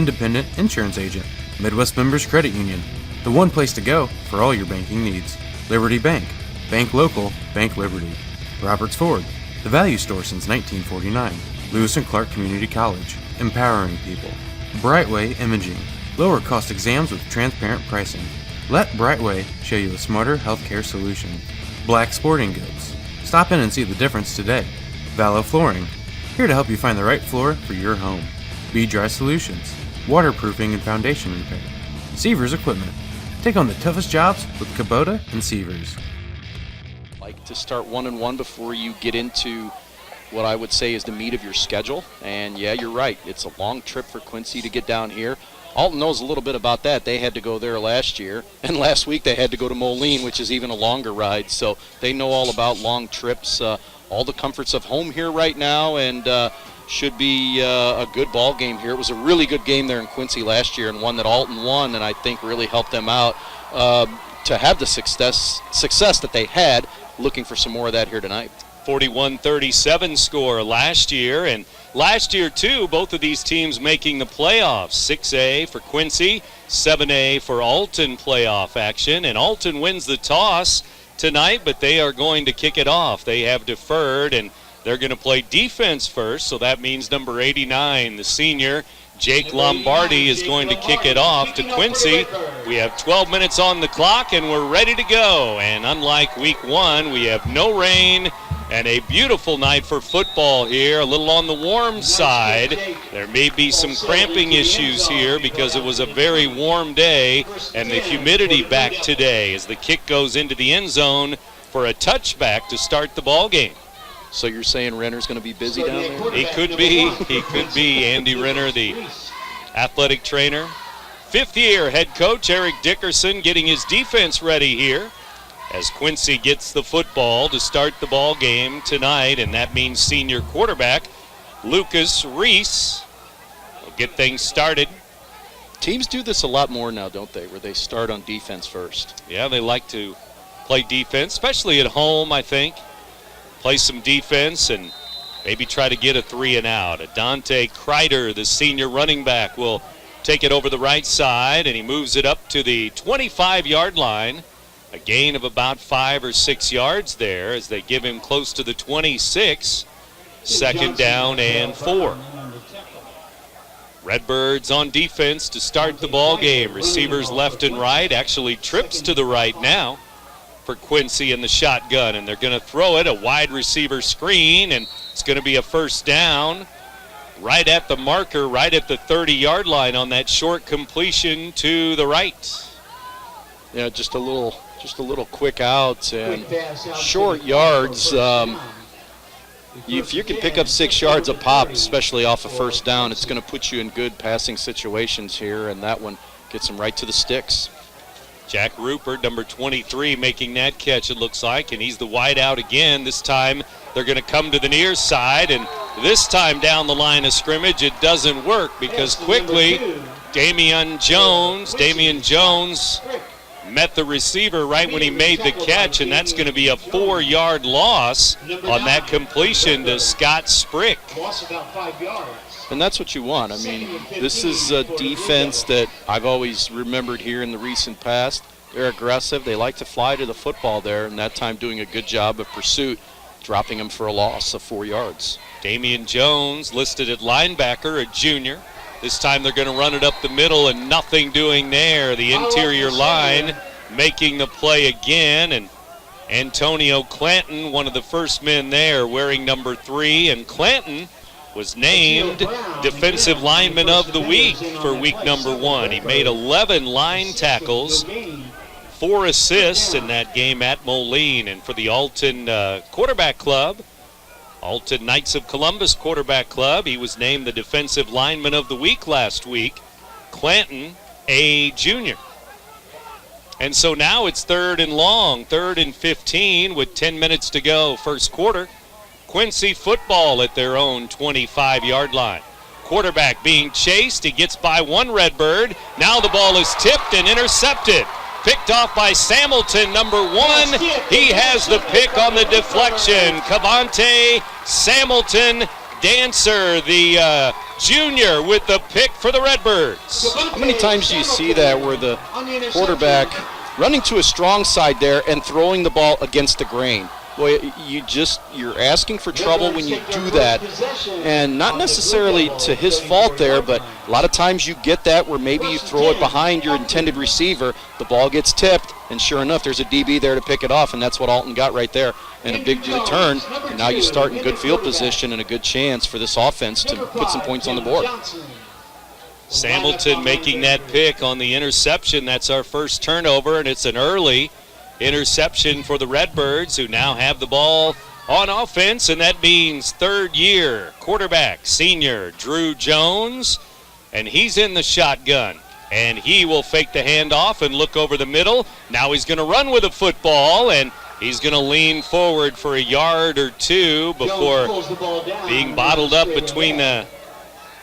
independent insurance agent. Midwest Members Credit Union, the one place to go for all your banking needs. Liberty Bank, bank local, bank Liberty. Roberts Ford, the value store since 1949. Lewis and Clark Community College, empowering people. Brightway Imaging, lower cost exams with transparent pricing. Let Brightway show you a smarter healthcare solution. Black Sporting Goods, stop in and see the difference today. Vallow Flooring, here to help you find the right floor for your home. B-Dry Solutions, waterproofing and foundation repair. Seavers Equipment, take on the toughest jobs with Kubota and Seavers. Like to start 1-1 before you get into what I would say is the meat of your schedule. And yeah, you're right. It's a long trip for Quincy to get down here. Alton knows a little bit about that. They had to go there last year, and last week they had to go to Moline, which is even a longer ride. So they know all about long trips. All the comforts of home here right now, and should be a good ball game here. It was a really good game there in Quincy last year, and one that Alton won, and I think really helped them out to have the success that they had. Looking for some more of that here tonight. 41-37 score last year, and last year too both of these teams making the playoffs. 6A for Quincy, 7A for Alton playoff action, and Alton wins the toss tonight, but they are going to kick it off. They have deferred, and they're going to play defense first, so that means number 89, the senior Jake Lombardi, is going to kick it off to Quincy. We have 12 minutes on the clock, and we're ready to go. And unlike week one, we have no rain and a beautiful night for football here, a little on the warm side. There may be some cramping issues here because it was a very warm day, and the humidity back today as the kick goes into the end zone for a touchback to start the ball game. So you're saying Renner's going to be busy down there? He could be. He could be. Andy Renner, the athletic trainer. Fifth-year head coach Eric Dickerson getting his defense ready here as Quincy gets the football to start the ball game tonight, and that means senior quarterback Lucas Reese will get things started. Teams do this a lot more now, don't they, where they start on defense first? Yeah, they like to play defense, especially at home, I think. Play some defense and maybe try to get a 3-and-out. Dante Kreider, the senior running back, will take it over the right side, and he moves it up to the 25-yard line. A gain of about 5 or 6 yards there as they give him close to the 26. Second down and 4. Redbirds on defense to start the ball game. Receivers left and right, actually trips to the right now for Quincy in the shotgun, and they're going to throw it, a wide receiver screen, and it's going to be a first down right at the marker, right at the 30-yard line on that short completion to the right. Yeah, just a little quick out and short yards. If you can pick up 6 yards a pop, especially off a first down, it's going to put you in good passing situations here, and that one gets them right to the sticks. Jack Rupert, number 23, making that catch, it looks like, and he's the wide out again. This time they're going to come to the near side, and this time down the line of scrimmage it doesn't work because quickly Damian Jones met the receiver right when he made the catch, and that's going to be a 4-yard loss on that completion to Scott Sprick. And that's what you want. I mean, this is a defense that I've always remembered here in the recent past. They're aggressive. They like to fly to the football there, and that time doing a good job of pursuit, dropping him for a loss of 4 yards. Damian Jones listed at linebacker, a junior. This time they're going to run it up the middle, and nothing doing there. The interior line making the play again, and Antonio Clanton, one of the first men there, wearing number 3, and Clanton was named Defensive Lineman of the Week for week number 1. He made 11 line tackles, 4 assists in that game at Moline. And for the Alton Quarterback Club, Alton Knights of Columbus Quarterback Club, he was named the Defensive Lineman of the Week last week. Clanton, a junior. And so now it's 3rd and long, 3rd and 15 with 10 minutes to go, first quarter. Quincy football at their own 25-yard line. Quarterback being chased. He gets by one Redbird. Now the ball is tipped and intercepted. Picked off by Samilton, number 1. He has the pick on the deflection. Cavante Samilton Dancer, the junior, with the pick for the Redbirds. How many times do you see that where the quarterback running to a strong side there and throwing the ball against the grain? Boy, you're asking for trouble when you do that, and not necessarily to his fault there, but a lot of times you get that where maybe you throw it behind your intended receiver, the ball gets tipped, and sure enough, there's a DB there to pick it off, and that's what Alton got right there, and a big return, and now you start in good field position and a good chance for this offense to put some points on the board. Samilton making that pick on the interception. That's our first turnover, and it's an early interception for the Redbirds, who now have the ball on offense, and that means third-year quarterback, senior Drew Jones, and he's in the shotgun. And he will fake the handoff and look over the middle. Now he's going to run with the football, and he's going to lean forward for a yard or two before being bottled up between the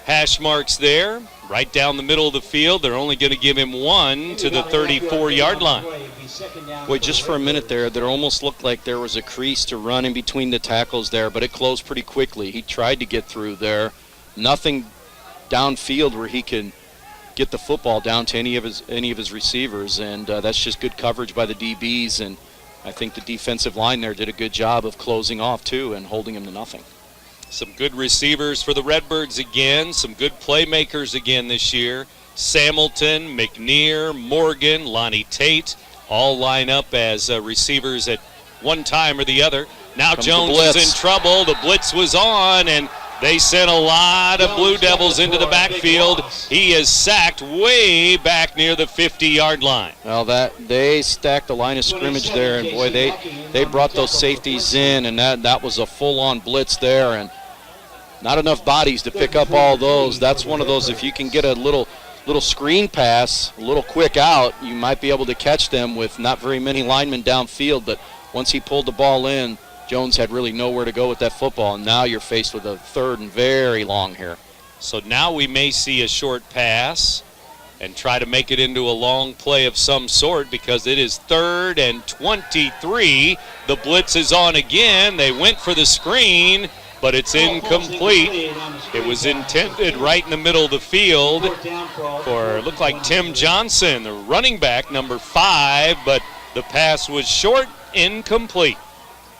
hash marks there. Right down the middle of the field. They're only going to give him one to the 34-yard line. Wait, just for a minute there almost looked like there was a crease to run in between the tackles there, but it closed pretty quickly. He tried to get through there. Nothing downfield where he can get the football down to any of his receivers, and that's just good coverage by the DBs, and I think the defensive line there did a good job of closing off too and holding him to nothing. Some good receivers for the Redbirds again, some good playmakers again this year. Samilton, McNear, Morgan, Lonnie Tate all line up as receivers at one time or the other. Now Jones is in trouble. The blitz was on, and they sent a lot of Blue Devils into the backfield. He is sacked way back near the 50-yard line. Well, they stacked the line of scrimmage there, and boy, they brought those safeties in, and that was a full-on blitz there, and not enough bodies to pick up all those. That's one of those, if you can get a little screen pass, a little quick out, you might be able to catch them with not very many linemen downfield, but once he pulled the ball in, Jones had really nowhere to go with that football, and now you're faced with a third and very long here. So now we may see a short pass and try to make it into a long play of some sort, because it is 3rd and 23. The blitz is on again. They went for the screen, but it's incomplete. It was intended right in the middle of the field for, looked like Tim Johnson, the running back, number 5, but the pass was short, incomplete.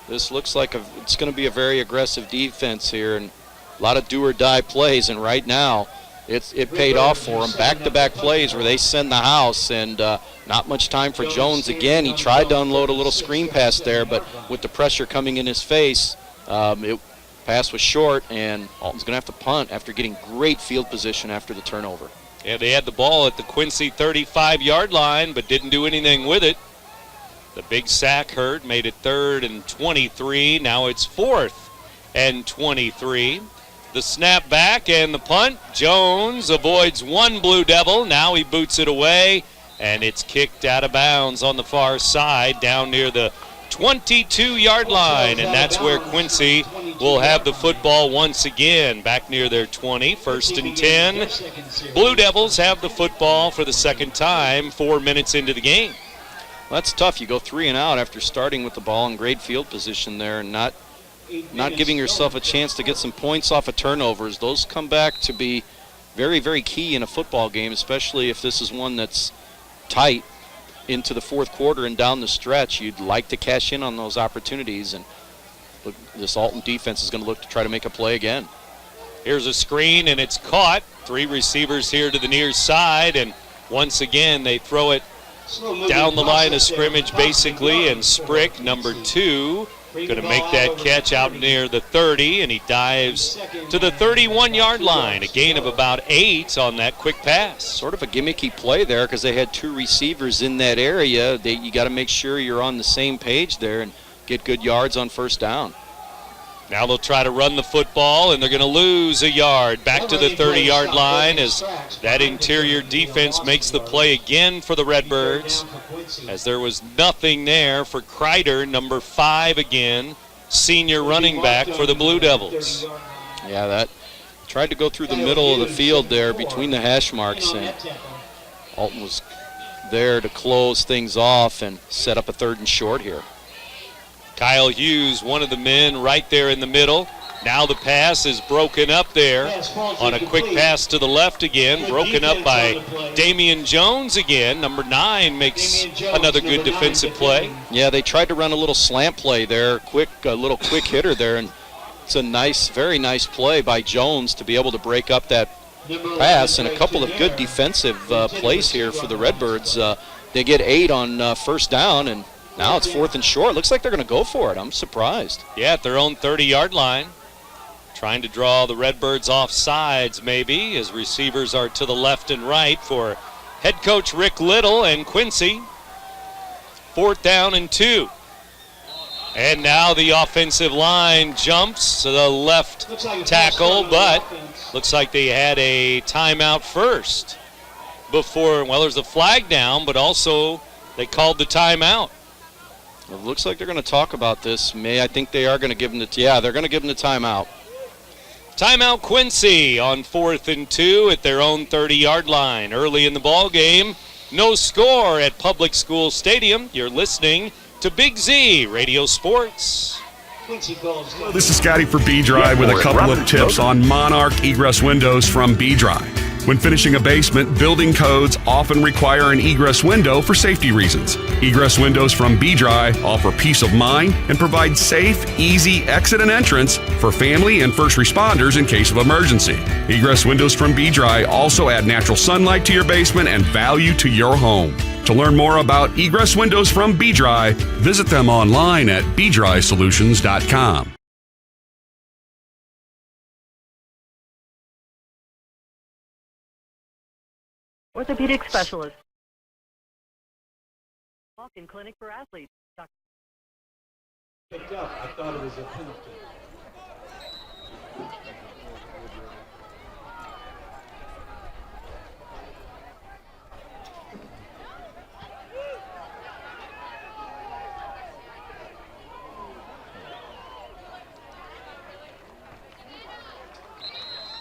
This looks like it's going to be a very aggressive defense here, and a lot of do-or-die plays, and right now it paid off for them. Back-to-back plays where they send the house, and not much time for Jones again. He tried to unload a little screen pass there, but with the pressure coming in his face, pass was short, and Alton's going to have to punt after getting great field position after the turnover. Yeah, they had the ball at the Quincy 35-yard line, but didn't do anything with it. The big sack hurt, made it 3rd and 23. Now it's 4th and 23. The snap back and the punt. Jones avoids one Blue Devil. Now he boots it away, and it's kicked out of bounds on the far side down near the 22-yard line, and that's where Quincy will have the football once again, back near their 20, 1st and 10. Blue Devils have the football for the second time 4 minutes into the game. Well, that's tough. You go 3 and out after starting with the ball in great field position there, and not giving yourself a chance to get some points off of turnovers. Those come back to be very, very key in a football game, especially if this is one that's tight into the 4th quarter and down the stretch. You'd like to cash in on those opportunities, and look, this Alton defense is going to look to try to make a play again. Here's a screen, and it's caught. 3 receivers here to the near side, and once again they throw it down the line of scrimmage basically, and Sprick, number 2, going to make that catch out near the 30, and he dives to the 31-yard line, a gain of about 8 on that quick pass. Sort of a gimmicky play there because they had 2 receivers in that area. You got to make sure you're on the same page there and get good yards on 1st down. Now they'll try to run the football, and they're going to lose a yard back to the 30-yard line as that interior defense makes the play again for the Redbirds, as there was nothing there for Kreider, number 5 again, senior running back for the Blue Devils. Yeah, that tried to go through the middle of the field there between the hash marks, and Alton was there to close things off and set up a 3rd and short here. Kyle Hughes, one of the men right there in the middle. Now the pass is broken up there on a quick pass to the left again. Broken up by Damian Jones again. Number 9 makes another good defensive play. Yeah, they tried to run a little slant play there, a little quick hitter there, and it's a nice, very nice play by Jones to be able to break up that pass, and a couple of good defensive plays here for the Redbirds. They get 8 on first down, and now it's 4th and short. Looks like they're going to go for it. I'm surprised. Yeah, at their own 30-yard line. Trying to draw the Redbirds off sides maybe, as receivers are to the left and right for head coach Rick Little and Quincy. 4th down and 2. And now the offensive line jumps to the left tackle, but looks like they had a timeout first before, well, there's a flag down, but also they called the timeout. It looks like they're going to talk about this. I think they are going to give them they're going to give them the timeout. Timeout Quincy on 4th and 2 at their own 30-yard line. Early in the ball game, no score at Public School Stadium. You're listening to Big Z Radio Sports. This is Scotty for B-Drive with a couple of tips on Monarch egress windows from B-Drive. When finishing a basement, building codes often require an egress window for safety reasons. Egress windows from B-Drive offer peace of mind and provide safe, easy exit and entrance for family and first responders in case of emergency. Egress windows from B-Drive also add natural sunlight to your basement and value to your home. To learn more about egress windows from B-Drive, visit them online at bdrivesolutions.com. Orthopedic specialist. Walk-in clinic for athletes. Picked up. I thought it was a penalty.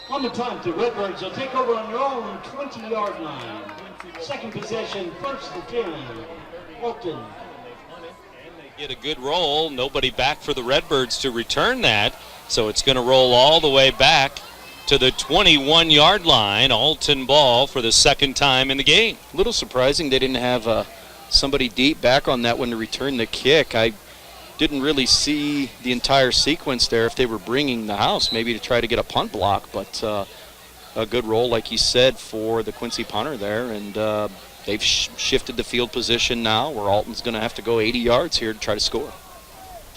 On the punt, the Redbirds will take over on their own 20-yard line. Second possession, 1st and 10. Walton. Get a good roll. Nobody back for the Redbirds to return that. So it's going to roll all the way back to the 21-yard line. Alton ball for the second time in the game. A little surprising they didn't have somebody deep back on that one to return the kick. I didn't really see the entire sequence there if they were bringing the house, maybe to try to get a punt block, but a good roll, like you said, for the Quincy punter there, and they've shifted the field position now where Alton's going to have to go 80 yards here to try to score.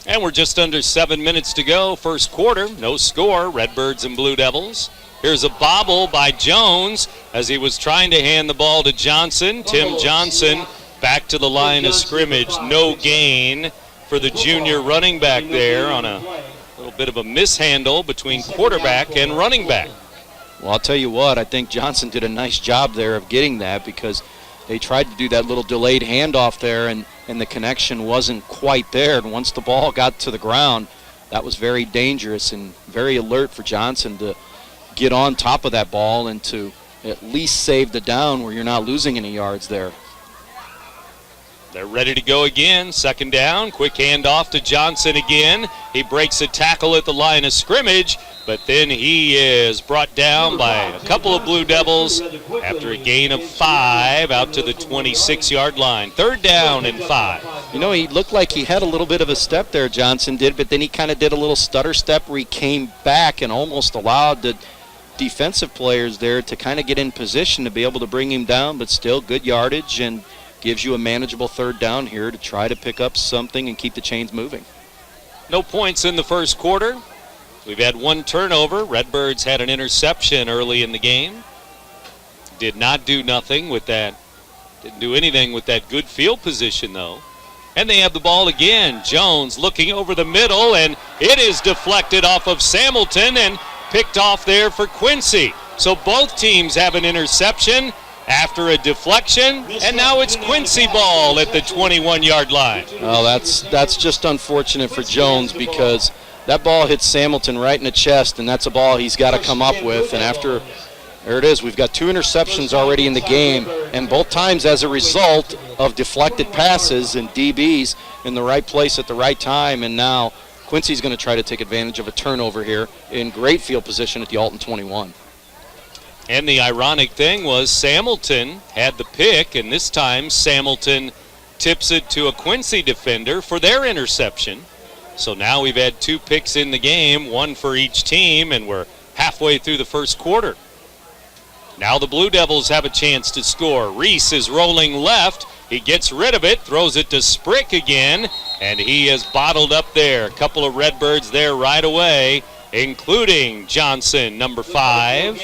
And we're just under 7 minutes to go, first quarter, no score, Redbirds and Blue Devils. Here's a bobble by Jones as he was trying to hand the ball to Johnson. Tim Johnson back to the line of scrimmage, no gain for the junior running back there on a little bit of a mishandle between quarterback and running back. Well, I'll tell you what, I think Johnson did a nice job there of getting that, because they tried to do that little delayed handoff there, and the connection wasn't quite there. And once the ball got to the ground, that was very dangerous and very alert for Johnson to get on top of that ball and to at least save the down where you're not losing any yards there. They're ready to go again. Second down. Quick handoff to Johnson again. He breaks a tackle at the line of scrimmage, but then he is brought down by a couple of Blue Devils after a gain of 5 out to the 26-yard line. Third down and 5. You know, he looked like he had a little bit of a step there, Johnson did, but then he kind of did a little stutter step where he came back and almost allowed the defensive players there to kind of get in position to be able to bring him down, but still good yardage and gives you a manageable third down here to try to pick up something and keep the chains moving. No points in the first quarter. We've had one turnover. Redbirds had an interception early in the game. Did not do nothing with that. Didn't do anything with that good field position, though. And they have the ball again. Jones looking over the middle, and it is deflected off of Samilton and picked off there for Quincy. So both teams have an interception after a deflection, and now it's Quincy ball at the 21-yard line. Oh, that's just unfortunate for Jones, because that ball hits Samilton right in the chest, and that's a ball he's got to come up with. And after, there it is, we've got 2 interceptions already in the game, and both times as a result of deflected passes and DBs in the right place at the right time. And now Quincy's going to try to take advantage of a turnover here in great field position at the Alton 21. And the ironic thing was Samilton had the pick, and this time Samilton tips it to a Quincy defender for their interception. So now we've had 2 picks in the game, 1 for each team, and we're halfway through the first quarter. Now the Blue Devils have a chance to score. Reese is rolling left. He gets rid of it, throws it to Sprick again, and he is bottled up there. A couple of Redbirds there right away, including Johnson, number 5.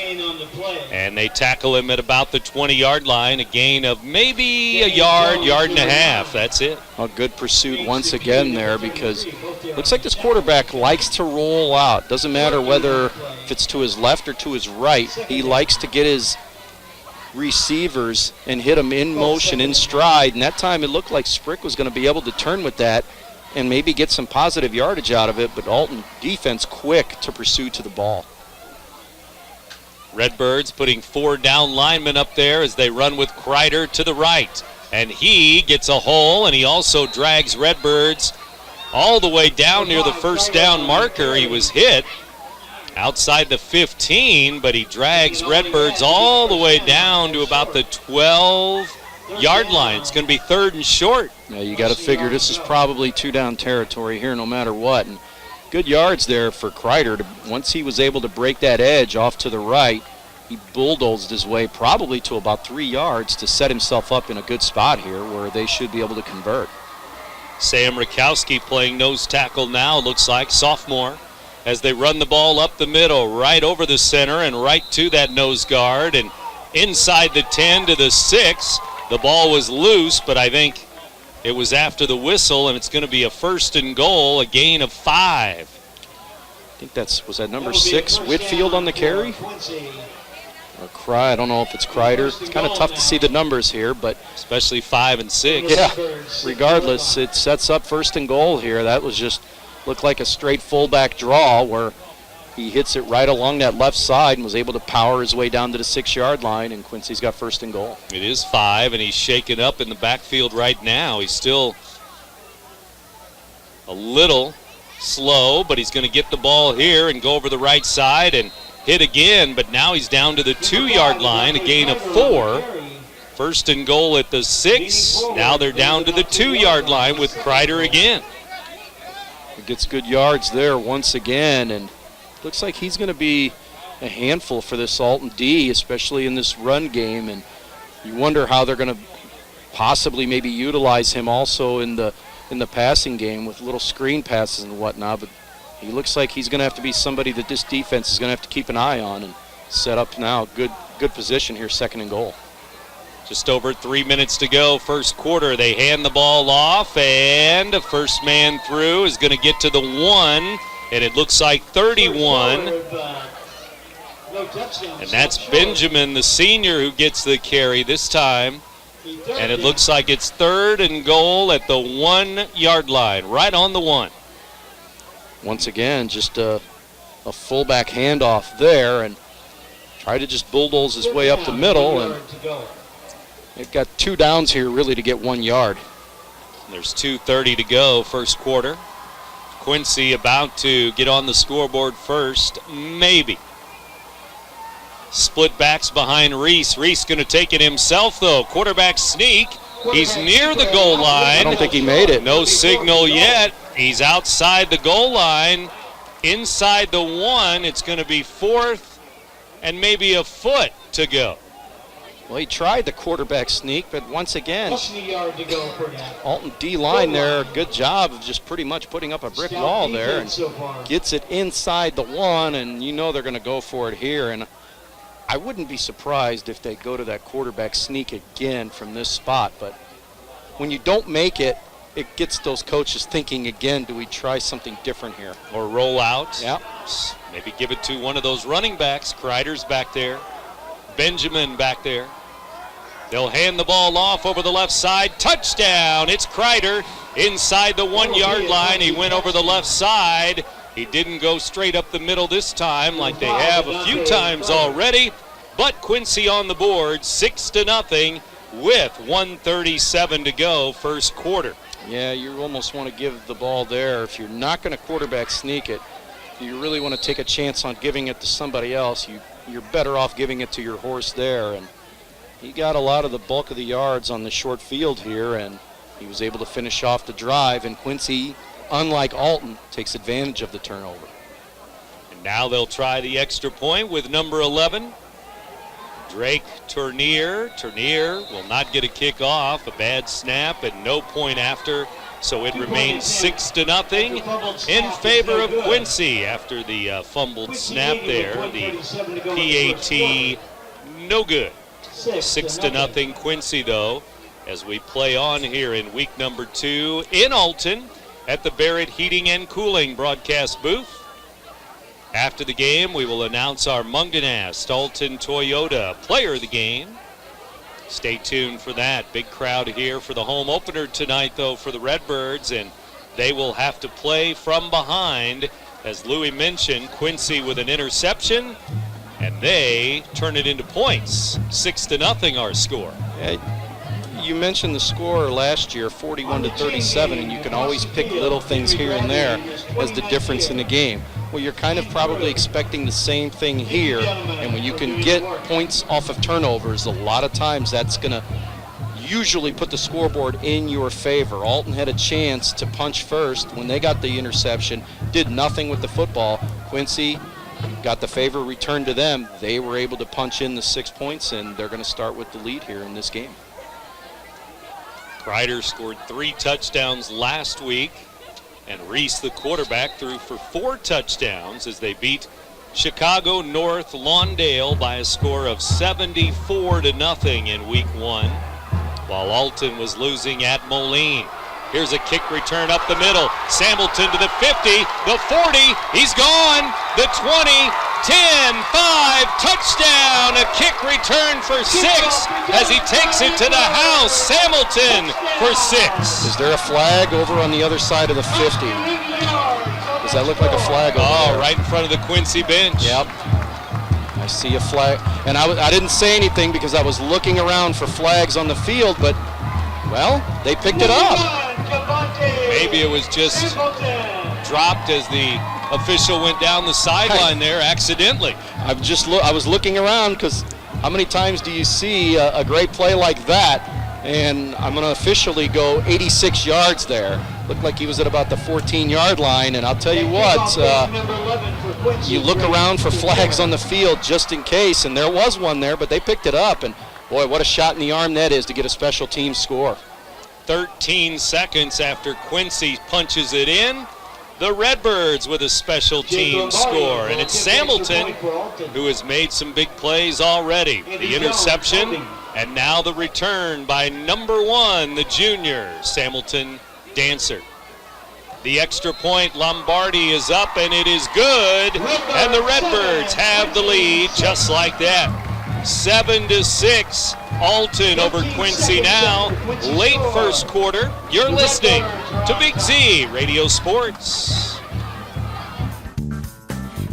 And they tackle him at about the 20-yard line, a gain of maybe a yard, yard and a half. That's it. A good pursuit once again there, because looks like this quarterback likes to roll out. Doesn't matter whether if it's to his left or to his right. He likes to get his receivers and hit them in motion, in stride. And that time it looked like Sprick was going to be able to turn with that and maybe get some positive yardage out of it, but Alton defense quick to pursue to the ball. Redbirds putting 4 down linemen up there as they run with Kreider to the right. And he gets a hole, and he also drags Redbirds all the way down near the first down marker. He was hit outside the 15, but he drags Redbirds all the way down to about the 12-yard line. It's going to be 3rd and short. Yeah, you got to figure this is probably 2-down territory here no matter what. And good yards there for Kreider. Once he was able to break that edge off to the right, he bulldozed his way probably to about 3 yards to set himself up in a good spot here where they should be able to convert. Sam Rakowski playing nose tackle now, looks like, sophomore, as they run the ball up the middle, right over the center and right to that nose guard. And inside the 10 to the 6, the ball was loose, but I think it was after the whistle, and it's going to be a 1st and goal, a gain of 5. I think was that number 6, Whitfield on the carry? Or Cry, I don't know if it's Kreider. It's kind of tough to see the numbers here, but especially 5 and 6. Yeah, regardless, it sets up 1st and goal here. That was just looked like a straight fullback draw where he hits it right along that left side and was able to power his way down to the 6-yard line, and Quincy's got 1st and goal. It is 5, and he's shaken up in the backfield right now. He's still a little slow, but he's going to get the ball here and go over the right side and hit again, but now he's down to the 2-yard line, a gain of 4. 1st and goal at the 6. Now they're down to the 2-yard line with Kreider again. He gets good yards there once again, and looks like he's going to be a handful for this Alton D, especially in this run game. And you wonder how they're going to possibly maybe utilize him also in the passing game with little screen passes and whatnot. But he looks like he's going to have to be somebody that this defense is going to have to keep an eye on and set up now. Good position here, 2nd and goal. Just over 3 minutes to go, first quarter. They hand the ball off, and the first man through is going to get to the 1, and it looks like 31. And that's Benjamin, the senior, who gets the carry this time. And it looks like it's 3rd and goal at the 1-yard line, right on the 1. Once again, just a fullback handoff there, and try to just bulldoze his way up the middle, and they've got 2 downs here really to get 1 yard. There's 2:30 to go, first quarter. Quincy about to get on the scoreboard first, maybe. Split backs behind Reese. Reese going to take it himself, though. Quarterback sneak. He's near the goal line. I don't think he made it. No signal yet. He's outside the goal line. Inside the 1, it's going to be 4th and maybe a foot to go. Well, he tried the quarterback sneak, but once again, Alton D-line there, good job of just pretty much putting up a brick wall there and gets it inside the 1, and you know they're going to go for it here. And I wouldn't be surprised if they go to that quarterback sneak again from this spot, but when you don't make it, it gets those coaches thinking again, do we try something different here? Or roll out. Yeah. Maybe give it to one of those running backs. Kreider's back there. Benjamin back there. They'll hand the ball off over the left side. Touchdown! It's Kreider inside the 1-yard line. He went over the left side. He didn't go straight up the middle this time like they have a few times already. But Quincy on the board, 6-0 with 1:37 to go, first quarter. Yeah, you almost want to give the ball there. If you're not going to quarterback sneak it, you really want to take a chance on giving it to somebody else. You're better off giving it to your horse there. And he got a lot of the bulk of the yards on the short field here, and he was able to finish off the drive. And Quincy, unlike Alton, takes advantage of the turnover. And now they'll try the extra point with number 11. Drake Tournier. Tournier will not get a kick off. A bad snap and no point after. So it remains 6-0 in favor of Quincy after the fumbled snap there. The PAT, no good. 6-0 Quincy, though, as we play on here in week number 2 in Alton at the Barrett Heating and Cooling broadcast booth. After the game, we will announce our Munganast Alton Toyota player of the game. Stay tuned for that. Big crowd here for the home opener tonight, though, for the Redbirds, and they will have to play from behind. As Louis mentioned, Quincy with an interception, and they turn it into points. 6-0 our score. You mentioned the score last year, 41-37, and you can always pick little things here and there as the difference in the game. Well, you're kind of probably expecting the same thing here, and when you can get points off of turnovers, a lot of times that's going to usually put the scoreboard in your favor. Alton had a chance to punch first when they got the interception, did nothing with the football. Quincy got the favor returned to them. They were able to punch in the 6 points, and they're going to start with the lead here in this game. Kreider scored 3 touchdowns last week, and Reese, the quarterback, threw for 4 touchdowns as they beat Chicago North Lawndale by a score of 74-0 in week 1, while Alton was losing at Moline. Here's a kick return up the middle. Sambleton to the 50, the 40, he's gone, the 20, 10, 5, touchdown, a kick return for 6 as he takes it to the house. Sambleton for 6. Is there a flag over on the other side of the 50? Does that look like a flag over there? Right in front of the Quincy bench. Yep. I see a flag. And I didn't say anything because I was looking around for flags on the field, but, well, they picked it up. Maybe it was just dropped as the official went down the sideline there accidentally. I was looking around because how many times do you see a great play like that? And I'm going to officially go 86 yards there. Looked like he was at about the 14-yard line, and I'll tell you what, you look around for flags on the field just in case, and there was one there, but they picked it up, and boy, what a shot in the arm that is to get a special team score. 13 seconds after Quincy punches it in, the Redbirds with a special team score, and it's Sambleton who has made some big plays already. The interception, and now the return by number 1, the junior, Sambleton Dancer. The extra point, Lombardi is up, and it is good, and the Redbirds have the lead just like that. 7-6, Alton over Quincy now, late first quarter. You're listening to Big Z Radio Sports.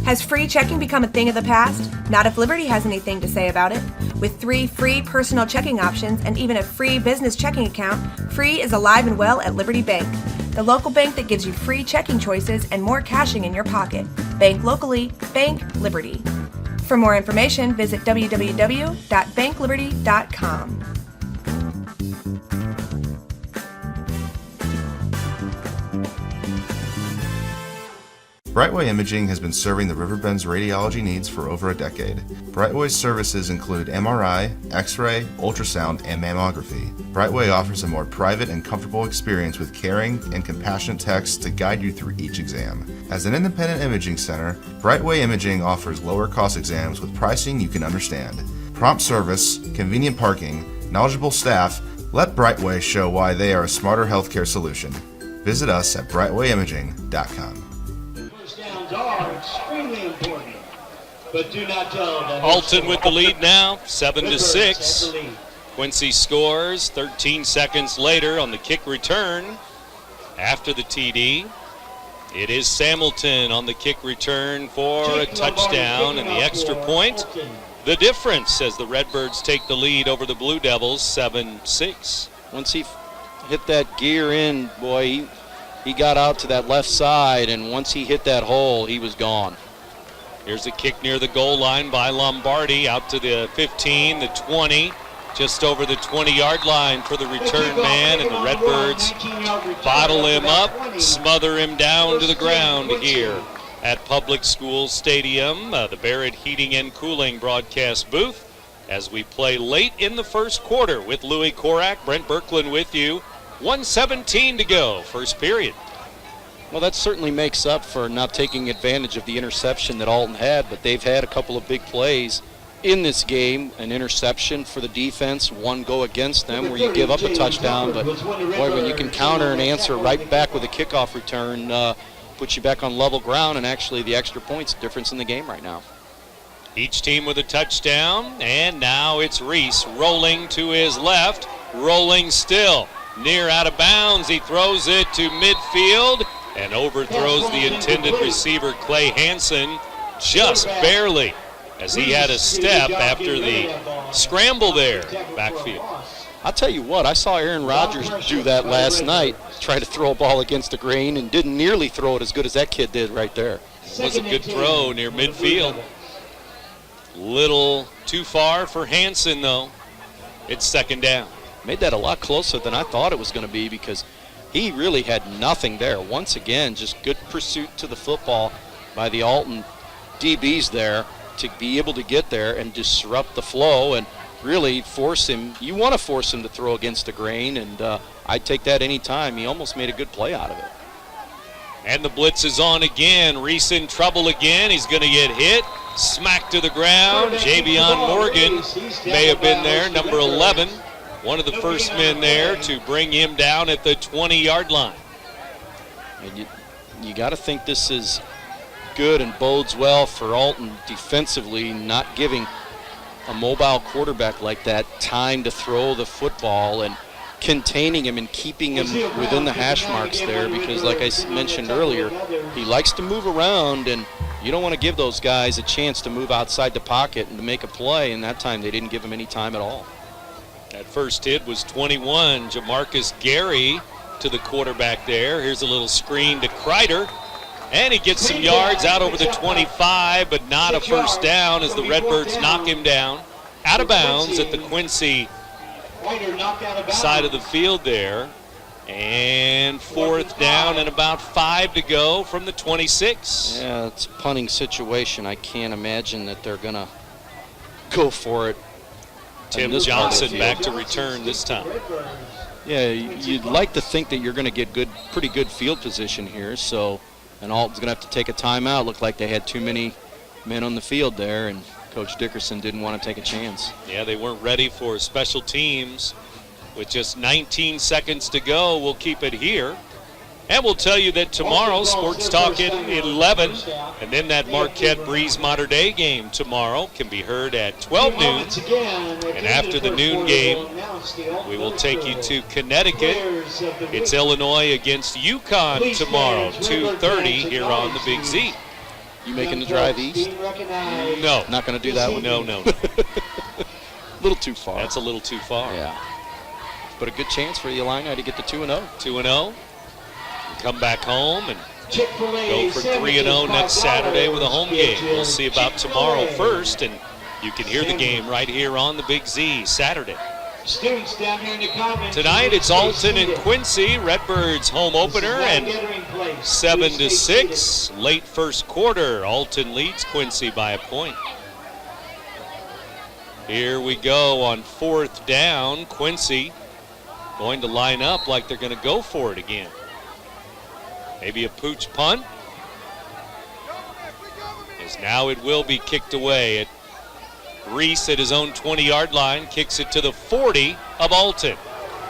Has free checking become a thing of the past? Not if Liberty has anything to say about it. With 3 free personal checking options and even a free business checking account, free is alive and well at Liberty Bank, the local bank that gives you free checking choices and more cashing in your pocket. Bank locally, bank Liberty. For more information, visit www.bankliberty.com. Brightway Imaging has been serving the Riverbend's radiology needs for over a decade. Brightway's services include MRI, X-ray, ultrasound, and mammography. Brightway offers a more private and comfortable experience with caring and compassionate techs to guide you through each exam. As an independent imaging center, Brightway Imaging offers lower cost exams with pricing you can understand. Prompt service, convenient parking, knowledgeable staff, let Brightway show why they are a smarter healthcare solution. Visit us at brightwayimaging.com. Are extremely important, but do not tell them. Alton with the lead now, 7-6. Quincy scores 13 seconds later on the kick return after the TD. It is Sambleton on the kick return for a touchdown and the extra point. The difference as the Redbirds take the lead over the Blue Devils, 7-6. hit that gear in, boy, he got out to that left side, and once he hit that hole, he was gone. Here's a kick near the goal line by Lombardi, out to the 15, the 20, just over the 20-yard line for the return man, and the Redbirds bottle him up, smother him down to the ground here at Public Schools Stadium, the Barrett Heating and Cooling broadcast booth, as we play late in the first quarter with Louis Korak. Brent Berkland with you. 1:17 to go, first period. Well, that certainly makes up for not taking advantage of the interception that Alton had, but they've had a couple of big plays in this game. An interception for the defense, one go against them where you give up a touchdown, but boy, when you can counter and answer right back with a kickoff return, puts you back on level ground, and actually the extra points difference in the game right now. Each team with a touchdown, and now it's Reese rolling to his left, rolling still. Near out of bounds, he throws it to midfield and overthrows the intended receiver, Clay Hansen, just barely, as he had a step after the scramble there, backfield. I'll tell you what, I saw Aaron Rodgers do that last night, try to throw a ball against the grain, and didn't nearly throw it as good as that kid did right there. It was a good throw near midfield. Little too far for Hansen, though. It's second down. Made that a lot closer than I thought it was going to be, because he really had nothing there. Once again, just good pursuit to the football by the Alton DBs there to be able to get there and disrupt the flow and really force him. You want to force him to throw against the grain, and I'd take that any time. He almost made a good play out of it. And the blitz is on again. Reese in trouble again. He's going to get hit. Smacked to the ground. Javion Morgan may have been there, number 11. One of the first men there to bring him down at the 20-yard line. And you got to think this is good and bodes well for Alton defensively, not giving a mobile quarterback like that time to throw the football and containing him and keeping him within the hash marks there, because like I mentioned earlier, he likes to move around, and you don't want to give those guys a chance to move outside the pocket and to make a play, and that time they didn't give him any time at all. That first hit was 21, Jamarcus Gary to the quarterback there. Here's a little screen to Kreider, and he gets some yards out over the 25, but not a first down as the Redbirds knock him down out of bounds at the Quincy side of the field there. And fourth down and about 5 to go from the 26. Yeah, it's a punting situation. I can't imagine that they're going to go for it. Tim Johnson back to return this time. Yeah, you'd like to think that you're going to get pretty good field position here. So, and Alton's going to have to take a timeout. Looked like they had too many men on the field there, and Coach Dickerson didn't want to take a chance. Yeah, they weren't ready for special teams. With just 19 seconds to go, we'll keep it here. And we'll tell you that tomorrow, Sports Talk at 11, and then that Marquette Breeze Mater Dei game tomorrow can be heard at 12 noon. And after the noon game, we will take you to Connecticut. It's Illinois against UConn tomorrow, 2:30 here on the Big Z. You making the drive east? No. Not going to do that one? No. A little too far. That's a little too far. Yeah. But a good chance for the Illini to get to 2-0. 2-0. Come back home and go for 3-0 next Saturday with a home game. We'll see about tomorrow first, and you can hear the game right here on the Big Z Saturday. Tonight it's Alton and Quincy, Redbirds home opener, and 7-6. Late first quarter, Alton leads Quincy by a point. Here we go on fourth down. Quincy going to line up like they're going to go for it again. Maybe a pooch punt. As now it will be kicked away. Reese at his own 20-yard line kicks it to the 40 of Alton.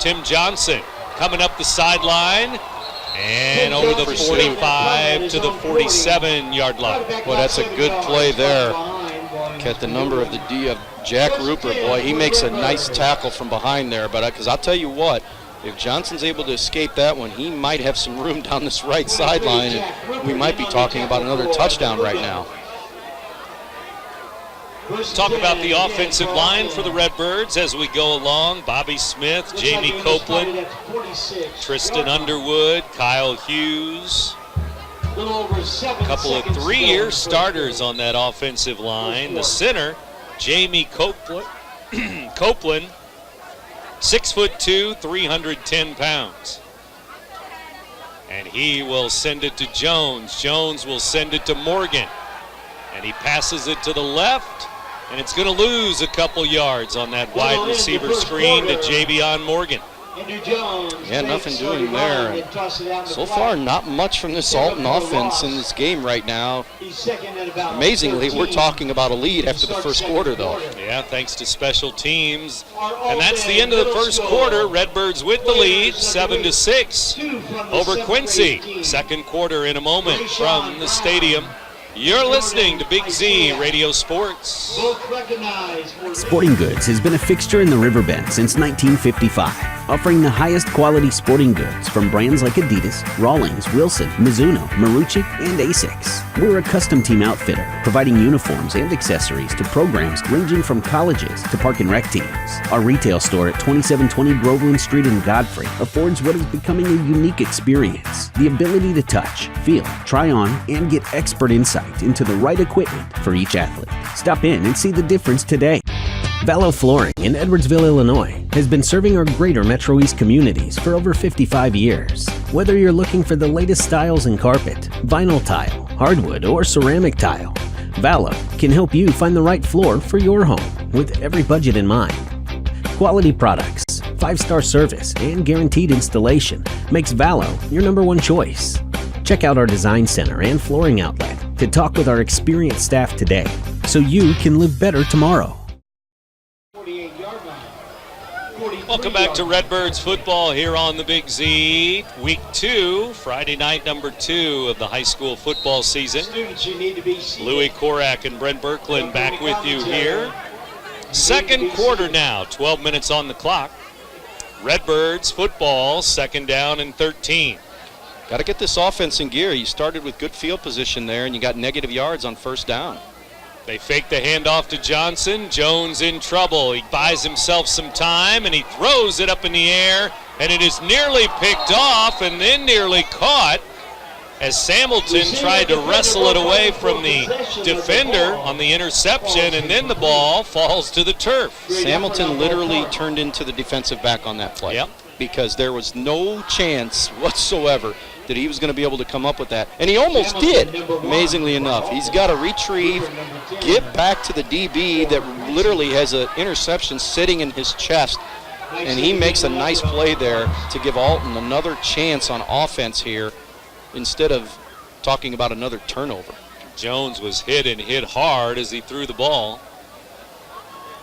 Tim Johnson coming up the sideline and over the 45 to the 47-yard line. Boy, that's a good play there. At the number of the D of Jack Rupert, boy, he makes a nice tackle from behind there. But because I'll tell you what, if Johnson's able to escape that one, he might have some room down this right sideline, and we might be talking about another touchdown right now. Talk about the offensive line for the Redbirds as we go along. Bobby Smith, Jamie Copeland, Tristan Underwood, Kyle Hughes. A couple of 3-year starters on that offensive line. The center, Jamie Copeland, 6'2", 310 pounds. And he will send it to Jones. Jones will send it to Morgan. And he passes it to the left, and it's going to lose a couple yards on that wide receiver screen to Javion Morgan. Yeah, nothing doing there. So far, not much from this Alton offense in this game right now. Amazingly, we're talking about a lead after the first quarter, though. Yeah, thanks to special teams. And that's the end of the first quarter. Redbirds with the lead, 7-6 over Quincy. Second quarter in a moment from the stadium. You're listening to Big Z Radio Sports. Sporting Goods has been a fixture in the Riverbend since 1955, offering the highest quality sporting goods from brands like Adidas, Rawlings, Wilson, Mizuno, Marucci, and Asics. We're a custom team outfitter, providing uniforms and accessories to programs ranging from colleges to park and rec teams. Our retail store at 2720 Groveland Street in Godfrey affords what is becoming a unique experience: the ability to touch, feel, try on, and get expert insight into the right equipment for each athlete. Stop in and see the difference today. Vallow Flooring in Edwardsville, Illinois has been serving our greater Metro East communities for over 55 years. Whether you're looking for the latest styles in carpet, vinyl tile, hardwood, or ceramic tile, Vallow can help you find the right floor for your home with every budget in mind. Quality products, 5-star service, and guaranteed installation makes Vallow your #1 choice. Check out our design center and flooring outlet to talk with our experienced staff today so you can live better tomorrow. Welcome back to Redbirds football here on the Big Z. Week 2, Friday night number 2 of the high school football season. Louis Korak and Brent Birkland back with you here. Second quarter now, 12 minutes on the clock. Redbirds football, 2nd down and 13. Got to get this offense in gear. You started with good field position there, and you got negative yards on first down. They fake the handoff to Johnson. Jones in trouble. He buys himself some time, and he throws it up in the air, and it is nearly picked off and then nearly caught as Samilton tried to wrestle it away from the defender on the interception, and then the ball falls to the turf. Samilton literally turned into the defensive back on that play. Yep. Because there was no chance whatsoever that he was going to be able to come up with that. And he almost did, amazingly enough. He's got to retrieve, get back to the DB that literally has an interception sitting in his chest. And he makes a nice play there to give Alton another chance on offense here instead of talking about another turnover. Jones was hit and hit hard as he threw the ball.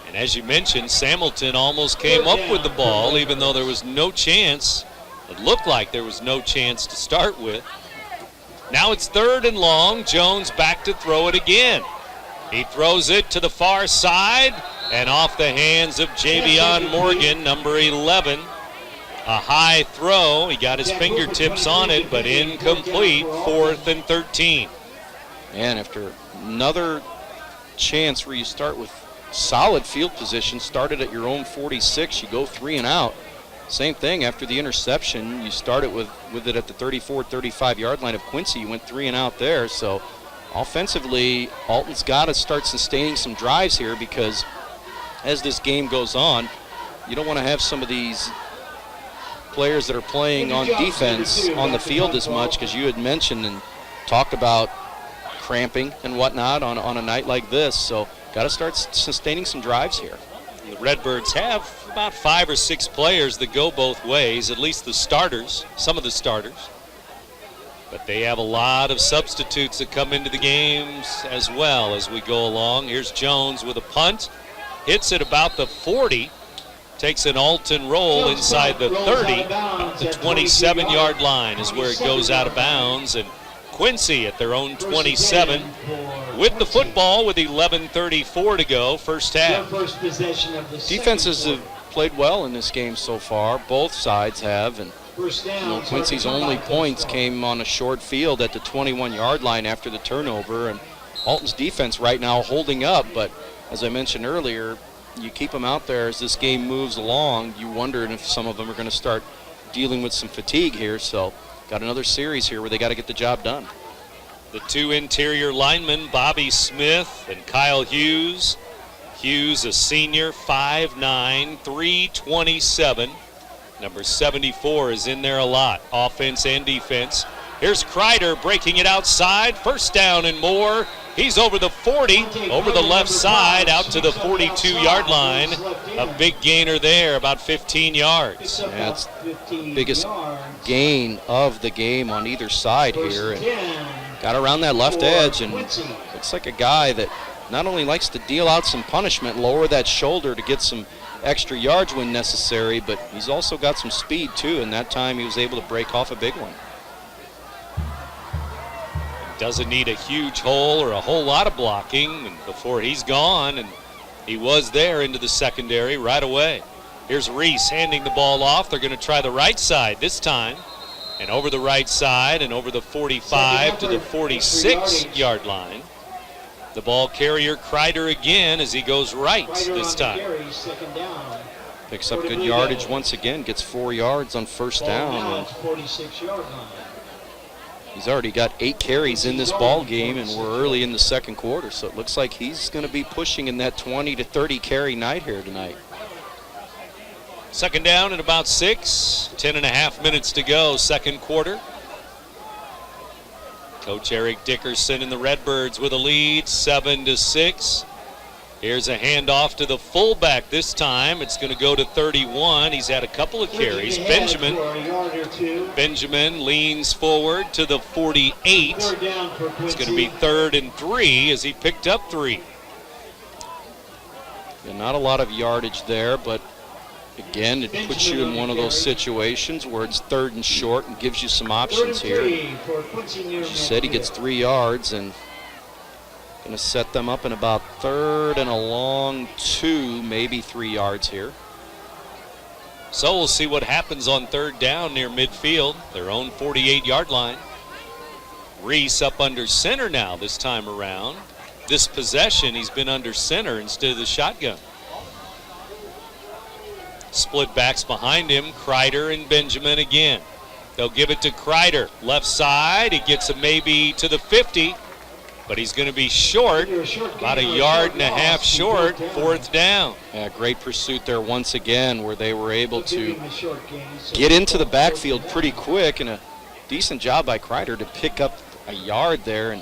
And as you mentioned, Samilton almost came up with the ball, even though there was no chance. It looked like there was no chance to start with. Now it's 3rd and long. Jones back to throw it again. He throws it to the far side and off the hands of Javion Morgan, number 11. A high throw. He got his fingertips on it, but incomplete. 4th and 13. And after another chance where you start with solid field position, started at your own 46, you go 3 and out. Same thing after the interception, you started with it at the 34-35 yard line of Quincy. You went 3 and out there. So offensively, Alton's got to start sustaining some drives here, because as this game goes on, you don't want to have some of these players that are playing on defense on the field as much, because you had mentioned and talked about cramping and whatnot on a night like this. So got to start sustaining some drives here. The Redbirds have about 5 or 6 players that go both ways, at least the starters, some of the starters. But they have a lot of substitutes that come into the games as well as we go along. Here's Jones with a punt. Hits it about the 40. Takes an Alton roll inside the 30. About the 27-yard line is where it goes out of bounds. And Quincy at their own 27 with the football with 11:34 to go, first half. Defenses have played well in this game so far. Both sides have. And Quincy's only points came on a short field at the 21-yard line after the turnover. And Alton's defense right now holding up, but as I mentioned earlier, you keep them out there as this game moves along. You wonder if some of them are going to start dealing with some fatigue here. So got another series here where they got to get the job done. The two interior linemen, Bobby Smith and Kyle Hughes. Hughes, a senior, 5'9", 327. Number 74 is in there a lot, offense and defense. Here's Kreider breaking it outside. First down and more. He's over the 40, over the left side, out to the 42-yard line. A big gainer there, about 15 yards. That's the biggest gain of the game on either side here. And got around that left edge, and looks like a guy that not only likes to deal out some punishment, lower that shoulder to get some extra yards when necessary, but he's also got some speed too, and that time he was able to break off a big one. Doesn't need a huge hole or a whole lot of blocking before he's gone, and he was there into the secondary right away. Here's Reese handing the ball off. They're going to try the right side this time, and over the right side and over the 45 to the 46-yard line. The ball carrier Kreider again as he goes right this time. Picks up good yardage once again, gets 4 yards on first down. He's already got 8 carries in this ball game, and we're early in the second quarter, so it looks like he's going to be pushing in that 20 to 30 carry night here tonight. Second down at about 6, 10.5 minutes to go, second quarter. Coach Eric Dickerson and the Redbirds with a lead, 7-6. Here's a handoff to the fullback this time. It's going to go to 31. He's had a couple of carries. Benjamin leans forward to the 48. It's going to be 3rd and 3 as he picked up 3. Yeah, not a lot of yardage there, but again, it puts you in one of those situations where it's 3rd and short and gives you some options here. As you said, he gets 3 yards and going to set them up in about 3rd and a long 2, maybe 3 yards here. So we'll see what happens on 3rd down near midfield, their own 48-yard line. Reese up under center now this time around. This possession, he's been under center instead of the shotgun. Split backs behind him, Kreider and Benjamin again. They'll give it to Kreider, left side. He gets it maybe to the 50. But he's going to be short, about 1.5 yards short, 4th down. Yeah, great pursuit there once again where they were able to get into the backfield pretty quick, and a decent job by Kreider to pick up a yard there. And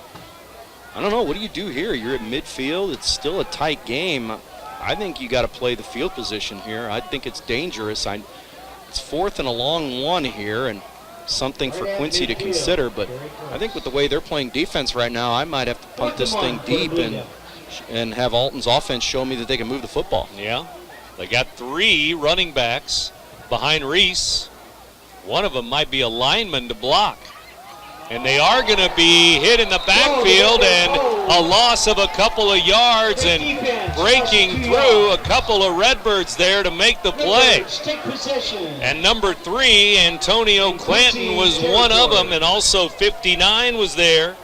I don't know, what do you do here? You're at midfield. It's still a tight game. I think you got to play the field position here. I think it's dangerous. It's 4th and a long 1 here, and something for Quincy to consider, but I think with the way they're playing defense right now, I might have to punt this thing deep and have Alton's offense show me that they can move the football. Yeah, they got 3 running backs behind Reese. One of them might be a lineman to block. And they are going to be hit in the backfield, and a loss of a couple of yards, and breaking through a couple of Redbirds there to make the play. And number 3, Antonio Clanton, was one of them, and also 59 was there.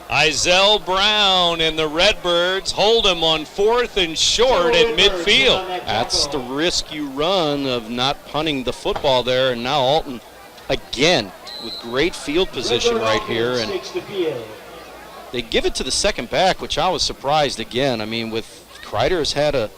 Izell Brown and the Redbirds hold him on 4th and short at midfield. That's the risk you run of not punting the football there, and now Alton again with great field position right here, and they give it to the second back, which I was surprised again. I mean, with Kreider has had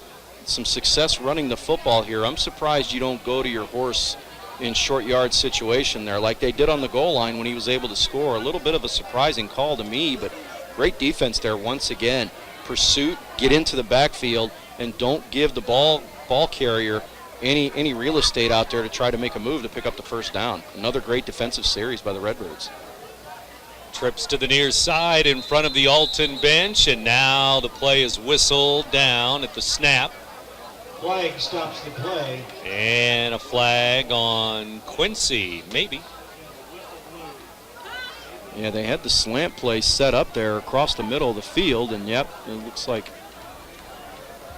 some success running the football here. I'm surprised you don't go to your horse in short yard situation there like they did on the goal line when he was able to score. A little bit of a surprising call to me, but great defense there once again. Pursuit, get into the backfield, and don't give the ball carrier any real estate out there to try to make a move to pick up the first down. Another great defensive series by the Redbirds. Trips to the near side in front of the Alton bench, and now the play is whistled down at the snap. Flag stops the play. And a flag on Quincy, maybe. Yeah, they had the slant play set up there across the middle of the field, and yep, it looks like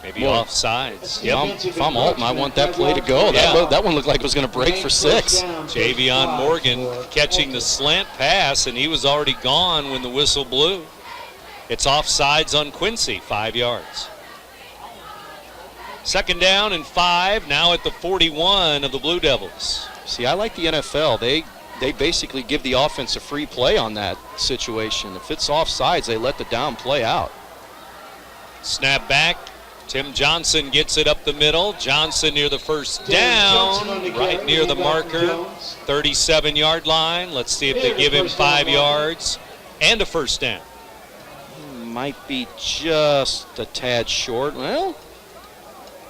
maybe offsides. Yep. If I'm Alton, I want that play to go. Yeah. That one looked like it was going to break for 6. Javion Morgan catching the slant pass, and he was already gone when the whistle blew. It's offsides on Quincy, 5 yards. Second down and 5, now at the 41 of the Blue Devils. See, I like the NFL. They basically give the offense a free play on that situation. If it's offsides, they let the down play out. Snap back. Tim Johnson gets it up the middle. Johnson near the first down, right near the marker, 37-yard line. Let's see if they give him 5 yards and a first down. Might be just a tad short. Well,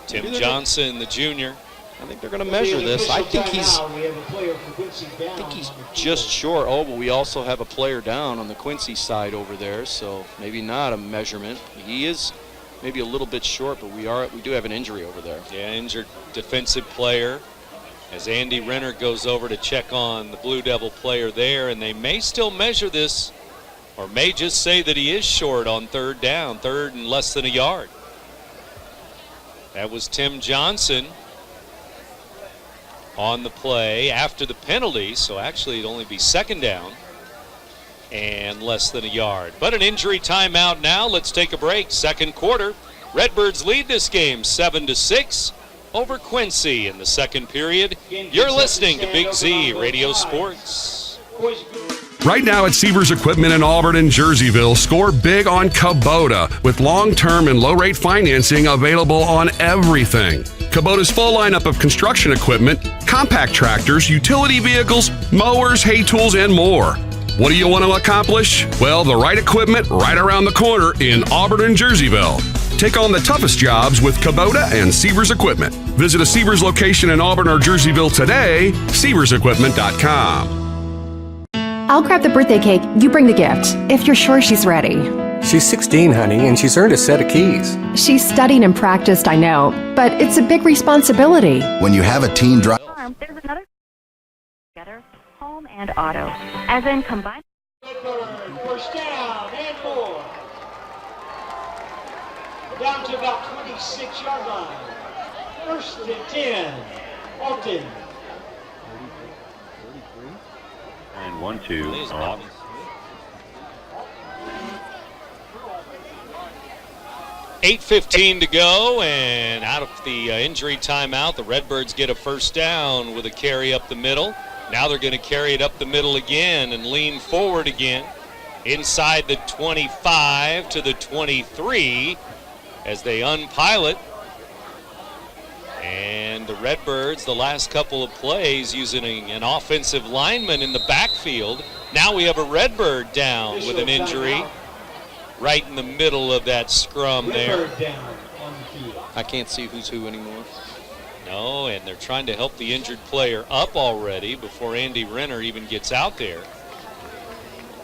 Tim Johnson, the junior. I think they're going to measure this. I think he's just short. Oh, but we also have a player down on the Quincy side over there, so maybe not a measurement. He is maybe a little bit short, but we do have an injury over there. Yeah, injured defensive player. As Andy Renner goes over to check on the Blue Devil player there, and they may still measure this, or may just say that he is short on third down, third and less than a yard. That was Tim Johnson on the play after the penalty, so actually it'd only be second down and less than a yard. But an injury timeout now. Let's take a break. Second quarter. Redbirds lead this game 7-6 over Quincy in the second period. You're listening to Big Z Radio Sports. Right now at Sievers Equipment in Auburn and Jerseyville, score big on Kubota with long-term and low-rate financing available on everything. Kubota's full lineup of construction equipment, compact tractors, utility vehicles, mowers, hay tools, and more. What do you want to accomplish? Well, the right equipment right around the corner in Auburn and Jerseyville. Take on the toughest jobs with Kubota and Sievers Equipment. Visit a Sievers location in Auburn or Jerseyville today, RiverBender.com. I'll grab the birthday cake, you bring the gift, if you're sure she's ready. She's 16, honey, and she's earned a set of keys. She's studied and practiced, I know, but it's a big responsibility. When you have a teen drive... There's another together, home and auto, as in combined. First down and 4. Down to about 26-yard line. First and 10. Alton. And 1-2 off. $8:15 to go, and out of the injury timeout, the Redbirds get a first down with a carry up the middle. Now they're going to carry it up the middle again and lean forward again inside the 25 to the 23 as they unpilot. And the Redbirds, the last couple of plays, using an offensive lineman in the backfield. Now we have a Redbird down with an injury right in the middle of that scrum there. I can't see who's who anymore. No, and they're trying to help the injured player up already before Andy Renner even gets out there.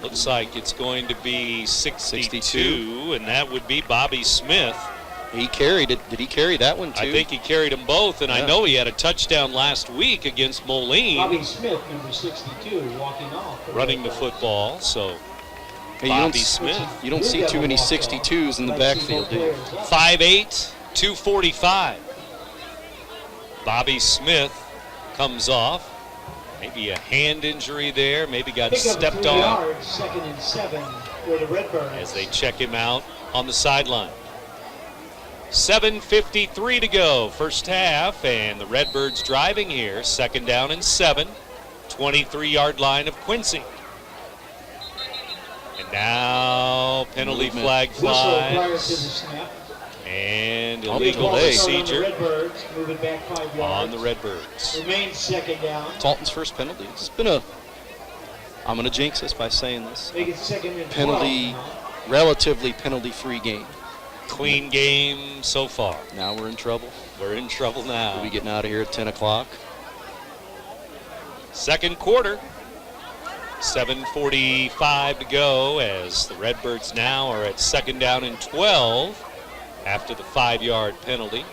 Looks like it's going to be 62, and that would be Bobby Smith. He carried it. Did he carry that one too? I think he carried them both, and I know he had a touchdown last week against Moline. Bobby Smith, number 62, walking off. Running the football, so hey, Bobby Smith. You don't see too many 62s in the backfield, do you? 5'8", 245. Bobby Smith comes off. Maybe a hand injury there. Maybe got stepped on. Yards, 2nd and 7 for the Redbirds. As they check him out on the sideline. 7:53 to go, first half, and the Redbirds driving here. Second down and 7, 23-yard line of Quincy. And now penalty flag flies. And illegal procedure on the Redbirds. Remains second down. Talton's first penalty. It's been a, I'm going to jinx this by saying this, relatively penalty-free game. Clean game so far. Now we're in trouble. We're in trouble now. We'll be getting out of here at 10 o'clock. Second quarter. 7:45 to go as the Redbirds now are at second down and 12 after the 5-yard penalty.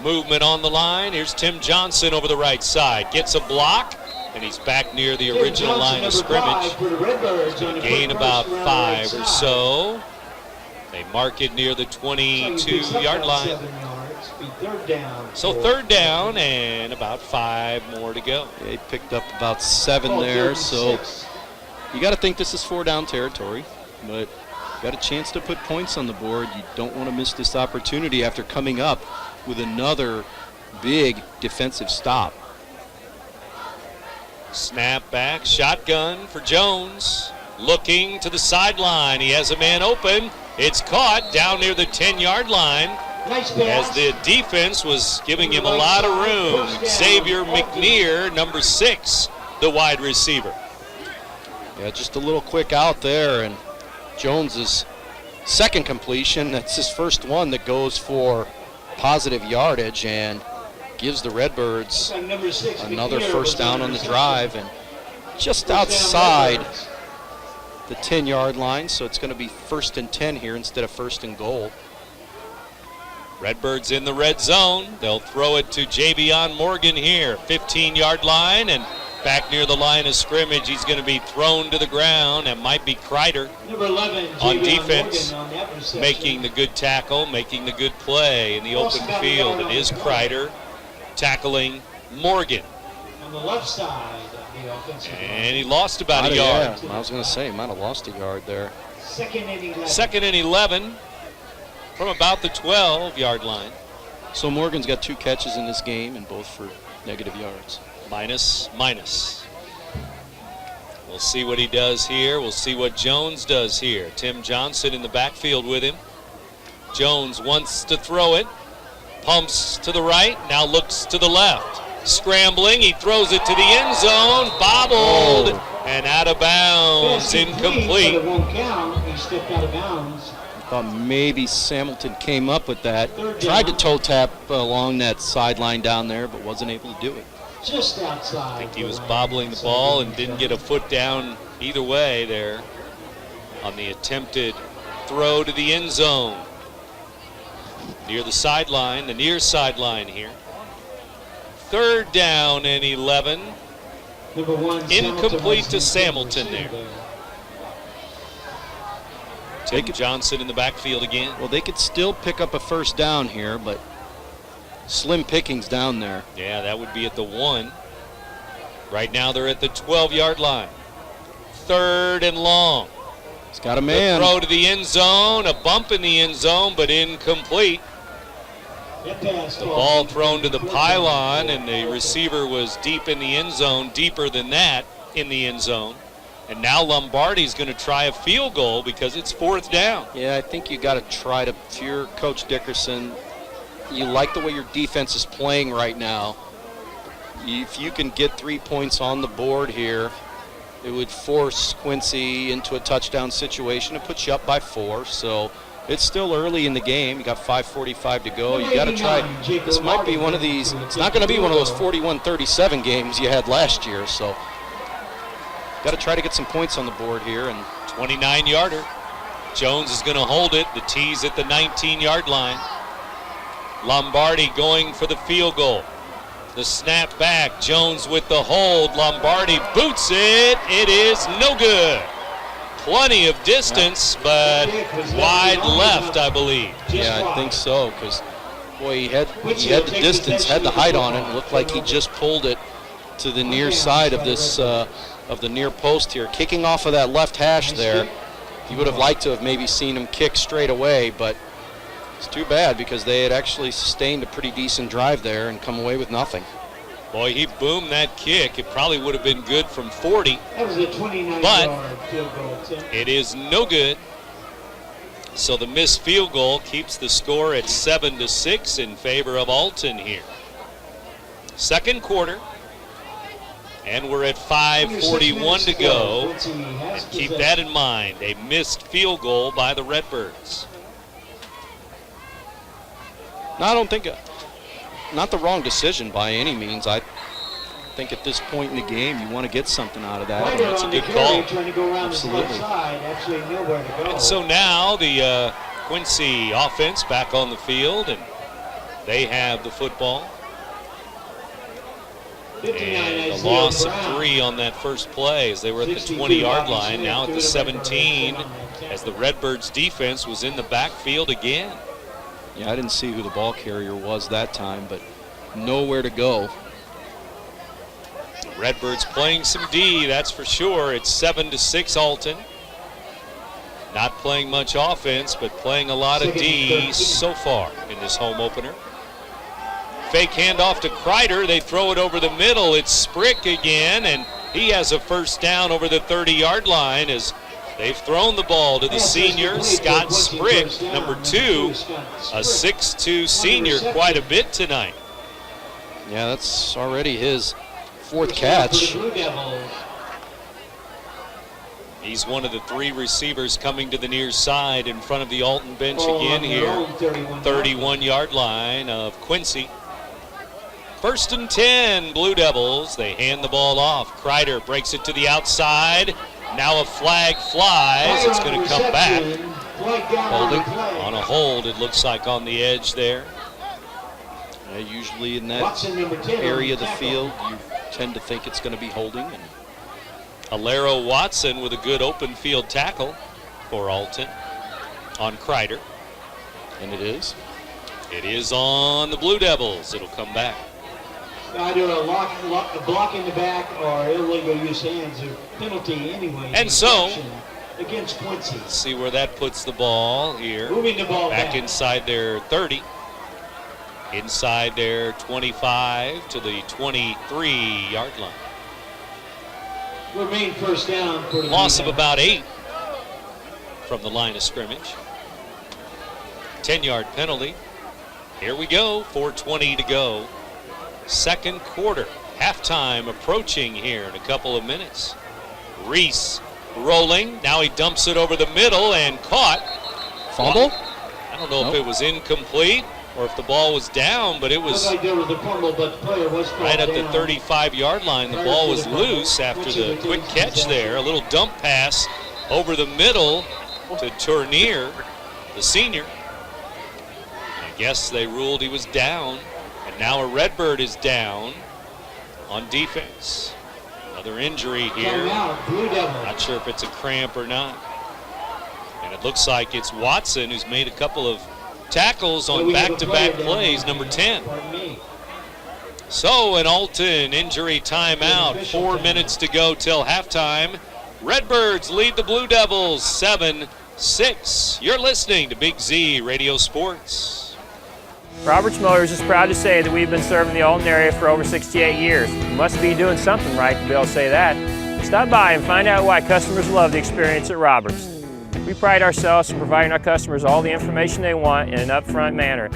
Movement on the line. Here's Tim Johnson over the right side. Gets a block, and he's back near the original line of scrimmage. Gain about 5 or so. They mark it near the 22-yard line. So third down and about 5 more to go. They picked up about 7 there, so you got to think this is 4-down territory. but got a chance to put points on the board. You don't want to miss this opportunity after coming up with another big defensive stop. Snap back, shotgun for Jones. Looking to the sideline. He has a man open. It's caught down near the 10-yard line as the defense was giving him a lot of room. Xavier McNear, number 6, the wide receiver. Yeah, just a little quick out there, and Jones's second completion, that's his first one that goes for positive yardage and gives the Redbirds another first down on the drive, and just outside the 10-yard line, so it's going to be 1st and 10 here instead of 1st and goal. Redbirds in the red zone. They'll throw it to Javion Morgan here, 15-yard line, and back near the line of scrimmage, he's going to be thrown to the ground. That might be Kreider on defense, making the good tackle, making the good play in the open field. It is Kreider tackling Morgan. On the left side of the offensive line. And he lost about a yard. Yeah, I was going to say, he might have lost a yard there. 2nd and 11. 2nd and 11 from about the 12-yard line. So Morgan's got 2 catches in this game, and both for negative yards. Minus. We'll see what he does here. We'll see what Jones does here. Tim Johnson in the backfield with him. Jones wants to throw it. Pumps to the right, now looks to the left. Scrambling, he throws it to the end zone. Bobbled and out of bounds. Incomplete. It won't count. He stepped out of bounds. Thought maybe Hamilton came up with that. Tried to toe tap along that sideline down there, but wasn't able to do it. Just outside. I think he was bobbling the ball and didn't get a foot down either way there on the attempted throw to the end zone. Near the sideline, the near sideline here. 3rd down and 11. Number 1, incomplete to Hamilton there. Tim Johnson in the backfield again. Well, they could still pick up a first down here, but slim pickings down there. Yeah, that would be at the 1. Right now they're at the 12-yard line. 3rd and long. He's got a man. The throw to the end zone, a bump in the end zone, but incomplete. The ball thrown to the pylon, and the receiver was deep in the end zone, deeper than that in the end zone. And now Lombardi's going to try a field goal because it's 4th down. Yeah, I think you got to try to, if you're Coach Dickerson, you like the way your defense is playing right now. If you can get 3 points on the board here, it would force Quincy into a touchdown situation and put you up by 4. So it's still early in the game. You got 5:45 to go. You got to try. This might be one of these. It's not going to be one of those 41-37 games you had last year. So got to try to get some points on the board here. And 29-yarder. Jones is going to hold it. The tee's at the 19-yard line. Lombardi going for the field goal. The snap back. Jones with the hold. Lombardi boots it. It is no good. Plenty of distance, but wide left, I believe. Yeah, I think so, because, boy, he had the distance, had the height on it, and looked like he just pulled it to the near side of this, of the near post here. Kicking off of that left hash there, he would have liked to have maybe seen him kick straight away, but it's too bad because they had actually sustained a pretty decent drive there and come away with nothing. Boy, he boomed that kick. It probably would have been good from 40. That was a 29-yard but field goal attempt. It is no good. So the missed field goal keeps the score at 7-6 in favor of Alton here. 2nd quarter. And we're at 5:41 to go. And keep that in mind. A missed field goal by the Redbirds. No, I don't think, not the wrong decision by any means. I think at this point in the game, you want to get something out of that. That's a good call. Absolutely. And so now the Quincy offense back on the field, and they have the football. And a loss of 3 on that first play as they were at the 20-yard line, now at the 17, as the Redbirds defense was in the backfield again. Yeah, I didn't see who the ball carrier was that time, but nowhere to go. Redbirds playing some D, that's for sure. It's 7-6 Alton. Not playing much offense, but playing a lot of D so far in this home opener. Fake handoff to Kreider. They throw it over the middle. It's Sprick again, and he has a first down over the 30-yard line as they've thrown the ball to the senior, Scott Sprick, number 2, a 6'2 senior, quite a bit tonight. Yeah, that's already his 4th catch. He's one of the 3 receivers coming to the near side in front of the Alton bench again here. 31-yard line of Quincy. 1st and 10, Blue Devils. They hand the ball off. Kreider breaks it to the outside. Now a flag flies. It's going to come back. Holding on a hold, it looks like, on the edge there. Usually in that area of the field, you tend to think it's going to be holding. And Alero Watson with a good open field tackle for Alton on Kreider. And it is? It is on the Blue Devils. It'll come back. Either a block in the back or illegal use hands or penalty anyway. And so, against Quincy. See where that puts the ball here. Moving the ball back inside their 30. Inside their 25 to the 23-yard line. Remain first down for the loss of about 8 from the line of scrimmage. 10-yard penalty. Here we go, 4:20 to go. Second quarter, halftime approaching here in a couple of minutes. Reese rolling, now he dumps it over the middle and caught. Fumble? I don't know if it was incomplete or if the ball was down, but it was right at the 35-yard line. The ball was loose after the quick catch there. A little dump pass over the middle to Tournier, the senior. I guess they ruled he was down, and now a Redbird is down on defense. Another injury here. Not sure if it's a cramp or not. And it looks like it's Watson who's made a couple of tackles on back-to-back plays, number 10. So an Alton injury timeout. 4 minutes to go till halftime. Redbirds lead the Blue Devils 7-6. You're listening to Big Z Radio Sports. Roberts Motors is proud to say that we've been serving the Alton area for over 68 years. We must be doing something right to be able to say that. Stop by and find out why customers love the experience at Roberts. We pride ourselves in providing our customers all the information they want in an upfront manner,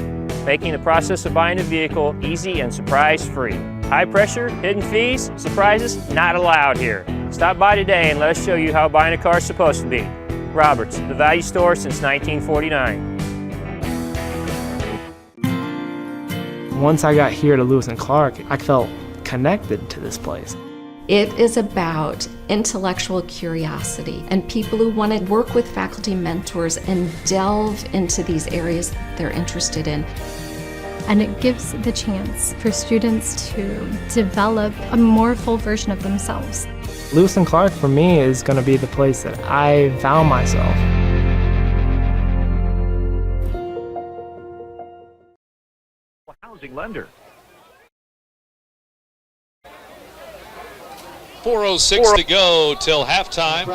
making the process of buying a vehicle easy and surprise-free. High pressure, hidden fees, surprises, not allowed here. Stop by today and let us show you how buying a car is supposed to be. Roberts, the value store since 1949. Once I got here to Lewis and Clark, I felt connected to this place. It is about intellectual curiosity and people who want to work with faculty mentors and delve into these areas they're interested in. And it gives the chance for students to develop a more full version of themselves. Lewis and Clark for me is going to be the place that I found myself. Housing lender. 4:06 to go till halftime.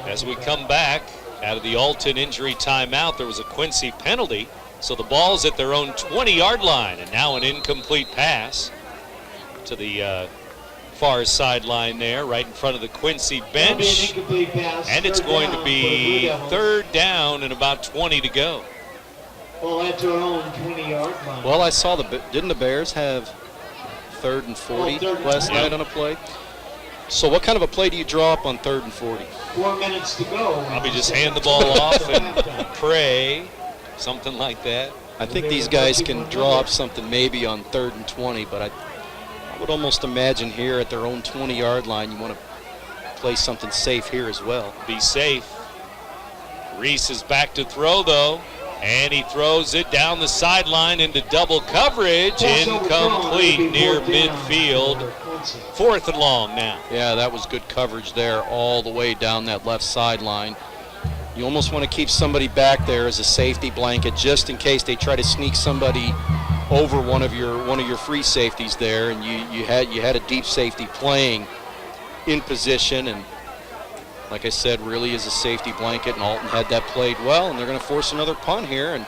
As we come back out of the Alton injury timeout, there was a Quincy penalty, so the ball's at their own 20-yard line, and now an incomplete pass to the far sideline there, right in front of the Quincy bench, and it's going to be third down and about 20 to go. Well, at their own 20-yard line. Well, I saw didn't the Bears have 3rd and 40 last night on a play? So what kind of a play do you draw up on 3rd and 40? 4 minutes to go. Probably just hand the ball off and pray, something like that. I think these guys can draw up something maybe on 3rd and 20, but I would almost imagine here at their own 20-yard line you want to play something safe here as well. Be safe. Reese is back to throw, though. And he throws it down the sideline into double coverage. Incomplete near midfield. 4th and long now. Yeah, that was good coverage there all the way down that left sideline. You almost want to keep somebody back there as a safety blanket just in case they try to sneak somebody over one of your free safeties there, and you had a deep safety playing in position, and like I said, really is a safety blanket, and Alton had that played well, and they're going to force another punt here and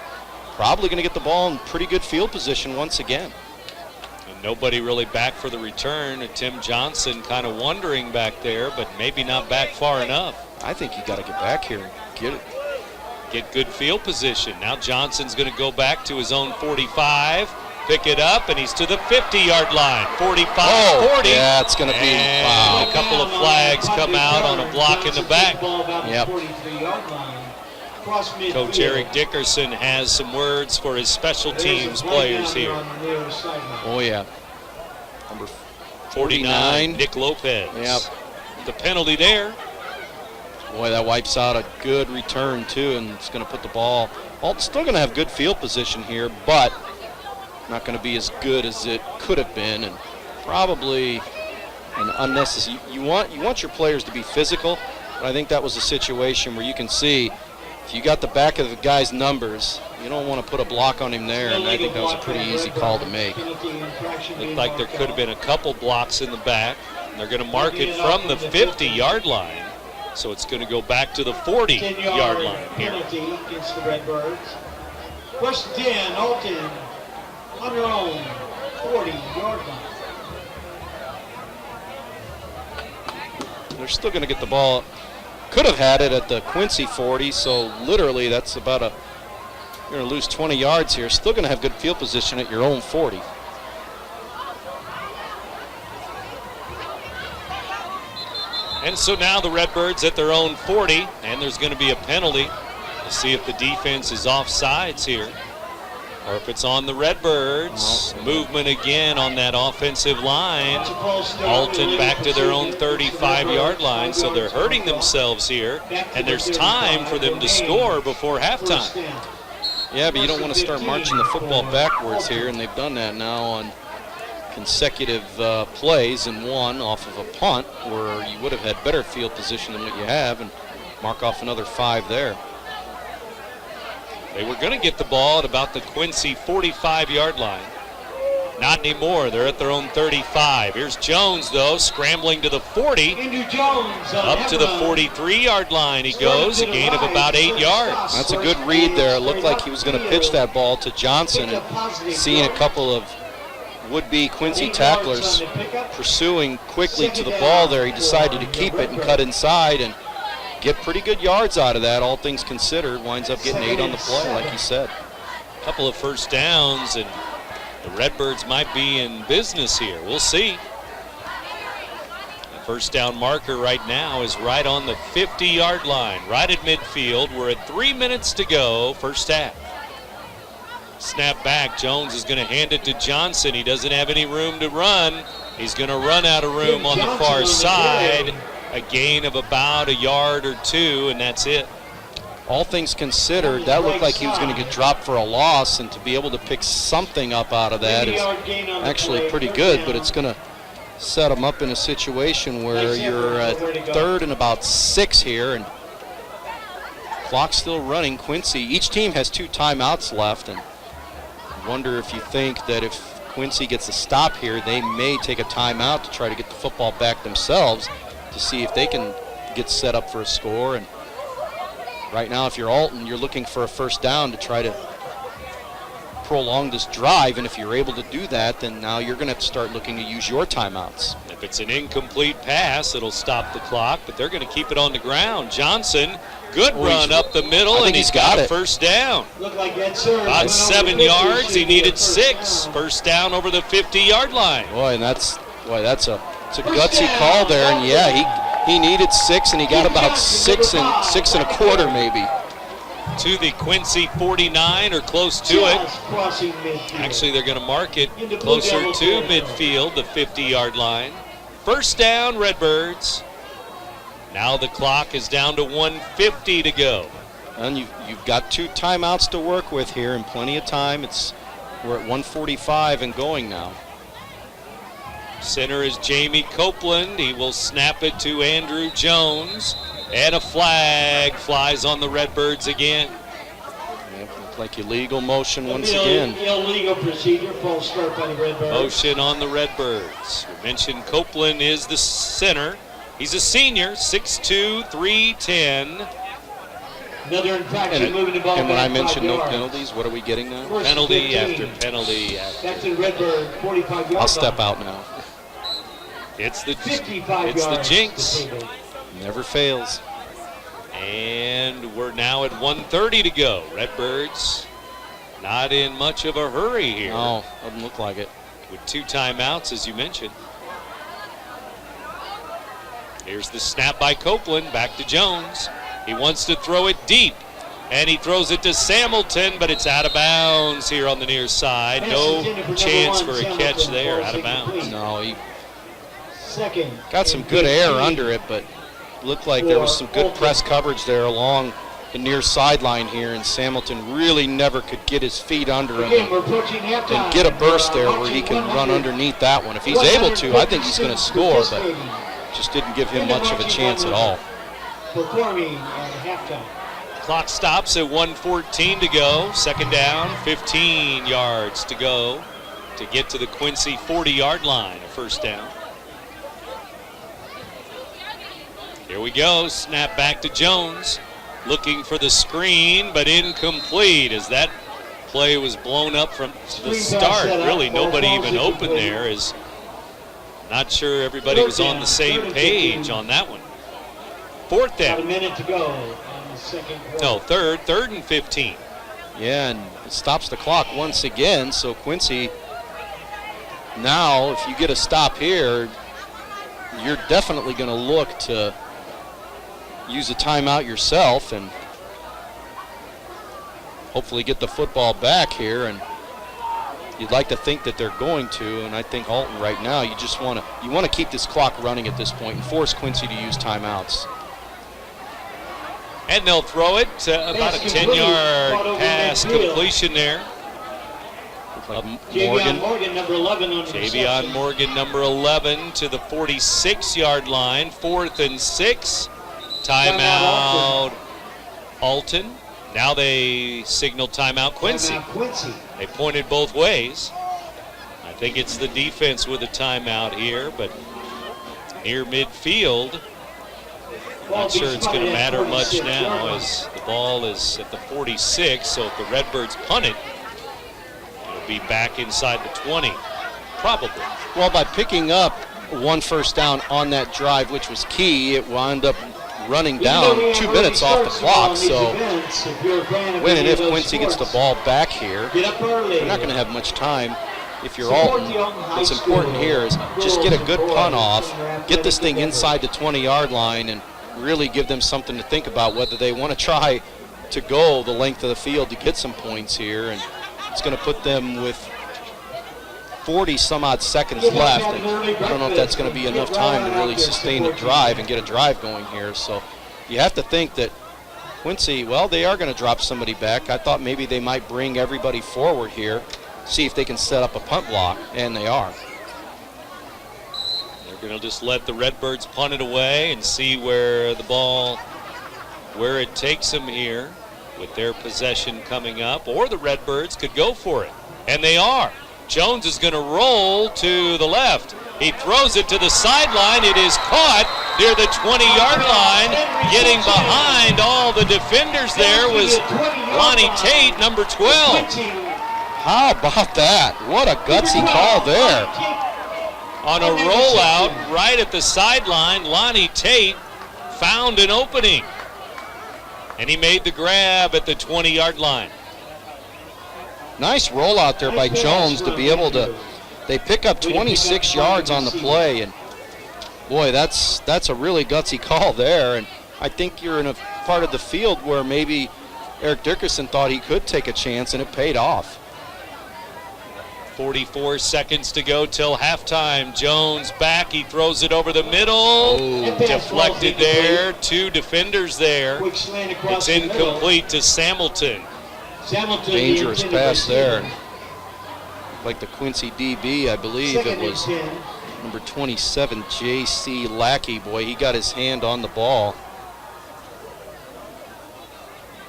probably going to get the ball in pretty good field position once again. And nobody really back for the return, and Tim Johnson kind of wondering back there, but maybe not back far enough. I think you got to get back here and get it. Get good field position. Now Johnson's going to go back to his own 45, pick it up, and he's to the 50-yard line. 45, 40. Yeah, it's going to be wow. A couple of flags come out on a block in the back. Yep. Coach Eric Dickerson has some words for his special teams players here. Oh, yeah. Number 49, Nick Lopez. Yep. The penalty there. Boy, that wipes out a good return, too, and it's going to put the ball. Alton's still going to have good field position here, but not going to be as good as it could have been, and probably an unnecessary. You want your players to be physical, but I think that was a situation where you can see if you got the back of the guy's numbers, you don't want to put a block on him there, and I think that was a pretty easy call to make. Looked like there could have been a couple blocks in the back. They're going to mark it from the 50-yard line. So it's going to go back to the 40-yard line here. Against the Redbirds. First and 10, Alton on their own 40-yard line. They're still going to get the ball. Could have had it at the Quincy 40, so literally that's about you're going to lose 20 yards here. Still going to have good field position at your own 40. And so now the Redbirds at their own 40, and there's going to be a penalty to see if the defense is offsides here or if it's on the Redbirds. Movement again on that offensive line. Alton back to their own 35-yard line, so they're hurting themselves here, and there's time for them to score before halftime. Yeah, but you don't want to start marching the football backwards here, and they've done that now on consecutive plays, and one off of a punt where you would have had better field position than what you have, and mark off another 5 there. They were going to get the ball at about the Quincy 45-yard line. Not anymore. They're at their own 35. Here's Jones, though, scrambling to the 40. Up to the 43-yard line he goes, a gain of about 8 yards. That's a good read there. It looked like he was going to pitch that ball to Johnson, and seeing a couple of would-be Quincy tacklers pursuing quickly to the ball there, he decided to keep it and cut inside and get pretty good yards out of that, all things considered. Winds up getting 8 on the play, like he said. A couple of first downs, and the Redbirds might be in business here. We'll see. The first down marker right now is right on the 50-yard line, right at midfield. We're at 3 minutes to go, first half. Snap back. Jones is going to hand it to Johnson. He doesn't have any room to run. He's going to run out of room on the far side. A gain of about a yard or 2, and that's it. All things considered, that looked like he was going to get dropped for a loss, and to be able to pick something up out of that is actually pretty good, but it's going to set him up in a situation where you're at 3rd and about 6 here, and clock's still running. Quincy, each team has 2 timeouts left, and wonder if you think that if Quincy gets a stop here, they may take a timeout to try to get the football back themselves to see if they can get set up for a score. And right now, if you're Alton, you're looking for a first down to try to prolong this drive, and if you're able to do that, then now you're going to have to start looking to use your timeouts. If it's an incomplete pass, it'll stop the clock, but they're going to keep it on the ground. Johnson, good run up the middle, and he's got a first down. About 7 yards. He needed 6. First down over the 50-yard line. Boy, and that's a gutsy call there, and yeah, he needed 6, and he got about 6 and 6.25 maybe. To the Quincy 49 or close to it. Actually, they're going to mark it closer to midfield, the 50-yard line. First down, Redbirds. Now the clock is down to 1:50 to go. And you've got 2 timeouts to work with here and plenty of time. We're at 1:45 and going now. Center is Jamie Copeland. He will snap it to Andrew Jones. And a flag flies on the Redbirds again. Looks like illegal motion once again. Illegal procedure, false start by the Redbirds. Motion on the Redbirds. We mentioned Copeland is the center. He's a senior, 6'2", 310. Another infraction, moving the ball And when back I mentioned 5 no yards. penalties, what are we getting now? First Penalty 15. after penalty after. That's in Redbird, 45 yards. I'll step out now. It's the 55 it's the yards jinx. to Taylor. Never fails. And we're now at 1:30 to go. Redbirds not in much of a hurry here. No, doesn't look like it. With 2 timeouts, as you mentioned. Here's the snap by Copeland, back to Jones. He wants to throw it deep, and he throws it to Samilton, but it's out of bounds here on the near side. No chance for a catch there, out of bounds. No, he Second. got some good air under it, but looked like there was some good press coverage there along the near sideline here, and Samilton really never could get his feet under him Again, we're approaching halftime. and get a burst there where he can run underneath that one. If he's able to, I think he's going to score, but just didn't give him much of a chance at all. Performing at halftime. Clock stops at 1:14 to go. Second down, 15 yards to go to get to the Quincy 40-yard line, a first down. Here we go, snap back to Jones. Looking for the screen, but incomplete as that play was blown up from the start. Really, nobody even open there. Is not sure everybody was on the same page on that one. Fourth down. About a minute to go on the second quarter. No, third and 15. Yeah, and it stops the clock once again, so Quincy, now if you get a stop here, you're definitely going to look to use a timeout yourself and hopefully get the football back here. And you'd like to think that they're going to, and I think Alton right now, you want to keep this clock running at this point and force Quincy to use timeouts. And they'll throw it about a 10-yard pass completion there. Javion Morgan, number 11 on the Javion reception. Morgan, number 11, to the 46-yard line. 4th and 6. Timeout Alton. Now they signal timeout Quincy. Timeout Quincy. They pointed both ways. I think it's the defense with a timeout here, but near midfield. Not sure it's going to matter much now as the ball is at the 46, so if the Redbirds punt it, it'll be back inside the 20, probably. Well, by picking up one first down on that drive, which was key, it wound up running down 2 minutes off the clock. So when and if Quincy gets the ball back here, you're not going to have much time. If you're Alton, what's important here is just get a good punt off, get this thing inside the 20-yard line, and really give them something to think about whether they want to try to go the length of the field to get some points here. And it's going to put them with 40 some odd seconds left, and I don't know if that's going to be enough time to really sustain a drive and get a drive going here. So you have to think that Quincy, well, they are going to drop somebody back. I thought maybe they might bring everybody forward here, see if they can set up a punt block, and they are. They're going to just let the Redbirds punt it away and see where the ball, where it takes them here with their possession coming up, or the Redbirds could go for it, and they are. Jones is going to roll to the left. He throws it to the sideline. It is caught near the 20-yard line. Getting behind all the defenders there was Lonnie Tate, number 12. How about that? What a gutsy call there. On a rollout right at the sideline, Lonnie Tate found an opening, and he made the grab at the 20-yard line. Nice rollout there by Jones to be able to, they pick up 26 yards on the play, and boy, that's a really gutsy call there. And I think you're in a part of the field where maybe Eric Dickerson thought he could take a chance, and it paid off. 44 seconds to go till halftime. Jones back, he throws it over the middle. Deflected there, 2 defenders there. It's incomplete to Samilton. Dangerous pass there. Like the Quincy DB, I believe it was number 27, J.C. Lackey. Boy, he got his hand on the ball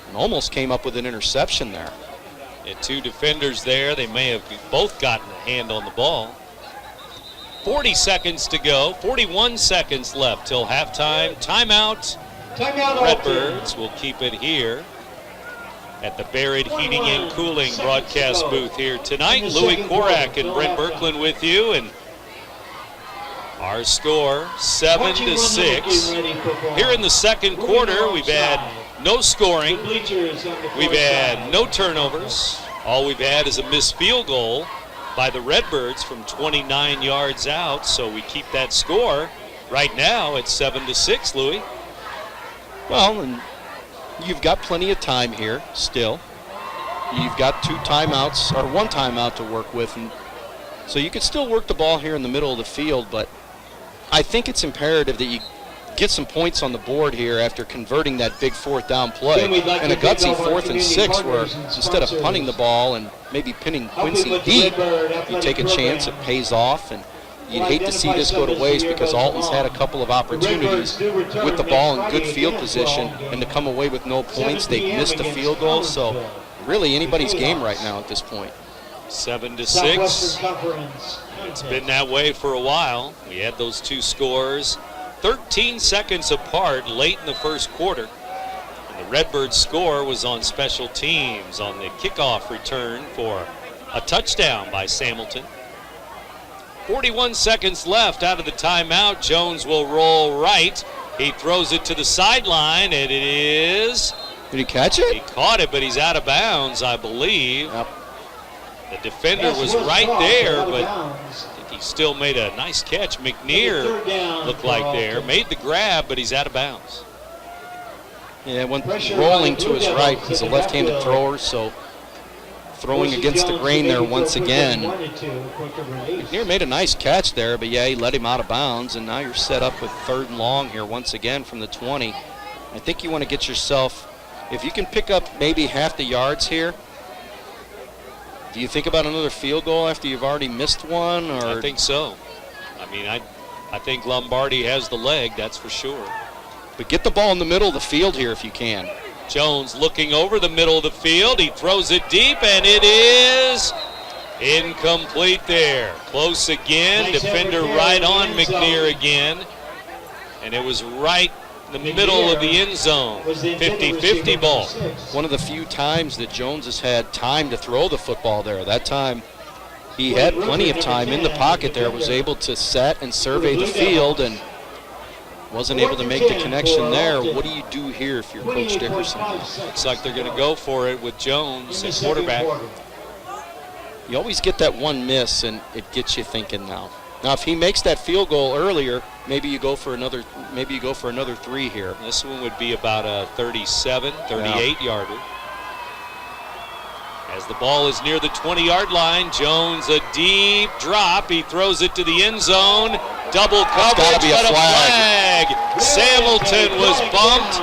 and almost came up with an interception there. Yeah, 2 defenders there. They may have both gotten a hand on the ball. 40 seconds to go, 41 seconds left till halftime. Timeout. Redbirds will keep it here at the Barrett Heating and Cooling broadcast booth here tonight. Louis Korak and Brent Berkland with you, and our score 7-6. Here in the second quarter, we've had no scoring. We've had no turnovers. All we've had is a missed field goal by the Redbirds from 29 yards out, so we keep that score right now at 7-6, Louis. Well, and you've got plenty of time here still. You've got 2 timeouts, or 1 timeout to work with, and so you could still work the ball here in the middle of the field, but I think it's imperative that you get some points on the board here after converting that big 4th down play. And a gutsy 4th and 6 where instead of punting the ball and maybe pinning Quincy deep, you take a chance, it pays off, and you'd hate to see this go to waste because Alton's had a couple of opportunities with the ball in good field position, and to come away with no points, they missed a field goal, so really anybody's game right now at this point. 7-6. It's been that way for a while. We had those 2 scores 13 seconds apart late in the first quarter. And the Redbirds score was on special teams on the kickoff return for a touchdown by Samilton. 41 seconds left out of the timeout. Jones will roll right. He throws it to the sideline, and it is... Did he catch it? He caught it, but he's out of bounds, I believe. Yep. The defender was right there, but I think he still made a nice catch. McNear looked like there. Made the grab, but he's out of bounds. Yeah, went rolling to his right. He's a left-handed thrower, so throwing against the grain there once again. McNear made a nice catch there, but yeah, he let him out of bounds, and now you're set up with 3rd and long here once again from the 20. I think you want to get yourself, if you can pick up maybe half the yards here, do you think about another field goal after you've already missed one? Or? I think so. I mean, I think Lombardi has the leg, that's for sure. But get the ball in the middle of the field here if you can. Jones looking over the middle of the field. He throws it deep, and it is incomplete there. Close again. Defender right on McNear again. And it was right in the middle of the end zone. 50-50 ball. One of the few times that Jones has had time to throw the football there. That time he had plenty of time in the pocket there, was able to set and survey the field, and wasn't able to make the connection there. What do you do here if you're Coach Dickerson? Looks like they're going to go for it with Jones at quarterback. You always get that one miss, and it gets you thinking now. Now, if he makes that field goal earlier, maybe you go for another 3 here. This one would be about a 37, 38-yarder. As the ball is near the 20-yard line, Jones a deep drop. He throws it to the end zone. Double coverage, but a flag. Samilton was bumped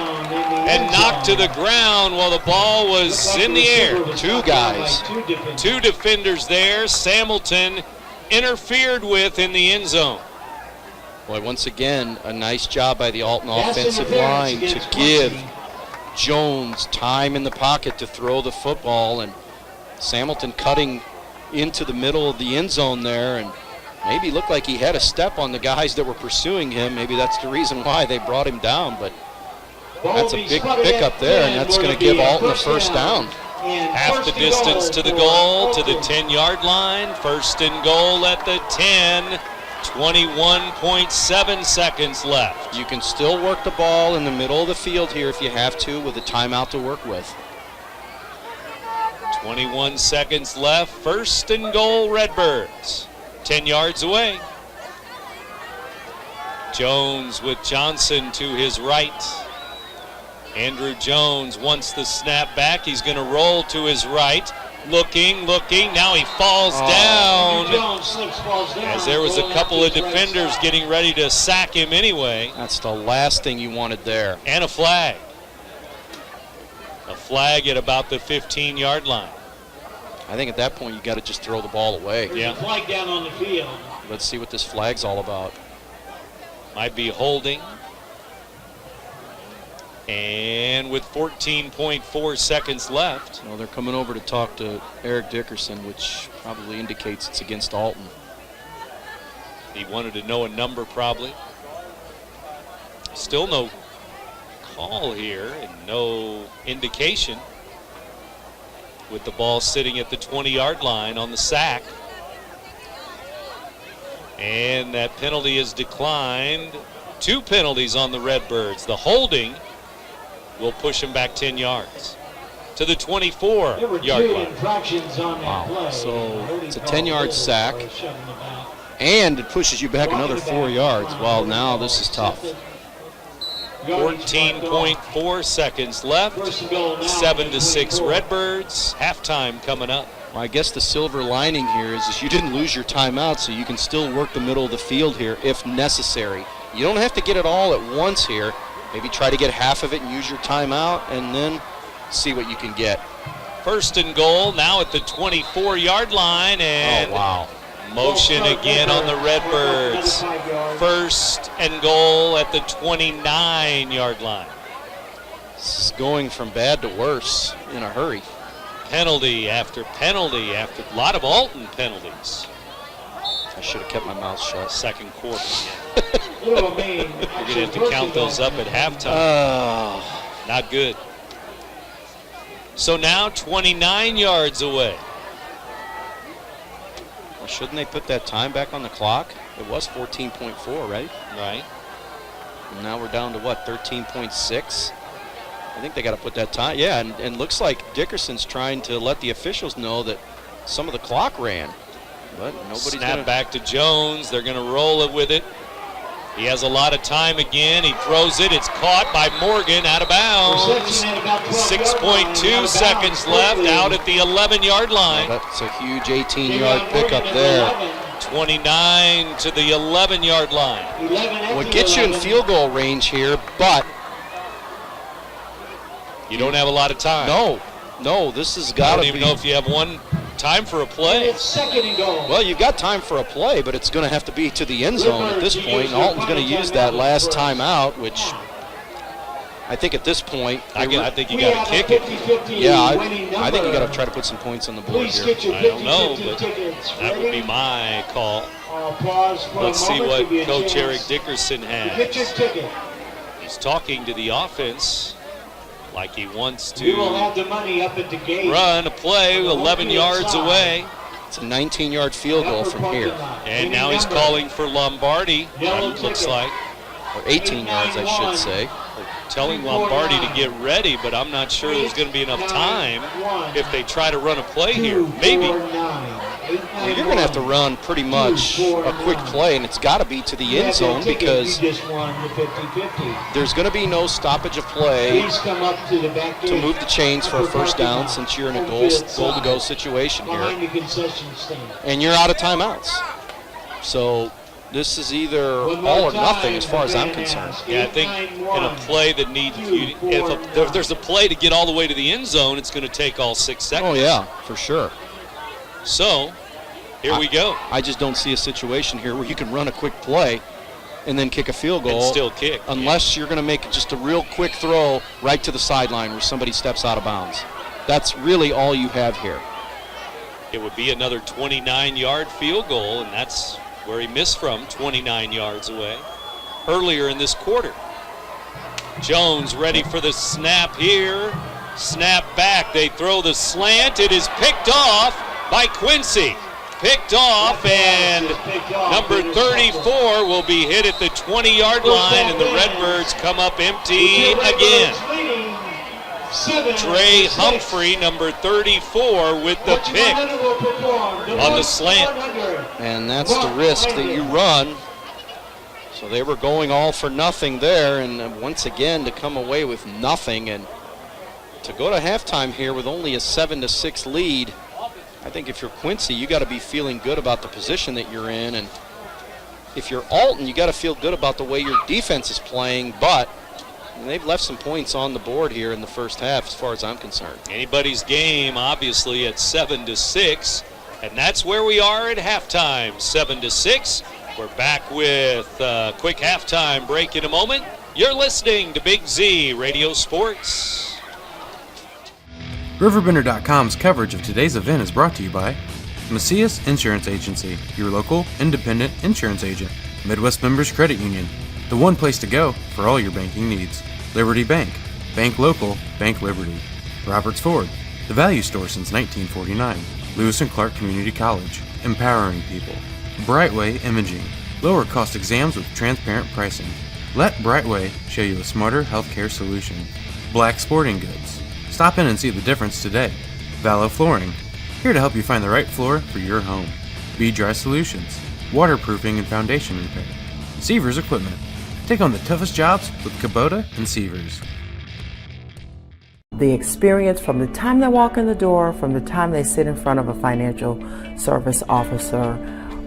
and knocked to the ground while the ball was in the air. 2 guys. 2 defenders there. Samilton interfered with in the end zone. Boy, once again, a nice job by the Alton offensive line to give Jones time in the pocket to throw the football, and Samilton cutting into the middle of the end zone there, and maybe looked like he had a step on the guys that were pursuing him. Maybe that's the reason why they brought him down, but that's a big pickup there, and that's going to give Alton the 1st down. Half the distance to the goal, to the 10-yard line. 1st and goal at the 10. 21.7 seconds left. You can still work the ball in the middle of the field here if you have to, with a timeout to work with. 21 seconds left. 1st and goal, Redbirds. 10 yards away. Jones with Johnson to his right. Andrew Jones wants the snap back. He's going to roll to his right. Looking. Now he falls down. As there was a couple of defenders getting ready to sack him anyway. That's the last thing you wanted there. And a flag. A flag at about the 15-yard line. I think at that point you got to just throw the ball away. Yeah. Flag down on the field. Let's see what this flag's all about. Might be holding. And with 14.4 seconds left. Well, they're coming over to talk to Eric Dickerson, which probably indicates it's against Alton. He wanted to know a number probably. Still no call here and no indication, with the ball sitting at the 20-yard line on the sack. And that penalty is declined. 2 penalties on the Redbirds. The holding will push him back 10 yards to the 24-yard line. Wow. So it's a 10-yard sack, and it pushes you back another 4 yards. Well, now this is tough. 14.4 seconds left. 7-6 Redbirds. Halftime coming up. Well, I guess the silver lining here is you didn't lose your timeout, so you can still work the middle of the field here if necessary. You don't have to get it all at once here. Maybe try to get half of it and use your timeout, and then see what you can get. First and goal now at the 24-yard line, and motion again on the Redbirds. First and goal at the 29-yard line. This is going from bad to worse in a hurry. Penalty after penalty after a lot of Alton penalties. I should have kept my mouth shut. Second quarter. You're going to have to count those up at halftime. Not good. So now 29 yards away. Well, shouldn't they put that time back on the clock? It was 14.4, right? Right. And now we're down to what, 13.6? I think they got to put that time. Yeah, and looks like Dickerson's trying to let the officials know that some of the clock ran. But nobody's Snap back to Jones. They're going to roll it with it. He has a lot of time again. He throws it. It's caught by Morgan out of bounds. 6.2 seconds left out at the 11-yard line. Well, that's a huge 18-yard pickup there. 29 to the 11-yard line. Well, it gets you in field goal range here, but you don't have a lot of time. No, this has got to be. I don't even know if you have one time for a play. Well, you've got time for a play, but it's going to have to be to the end zone at this point. And Alton's going to use that last timeout, which I think at this point, I think you got to kick it. Yeah, I think you got to try to put some points on the board here. I don't know, but that would be my call. Let's see what Coach Eric Dickerson has. He's talking to the offense like he wants to run a play 11 yards away. It's a 19-yard field goal from here. And now he's calling for Lombardi, it looks like. Or 18 yards, I should say. Telling Lombardi to get ready, but I'm not sure there's going to be enough time if they try to run a play here. Maybe. Well, you're going to have to run pretty much a quick play, and it's got to be to the end zone because there's going to be no stoppage of play to move the chains for a first down since you're in a goal-to-go situation here. And you're out of timeouts. So this is either all or nothing as far as I'm concerned. Yeah, I think in a play that needs, if there's a play to get all the way to the end zone, it's going to take all 6 seconds. Oh, yeah, for sure. So, here we go. I just don't see a situation here where you can run a quick play and then kick a field goal. And still kick. Unless you're going to make just a real quick throw right to the sideline where somebody steps out of bounds. That's really all you have here. It would be another 29-yard field goal, and that's where he missed from, 29 yards away, earlier in this quarter. Jones ready for the snap here. Snap back. They throw the slant. It is picked off by Quincy. Picked off, and number 34 will be hit at the 20-yard line, and the Redbirds come up empty again. Trey Humphrey, number 34, with the pick on the slant. And that's the risk that you run. So they were going all for nothing there, and once again to come away with nothing and to go to halftime here with only a 7-6 lead. I think if you're Quincy, you got to be feeling good about the position that you're in, and if you're Alton, you got to feel good about the way your defense is playing, but they've left some points on the board here in the first half as far as I'm concerned. Anybody's game, obviously, at 7-6, and that's where we are at halftime, 7-6. We're back with a quick halftime break in a moment. You're listening to Big Z Radio Sports. RiverBender.com's coverage of today's event is brought to you by Macias Insurance Agency, your local independent insurance agent. Midwest Members Credit Union, the one place to go for all your banking needs. Liberty Bank, bank local, bank Liberty. Roberts Ford, the value store since 1949. Lewis and Clark Community College, empowering people. Brightway Imaging, lower cost exams with transparent pricing. Let Brightway show you a smarter healthcare solution. Black Sporting Goods, stop in and see the difference today. Vallow Flooring, here to help you find the right floor for your home. Be-Dry Solutions, waterproofing and foundation repair. Seavers Equipment, take on the toughest jobs with Kubota and Seavers. The experience from the time they walk in the door, from the time they sit in front of a financial service officer,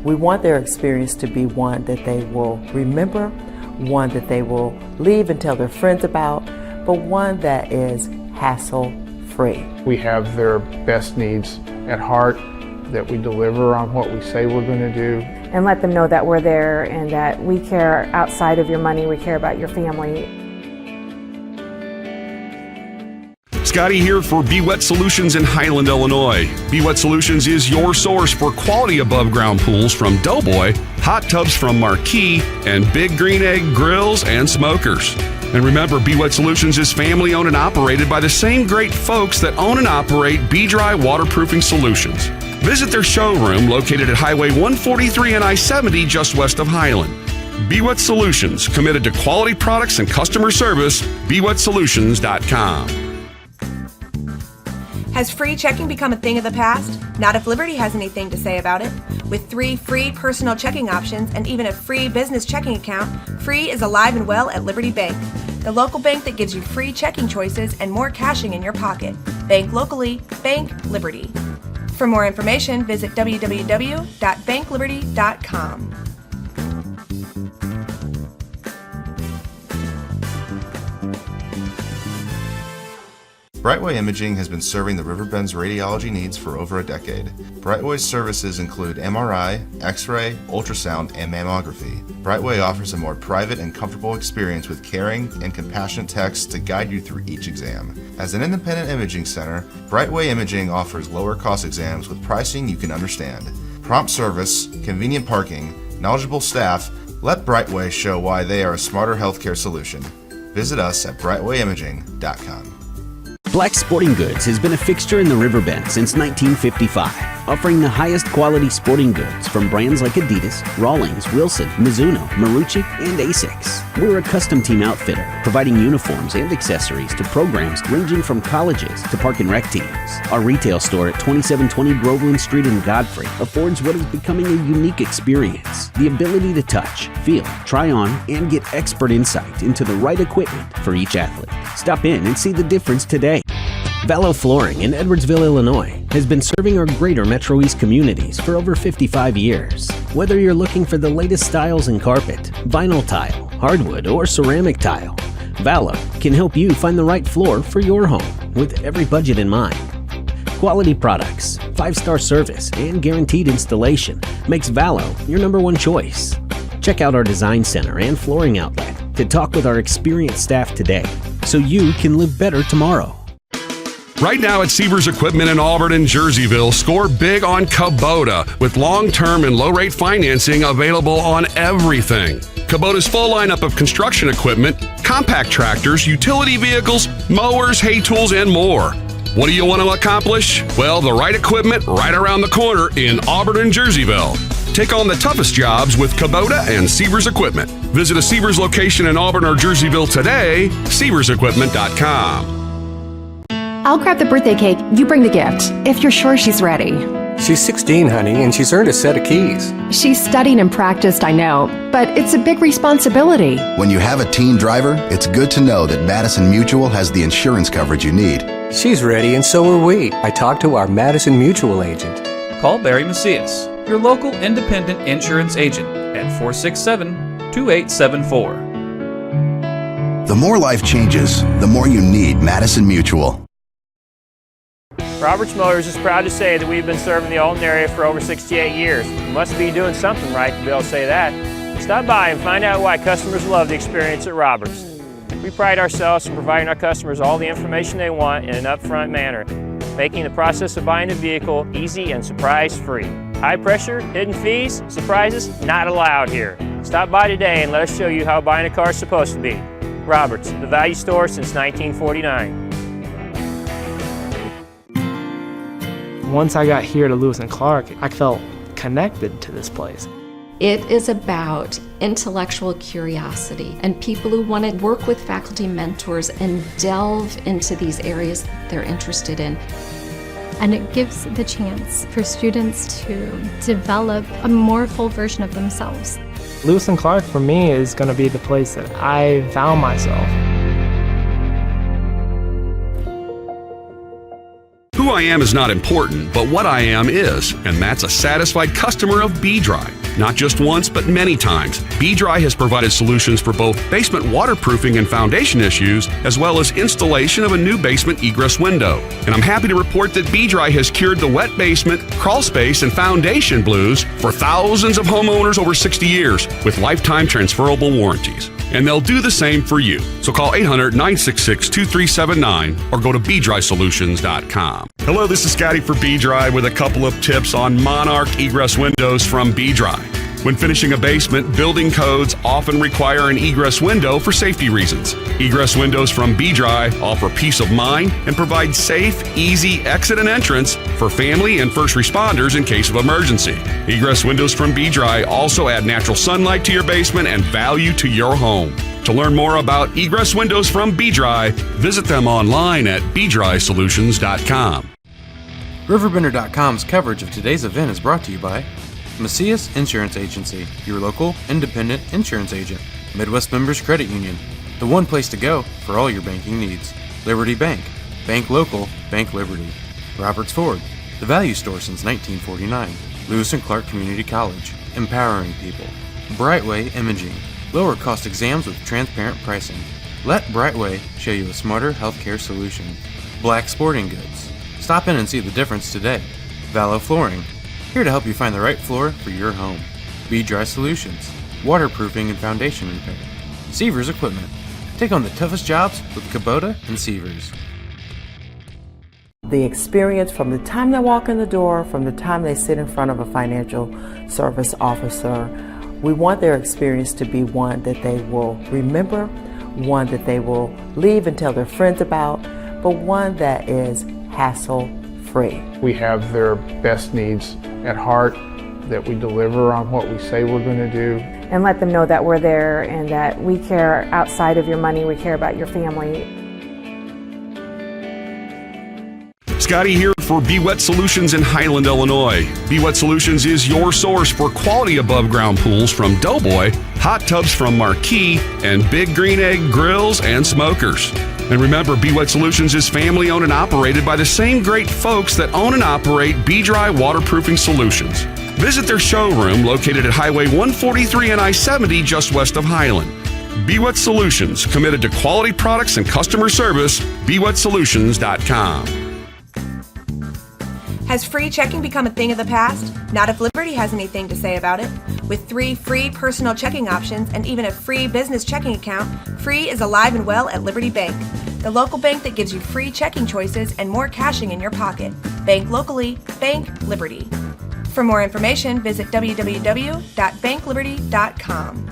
we want their experience to be one that they will remember, one that they will leave and tell their friends about, but one that is hassle-free. We have their best needs at heart, that we deliver on what we say we're going to do. And let them know that we're there and that we care outside of your money, we care about your family. Scotty here for Be Wet Solutions in Highland, Illinois. Be Wet Solutions is your source for quality above-ground pools from Doughboy, hot tubs from Marquee, and Big Green Egg grills and smokers. And remember, Be Wet Solutions is family-owned and operated by the same great folks that own and operate Be-Dry Waterproofing Solutions. Visit their showroom located at Highway 143 and I-70 just west of Highland. Be Wet Solutions, committed to quality products and customer service. BeWetSolutions.com. Has free checking become a thing of the past? Not if Liberty has anything to say about it. With 3 free personal checking options and even a free business checking account, free is alive and well at Liberty Bank, the local bank that gives you free checking choices and more cashing in your pocket. Bank locally, bank Liberty. For more information, visit www.bankliberty.com. Brightway Imaging has been serving the Riverbend's radiology needs for over a decade. Brightway's services include MRI, X-ray, ultrasound, and mammography. Brightway offers a more private and comfortable experience with caring and compassionate techs to guide you through each exam. As an independent imaging center, Brightway Imaging offers lower cost exams with pricing you can understand. Prompt service, convenient parking, knowledgeable staff, let Brightway show why they are a smarter healthcare solution. Visit us at brightwayimaging.com. Black Sporting Goods has been a fixture in the Riverbend since 1955, offering the highest quality sporting goods from brands like Adidas, Rawlings, Wilson, Mizuno, Marucci, and Asics. We're a custom team outfitter, providing uniforms and accessories to programs ranging from colleges to park and rec teams. Our retail store at 2720 Groveland Street in Godfrey affords what is becoming a unique experience: the ability to touch, feel, try on, and get expert insight into the right equipment for each athlete. Stop in and see the difference today. Vallow Flooring in Edwardsville, Illinois has been serving our greater Metro East communities for over 55 years. Whether you're looking for the latest styles in carpet, vinyl tile, hardwood, or ceramic tile, Vallow can help you find the right floor for your home with every budget in mind. Quality products, 5-star service, and guaranteed installation makes Vallow your #1 choice. Check out our design center and flooring outlet to talk with our experienced staff today so you can live better tomorrow. Right now at Seavers Equipment in Auburn and Jerseyville, score big on Kubota with long-term and low-rate financing available on everything. Kubota's full lineup of construction equipment, compact tractors, utility vehicles, mowers, hay tools, and more. What do you want to accomplish? Well, the right equipment right around the corner in Auburn and Jerseyville. Take on the toughest jobs with Kubota and Seavers Equipment. Visit a Seavers location in Auburn or Jerseyville today, SeaversEquipment.com. I'll grab the birthday cake, you bring the gift, if you're sure she's ready. She's 16, honey, and she's earned a set of keys. She's studied and practiced, I know, but it's a big responsibility. When you have a teen driver, it's good to know that Madison Mutual has the insurance coverage you need. She's ready, and so are we. I talked to our Madison Mutual agent. Call Barry Macias, your local independent insurance agent, at 467-2874. The more life changes, the more you need Madison Mutual. Roberts Motors is proud to say that we've been serving the Alton area for over 68 years. You must be doing something right to be able to say that. Stop by and find out why customers love the experience at Roberts. We pride ourselves in providing our customers all the information they want in an upfront manner. making the process of buying a vehicle easy and surprise-free. High pressure, hidden fees, surprises not allowed here. Stop by today and let us show you how buying a car is supposed to be. Roberts, the value store since 1949. Once I got here to Lewis and Clark, I felt connected to this place. It is about intellectual curiosity and people who want to work with faculty mentors and delve into these areas they're interested in. And it gives the chance for students to develop a more full version of themselves. Lewis and Clark for me is going to be the place that I found myself. Who I am is not important, but what I am is, and that's a satisfied customer of B-Dry. Not just once, but many times, B-Dry has provided solutions for both basement waterproofing and foundation issues, as well as installation of a new basement egress window. And I'm happy to report that B-Dry has cured the wet basement, crawl space, and foundation blues for thousands of homeowners over 60 years with lifetime transferable warranties. And they'll do the same for you. So call 800-966-2379 or go to BDrySolutions.com. Hello, this is Scotty for B-Dry with a couple of tips on Monarch egress windows from B-Dry. When finishing a basement, building codes often require an egress window for safety reasons. Egress windows from B-Dry offer peace of mind and provide safe, easy exit and entrance for family and first responders in case of emergency. Egress windows from B-Dry also add natural sunlight to your basement and value to your home. To learn more about egress windows from B-Dry, visit them online at BDrySolutions.com. RiverBender.com's coverage of today's event is brought to you by Macias Insurance Agency, your local independent insurance agent. Midwest Members Credit Union, the one place to go for all your banking needs. Liberty Bank, bank local, bank Liberty. Roberts Ford, the value store since 1949. Lewis and Clark Community College, empowering people. Brightway Imaging, lower cost exams with transparent pricing. Let Brightway show you a smarter healthcare solution. Black Sporting Goods, stop in and see the difference today. Vallow Flooring, here to help you find the right floor for your home. B-Dry Solutions, waterproofing and foundation repair. Seavers Equipment, take on the toughest jobs with Kubota and Seavers. The experience from the time they walk in the door, from the time they sit in front of a financial service officer, we want their experience to be one that they will remember, one that they will leave and tell their friends about, but one that is hassle-free. We have their best needs at heart, that we deliver on what we say we're going to do. And let them know that we're there and that we care outside of your money, we care about your family. Scotty here for Be-Wet Solutions in Highland, Illinois. Be-Wet Solutions is your source for quality above-ground pools from Doughboy, hot tubs from Marquee, and Big Green Egg grills and smokers. And remember, Be-Wet Solutions is family-owned and operated by the same great folks that own and operate B-Dry Waterproofing Solutions. Visit their showroom located at Highway 143 and I-70 just west of Highland. Be-Wet Solutions, committed to quality products and customer service, BeWetSolutions.com. Has free checking become a thing of the past? Not if Liberty has anything to say about it. With 3 free personal checking options and even a free business checking account, free is alive and well at Liberty Bank, the local bank that gives you free checking choices and more cashing in your pocket. Bank locally, bank Liberty. For more information, visit www.bankliberty.com.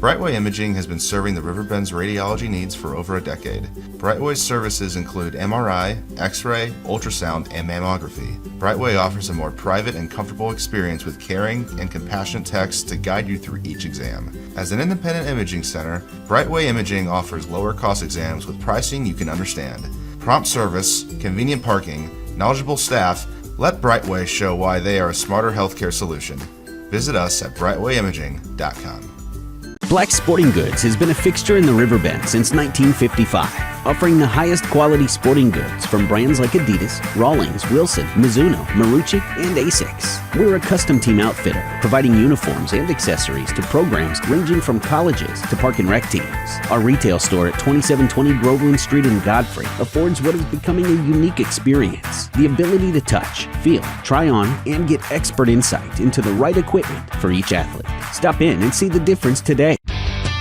Brightway Imaging has been serving the Riverbend's radiology needs for over a decade. Brightway's services include MRI, X-ray, ultrasound, and mammography. Brightway offers a more private and comfortable experience with caring and compassionate techs to guide you through each exam. As an independent imaging center, Brightway Imaging offers lower cost exams with pricing you can understand. Prompt service, convenient parking, knowledgeable staff, let Brightway show why they are a smarter healthcare solution. Visit us at brightwayimaging.com. Black Sporting Goods has been a fixture in the Riverbend since 1955, offering the highest quality sporting goods from brands like Adidas, Rawlings, Wilson, Mizuno, Marucci, and Asics. We're a custom team outfitter, providing uniforms and accessories to programs ranging from colleges to park and rec teams. Our retail store at 2720 Groveland Street in Godfrey affords what is becoming a unique experience: the ability to touch, feel, try on, and get expert insight into the right equipment for each athlete. Stop in and see the difference today.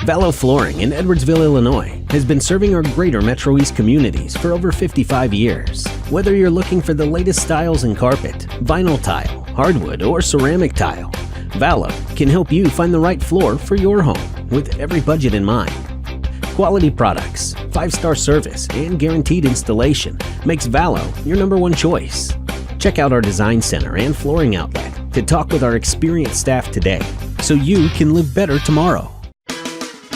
Vallow Flooring in Edwardsville, Illinois has been serving our greater Metro East communities for over 55 years. Whether you're looking for the latest styles in carpet, vinyl tile, hardwood, or ceramic tile, Vallow can help you find the right floor for your home with every budget in mind. Quality products, 5-star service, and guaranteed installation makes Vallow your #1 choice. Check out our design center and flooring outlet to talk with our experienced staff today so you can live better tomorrow.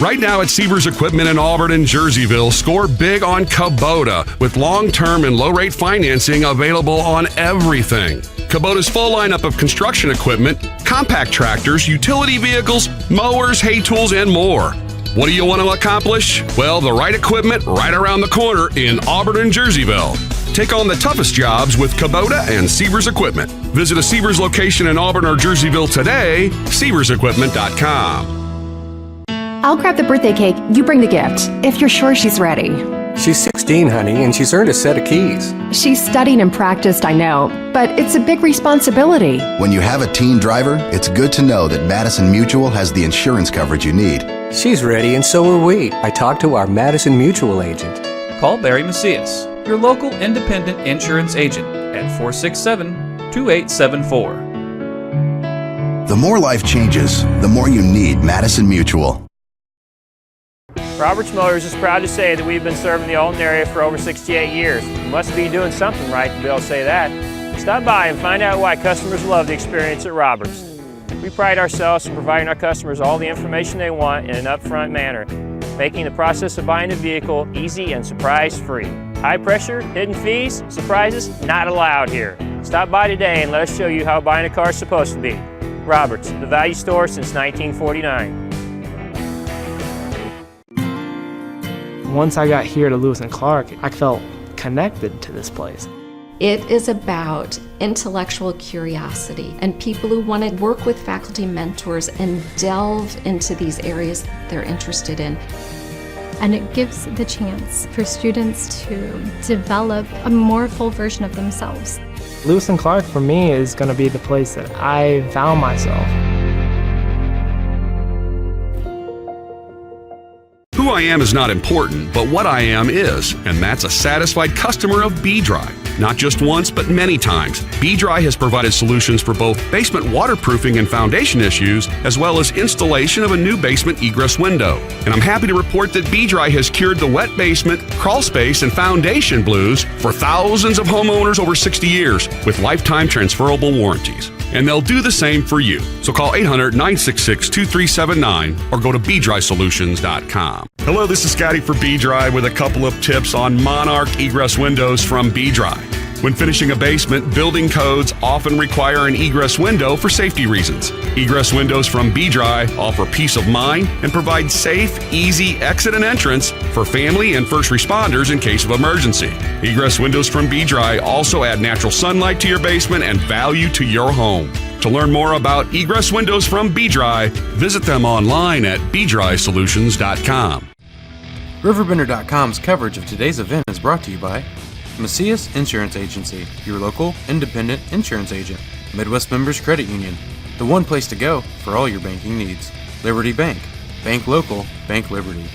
Right now at Sievers Equipment in Auburn and Jerseyville, score big on Kubota with long-term and low-rate financing available on everything. Kubota's full lineup of construction equipment, compact tractors, utility vehicles, mowers, hay tools, and more. What do you want to accomplish? Well, the right equipment right around the corner in Auburn and Jerseyville. Take on the toughest jobs with Kubota and Sievers Equipment. Visit a Sievers location in Auburn or Jerseyville today, RiverBender.com. I'll grab the birthday cake, you bring the gift, if you're sure she's ready. She's 16, honey, and she's earned a set of keys. She's studied and practiced, I know, but it's a big responsibility. When you have a teen driver, it's good to know that Madison Mutual has the insurance coverage you need. She's ready, and so are we. I talked to our Madison Mutual agent. Call Barry Macias, your local independent insurance agent, at 467-2874. The more life changes, the more you need Madison Mutual. Roberts Motors is proud to say that we've been serving the Alton area for over 68 years. You must be doing something right to be able to say that. Stop by and find out why customers love the experience at Roberts. We pride ourselves in providing our customers all the information they want in an upfront manner, making the process of buying a vehicle easy and surprise-free. High pressure, hidden fees, surprises, not allowed here. Stop by today and let us show you how buying a car is supposed to be. Roberts, the value store since 1949. Once I got here to Lewis and Clark, I felt connected to this place. It is about intellectual curiosity and people who want to work with faculty mentors and delve into these areas they're interested in. And it gives the chance for students to develop a more full version of themselves. Lewis and Clark for me is going to be the place that I found myself. Who I am is not important, but what I am is, and that's a satisfied customer of B-Dry. Not just once, but many times, B-Dry has provided solutions for both basement waterproofing and foundation issues, as well as installation of a new basement egress window. And I'm happy to report that B-Dry has cured the wet basement, crawl space, and foundation blues for thousands of homeowners over 60 years with lifetime transferable warranties. And they'll do the same for you. So call 800-966-2379 or go to BDrySolutions.com. Hello, this is Scotty for B-Dry with a couple of tips on Monarch egress windows from B-Dry. When finishing a basement, building codes often require an egress window for safety reasons. Egress windows from B-Dry offer peace of mind and provide safe, easy exit and entrance for family and first responders in case of emergency. Egress windows from B-Dry also add natural sunlight to your basement and value to your home. To learn more about egress windows from B-Dry, visit them online at BDrySolutions.com. RiverBender.com's coverage of today's event is brought to you by Macias Insurance Agency, your local independent insurance agent. Midwest Members Credit Union, the one place to go for all your banking needs. Liberty Bank, bank local, bank Liberty.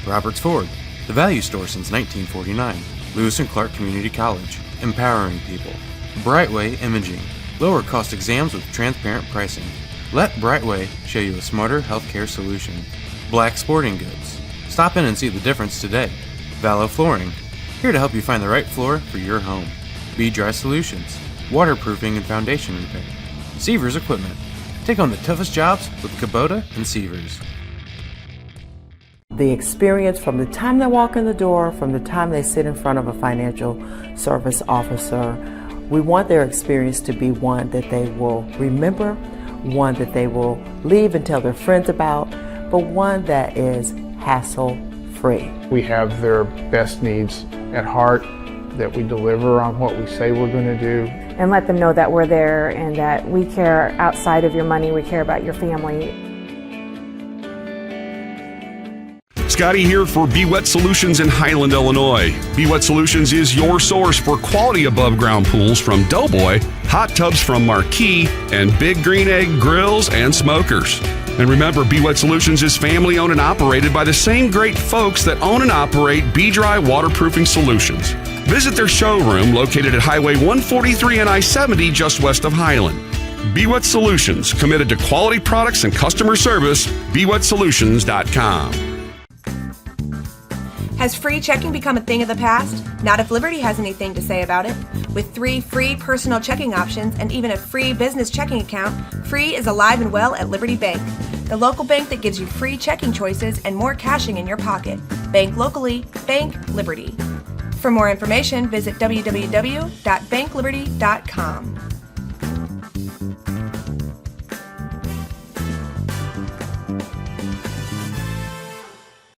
Roberts Ford, the value store since 1949. Lewis and Clark Community College, empowering people. Brightway Imaging, lower cost exams with transparent pricing. Let Brightway show you a smarter healthcare solution. Black Sporting Goods, stop in and see the difference today. Vallow Flooring, here to help you find the right floor for your home. B-Dry Solutions, waterproofing and foundation repair. Sievers Equipment, take on the toughest jobs with Kubota and Sievers. The experience from the time they walk in the door, from the time they sit in front of a financial service officer, we want their experience to be one that they will remember, one that they will leave and tell their friends about, but one that is hassle-free. We have their best needs at heart, that we deliver on what we say we're going to do. And let them know that we're there and that we care outside of your money, we care about your family. Scotty here for Be-Wet Solutions in Highland, Illinois. Be-Wet Solutions is your source for quality above-ground pools from Doughboy, hot tubs from Marquee, and Big Green Egg grills and smokers. And remember, Be Wet Solutions is family owned and operated by the same great folks that own and operate Be Dry Waterproofing Solutions. Visit their showroom located at Highway 143 and I-70 just west of Highland. Be Wet Solutions, committed to quality products and customer service. BeWetSolutions.com. Has free checking become a thing of the past? Not if Liberty has anything to say about it. With 3 free personal checking options and even a free business checking account, free is alive and well at Liberty Bank, the local bank that gives you free checking choices and more cashing in your pocket. Bank locally, bank Liberty. For more information, visit www.bankliberty.com.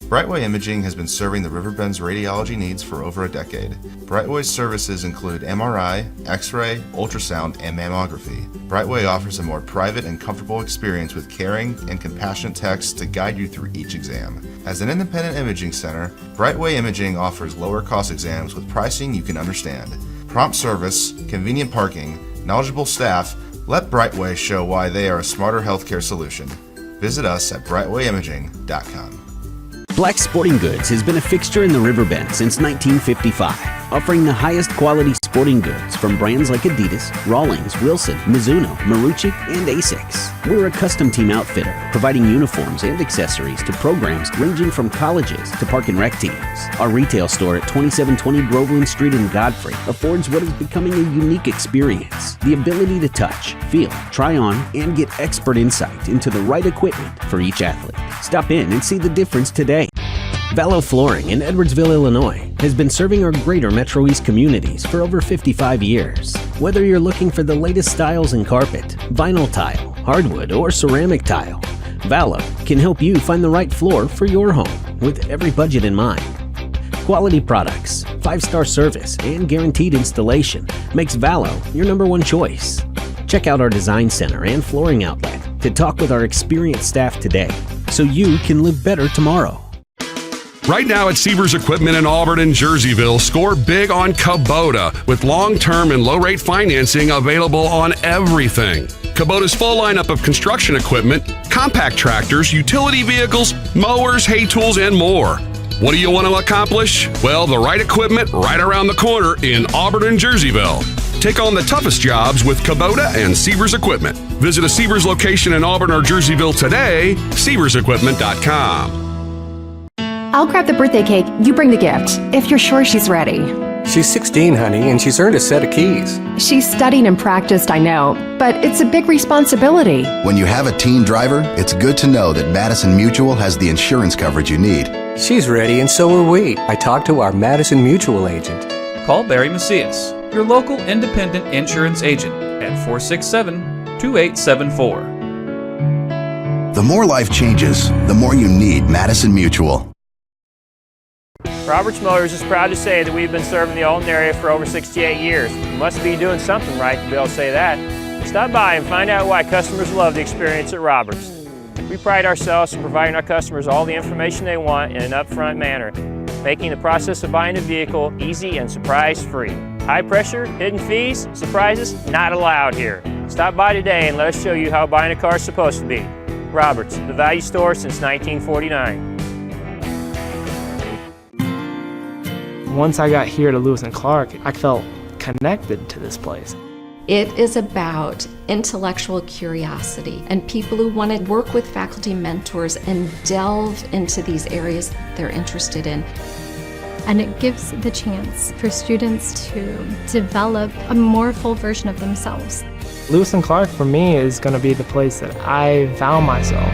Brightway Imaging has been serving the Riverbend's radiology needs for over a decade. Brightway's services include MRI, X-ray, ultrasound, and mammography. Brightway offers a more private and comfortable experience with caring and compassionate techs to guide you through each exam. As an independent imaging center, Brightway Imaging offers lower cost exams with pricing you can understand. Prompt service, convenient parking, knowledgeable staff. Let Brightway show why they are a smarter healthcare solution. Visit us at brightwayimaging.com. Black Sporting Goods has been a fixture in the Riverbend since 1955, offering the highest quality sporting goods from brands like Adidas, Rawlings, Wilson, Mizuno, Marucci, and Asics. We're a custom team outfitter, providing uniforms and accessories to programs ranging from colleges to park and rec teams. Our retail store at 2720 Groveland Street in Godfrey affords what is becoming a unique experience: the ability to touch, feel, try on, and get expert insight into the right equipment for each athlete. Stop in and see the difference today. Vallow Flooring in Edwardsville, Illinois has been serving our greater Metro East communities for over 55 years. Whether you're looking for the latest styles in carpet, vinyl tile, hardwood, or ceramic tile, Vallow can help you find the right floor for your home with every budget in mind. Quality products, 5-star service, and guaranteed installation makes Vallow your #1 choice. Check out our design center and flooring outlet to talk with our experienced staff today so you can live better tomorrow. Right now at Sievers Equipment in Auburn and Jerseyville, score big on Kubota with long-term and low-rate financing available on everything. Kubota's full lineup of construction equipment, compact tractors, utility vehicles, mowers, hay tools, and more. What do you want to accomplish? Well, the right equipment right around the corner in Auburn and Jerseyville. Take on the toughest jobs with Kubota and Sievers Equipment. Visit a Sievers location in Auburn or Jerseyville today, SieversEquipment.com. I'll grab the birthday cake, you bring the gift, if you're sure she's ready. She's 16, honey, and she's earned a set of keys. She's studied and practiced, I know, but it's a big responsibility. When you have a teen driver, it's good to know that Madison Mutual has the insurance coverage you need. She's ready, and so are we. I talked to our Madison Mutual agent. Call Barry Macias, your local independent insurance agent, at 467-2874. The more life changes, the more you need Madison Mutual. Roberts Motors is proud to say that we've been serving the Alton area for over 68 years. You must be doing something right to be able to say that. Stop by and find out why customers love the experience at Roberts. We pride ourselves in providing our customers all the information they want in an upfront manner, making the process of buying a vehicle easy and surprise-free. High pressure, hidden fees, surprises, not allowed here. Stop by today and let us show you how buying a car is supposed to be. Roberts, the value store since 1949. Once I got here to Lewis and Clark, I felt connected to this place. It is about intellectual curiosity and people who want to work with faculty mentors and delve into these areas they're interested in. And it gives the chance for students to develop a more full version of themselves. Lewis and Clark for me is going to be the place that I found myself.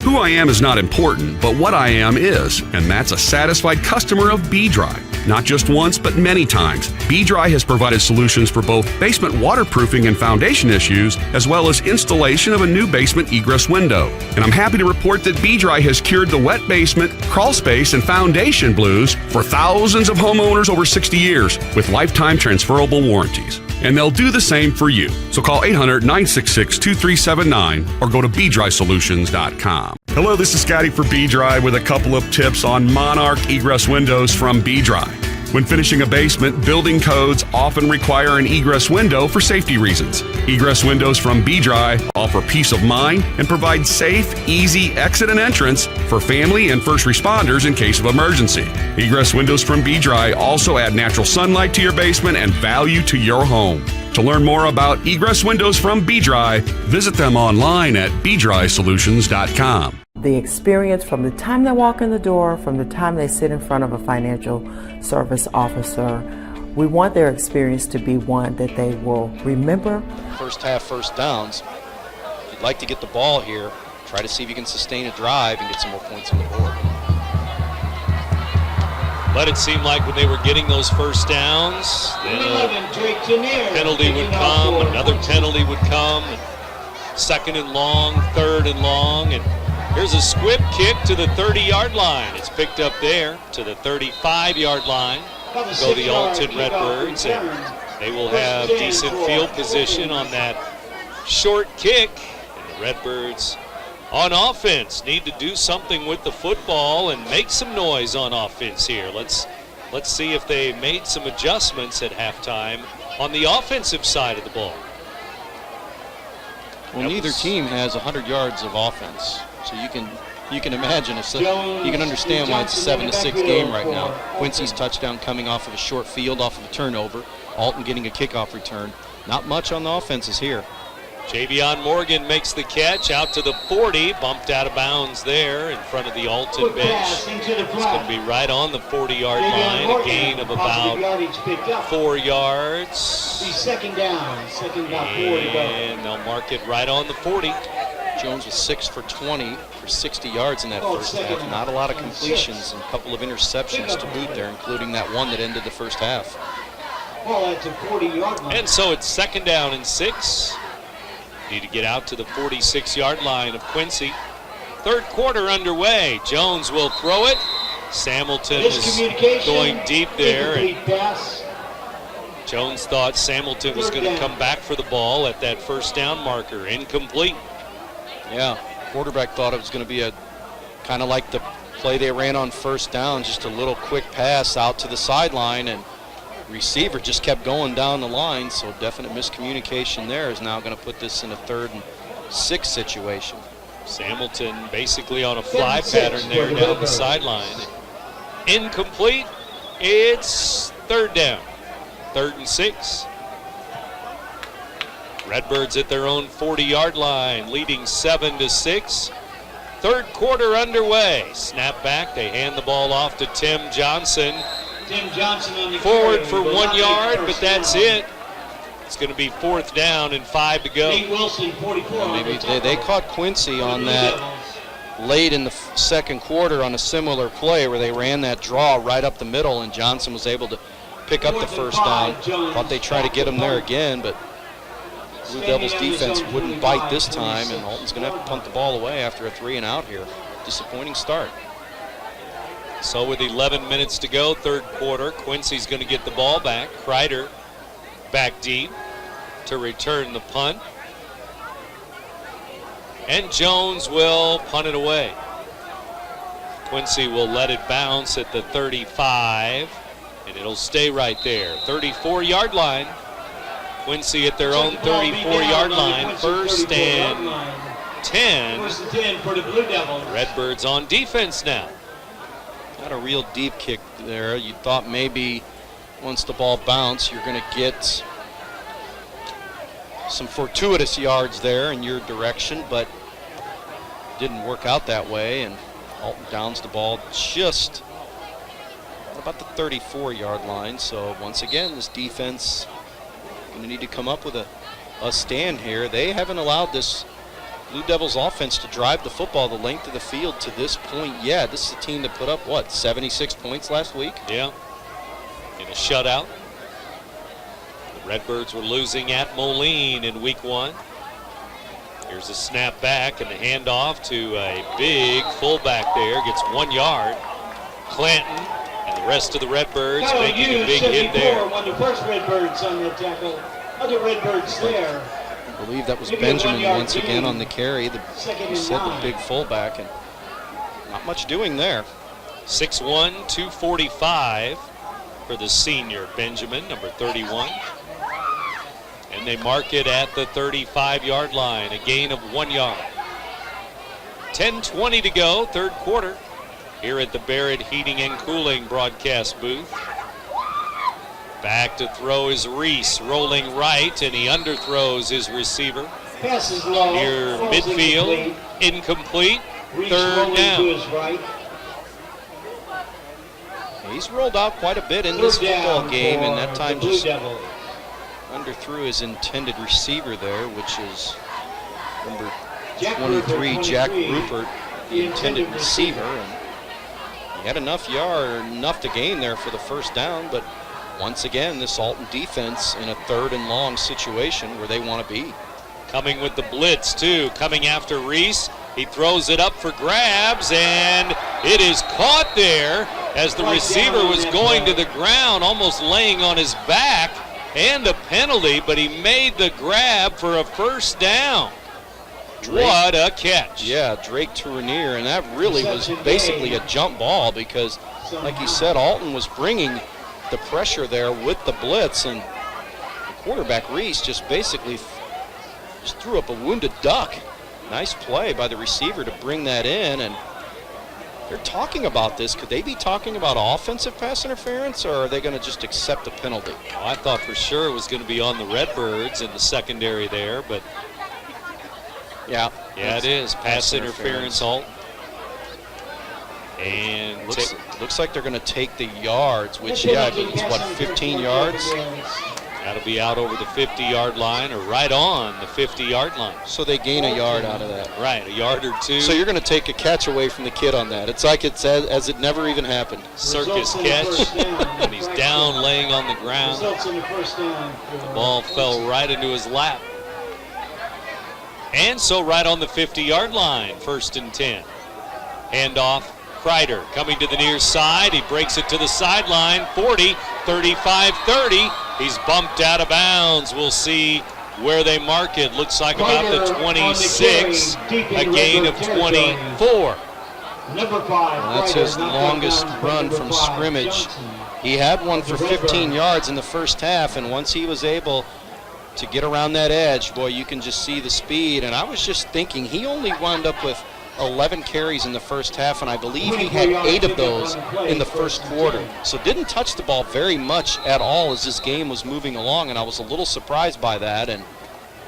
Who I am is not important, but what I am is, and that's a satisfied customer of B-Dry. Not just once, but many times. B-Dry has provided solutions for both basement waterproofing and foundation issues, as well as installation of a new basement egress window. And I'm happy to report that B-Dry has cured the wet basement, crawl space, and foundation blues for thousands of homeowners over 60 years with lifetime transferable warranties. And they'll do the same for you. So call 800-966-2379 or go to BDrySolutions.com. Hello, this is Scotty for B-Dry with a couple of tips on Monarch egress windows from B-Dry. When finishing a basement, building codes often require an egress window for safety reasons. Egress windows from B-Dry offer peace of mind and provide safe, easy exit and entrance for family and first responders in case of emergency. Egress windows from B-Dry also add natural sunlight to your basement and value to your home. To learn more about egress windows from B-Dry, visit them online at bdrysolutions.com. The experience from the time they walk in the door, from the time they sit in front of a financial service officer, we want their experience to be one that they will remember. First half, first downs. If you'd like to get the ball here, try to see if you can sustain a drive and get some more points on the board. But it seemed like when they were getting those first downs, then a penalty would come, another penalty would come, second and long, third and long, and here's a squib kick to the 30-yard line. It's picked up there to the 35-yard line. Go the Alton Redbirds, and they will have decent field position on that short kick. And the Redbirds on offense need to do something with the football and make some noise on offense here. Let's see if they made some adjustments at halftime on the offensive side of the ball. Well, neither team has 100 yards of offense, so you can imagine you can understand why it's a 7-6 game right now. Quincy's touchdown coming off of a short field, off of a turnover. Alton getting a kickoff return. Not much on the offenses here. Javion Morgan makes the catch out to the 40, bumped out of bounds there in front of the Alton bench. It's going to be right on the 40-yard line, a gain of about 4 yards. Second down, about 4 to go. And they'll mark it right on the 40. Jones was 6 for 20 for 60 yards in that first half. Not a lot of completions and a couple of interceptions to boot there, including that one that ended the first half. And so it's second down and 6. Need to get out to the 46-yard line of Quincy. Third quarter underway. Jones will throw it. Samilton is going deep there. And Jones thought Samilton was going to come back for the ball at that first down marker. Incomplete. Yeah, quarterback thought it was going to be a kind of like the play they ran on first down, just a little quick pass out to the sideline, and receiver just kept going down the line, so definite miscommunication there is now going to put this in a 3rd and 6 situation. Samilton basically on a fly pattern there down the sideline. Incomplete. It's third down. 3rd and 6. Redbirds at their own 40-yard line, leading 7-6. Third quarter underway. Snap back. They hand the ball off to Tim Johnson. Forward for 1 yard, but that's it. It's going to be 4th down and 5 to go. Maybe they caught Quincy on that late in the second quarter on a similar play where they ran that draw right up the middle, and Johnson was able to pick up the first down. Thought they tried to get him there again, but Blue Devils defense wouldn't bite this time, and Alton's going to have to punt the ball away after a 3-and-out here. Disappointing start. So with 11 minutes to go, third quarter, Quincy's going to get the ball back. Kreider back deep to return the punt. And Jones will punt it away. Quincy will let it bounce at the 35, and it'll stay right there. 34-yard line. Quincy at their own 34-yard line. First and 10. First and 10 for the Blue Devils. Redbirds on defense now. Not a real deep kick there. You thought maybe once the ball bounced, you're going to get some fortuitous yards there in your direction, but didn't work out that way, and Alton downs the ball just about the 34-yard line. So once again, this defense going to need to come up with a stand here. They haven't allowed this Blue Devils offense to drive the football the length of the field to this point yet. This is a team that put up, what, 76 points last week? Yeah, in a shutout. The Redbirds were losing at Moline in week 1. Here's a snap back and the handoff to a big fullback there. Gets 1 yard. Clanton and the rest of the Redbirds making a big hit there. One of the first Redbirds on the tackle. Other Redbirds there. I believe that was Benjamin once again on the carry. You said the big fullback, and not much doing there. 6'1", 245. for the senior Benjamin, number 31. And they mark it at the 35-yard line, a gain of 1 yard. 10:20 to go, third quarter, here at the Barrett Heating and Cooling broadcast booth. Back to throw is Reese, rolling right, and he underthrows his receiver. Passes low. Near midfield, incomplete, third down. Right. He's rolled out quite a bit in this football game, and that time just Devils. underthrew his intended receiver there, which is number Jack 23, Rupert, Jack 23, Rupert, the intended receiver. And he had enough to gain there for the first down, but once again, this Alton defense in a 3rd and long situation where they want to be. Coming with the blitz, too, coming after Reese. He throws it up for grabs, and it is caught there as the receiver was going to the ground, almost laying on his back, and a penalty, but he made the grab for a first down. Drake, what a catch. Yeah, Drake to Rainier, and that really was basically a jump ball because, like he said, Alton was bringing the pressure there with the blitz, and the quarterback, Reese, just basically just threw up a wounded duck. Nice play by the receiver to bring that in, and they're talking about this. Could they be talking about offensive pass interference, or are they going to just accept the penalty? Well, I thought for sure it was going to be on the Redbirds in the secondary there, but yeah, it is pass interference, Alt. And looks like they're going to take the yards, which I think is what, 15 yards. That'll be out over the 50-yard line or right on the 50-yard line. So they gain a yard out of that. Right, a yard or two. So you're going to take a catch away from the kid on that. It's like it's as it never even happened. Circus catch, and he's down laying on the ground. The ball fell right into his lap. And so right on the 50-yard line, 1st and 10. Handoff, Kreider coming to the near side. He breaks it to the sideline, 40, 35, 30. He's bumped out of bounds. We'll see where they mark it. Looks like about the 26, a gain of 24. That's his longest run from scrimmage. He had one for 15 yards in the first half, and once he was able to get around that edge, boy, you can just see the speed. And I was just thinking, he only wound up with 11 carries in the first half, and I believe he had 8 of those in the first quarter. So didn't touch the ball very much at all as this game was moving along, and I was a little surprised by that. And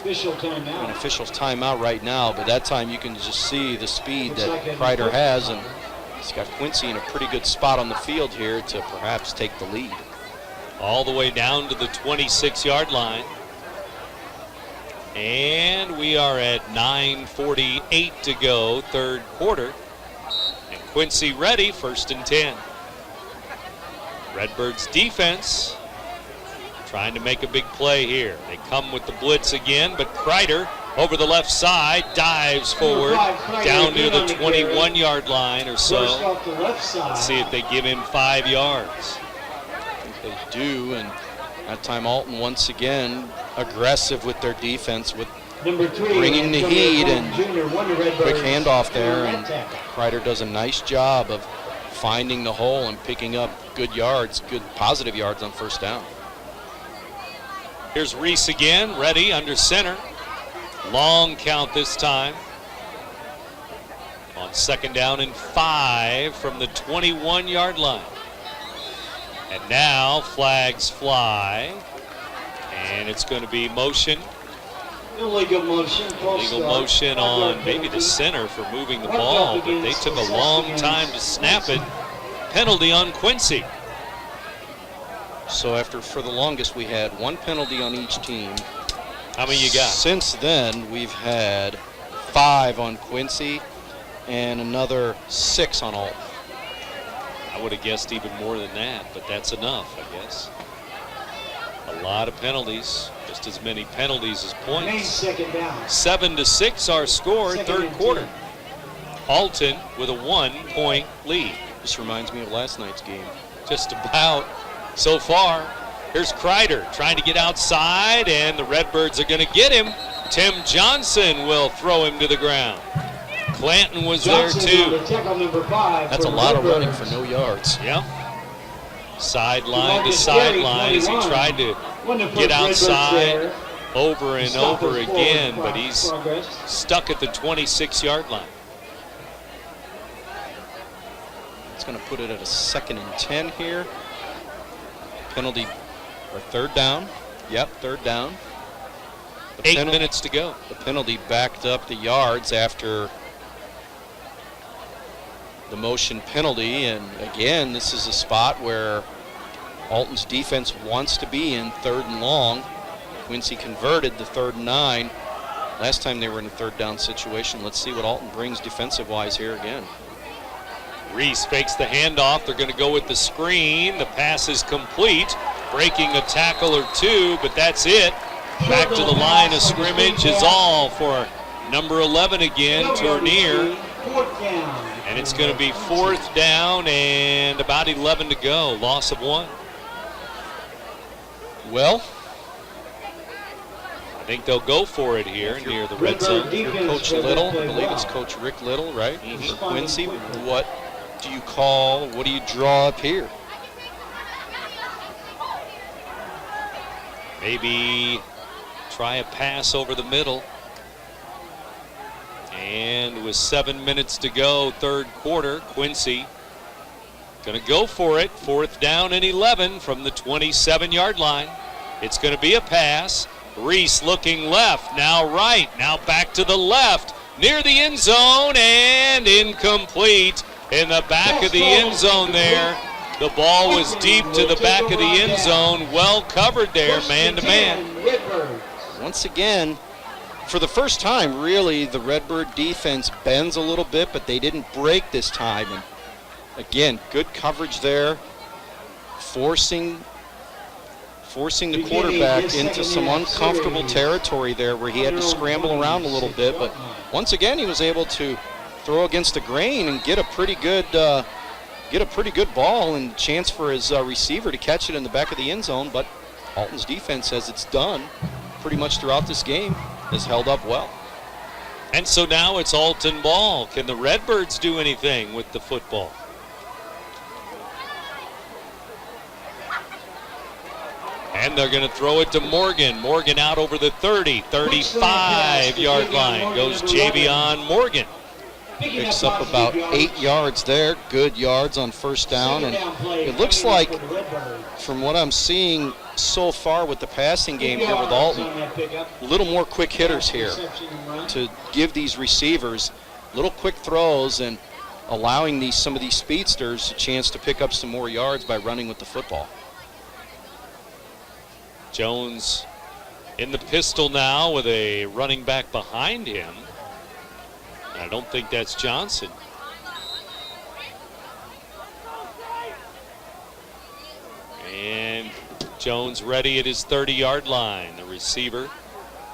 an official's timeout right now, but that time you can just see the speed that Kreider has, and he's got Quincy in a pretty good spot on the field here to perhaps take the lead. All the way down to the 26-yard line. And we are at 9:48 to go, third quarter. And Quincy ready, 1st and 10. Redbirds defense trying to make a big play here. They come with the blitz again, but Kreider over the left side dives forward down near the 21-yard line or so. Let's see if they give him 5 yards. I think they do, and that time Alton once again aggressive with their defense, with bringing the heat, and quick handoff there, and Kreider does a nice job of finding the hole and picking up good yards, good positive yards on first down. Here's Reese again, ready under center. Long count this time. On 2nd down and 5 from the 21-yard line. And now flags fly. And it's going to be motion. Illegal motion. Illegal motion on maybe the center for moving the ball, but they took a long time to snap it. Penalty on Quincy. So for the longest, we had 1 penalty on each team. How many you got? Since then, we've had 5 on Quincy and another 6 on Alton. I would have guessed even more than that, but that's enough, I guess. A lot of penalties, just as many penalties as points. 7-6 our score, third quarter. Alton with a 1-point lead. This reminds me of last night's game. Just about so far. Here's Kreider trying to get outside, and the Redbirds are going to get him. Tim Johnson will throw him to the ground. Clanton was there too. That's a lot of running for no yards. Yeah. Sideline to sideline as he tried to get outside over and over again, but he's stuck at the 26-yard line. It's going to put it at a 2nd and 10 here. Penalty, or 3rd down. Yep, 3rd down. 8 minutes to go. The penalty backed up the yards after the motion penalty, and again, this is a spot where Alton's defense wants to be in 3rd and long. Quincy converted the 3rd and 9. Last time they were in a 3rd down situation. Let's see what Alton brings defensive-wise here again. Reese fakes the handoff. They're going to go with the screen. The pass is complete, breaking a tackle or two, but that's it. Back to the line of scrimmage is all for number 11 again, Tournier. And it's going to be 4th down and about 11 to go. Loss of 1. Well, I think they'll go for it here near the red zone. Coach Little, I believe it's Coach Rick Little, right? For Quincy, what do you call, what do you draw up here? Maybe try a pass over the middle. And with 7 minutes to go, 3rd quarter, Quincy going to go for it. 4th down and 11 from the 27-yard line. It's going to be a pass. Reese looking left, now right, now back to the left, near the end zone, and incomplete in the back of the end zone there. The ball was deep to the back of the end zone, well covered there, man-to-man. Once again, for the first time, really, the Redbird defense bends a little bit, but they didn't break this time. And again, good coverage there, forcing the quarterback into some uncomfortable territory there where he had to scramble around a little bit. But once again, he was able to throw against the grain and get a pretty good ball and chance for his receiver to catch it in the back of the end zone. But Alton's defense, as it's done pretty much throughout this game, has held up well. And so now it's Alton ball. Can the Redbirds do anything with the football? And they're going to throw it to Morgan. Morgan out over the 30, 35-yard line. Goes Javion Morgan. Picks up about 8 yards there. Good yards on 1st down. And it looks like, from what I'm seeing so far with the passing game here with Alton, a little more quick hitters here to give these receivers little quick throws and allowing some of these speedsters a chance to pick up some more yards by running with the football. Jones in the pistol now with a running back behind him. I don't think that's Johnson. And Jones ready at his 30-yard line. The receiver,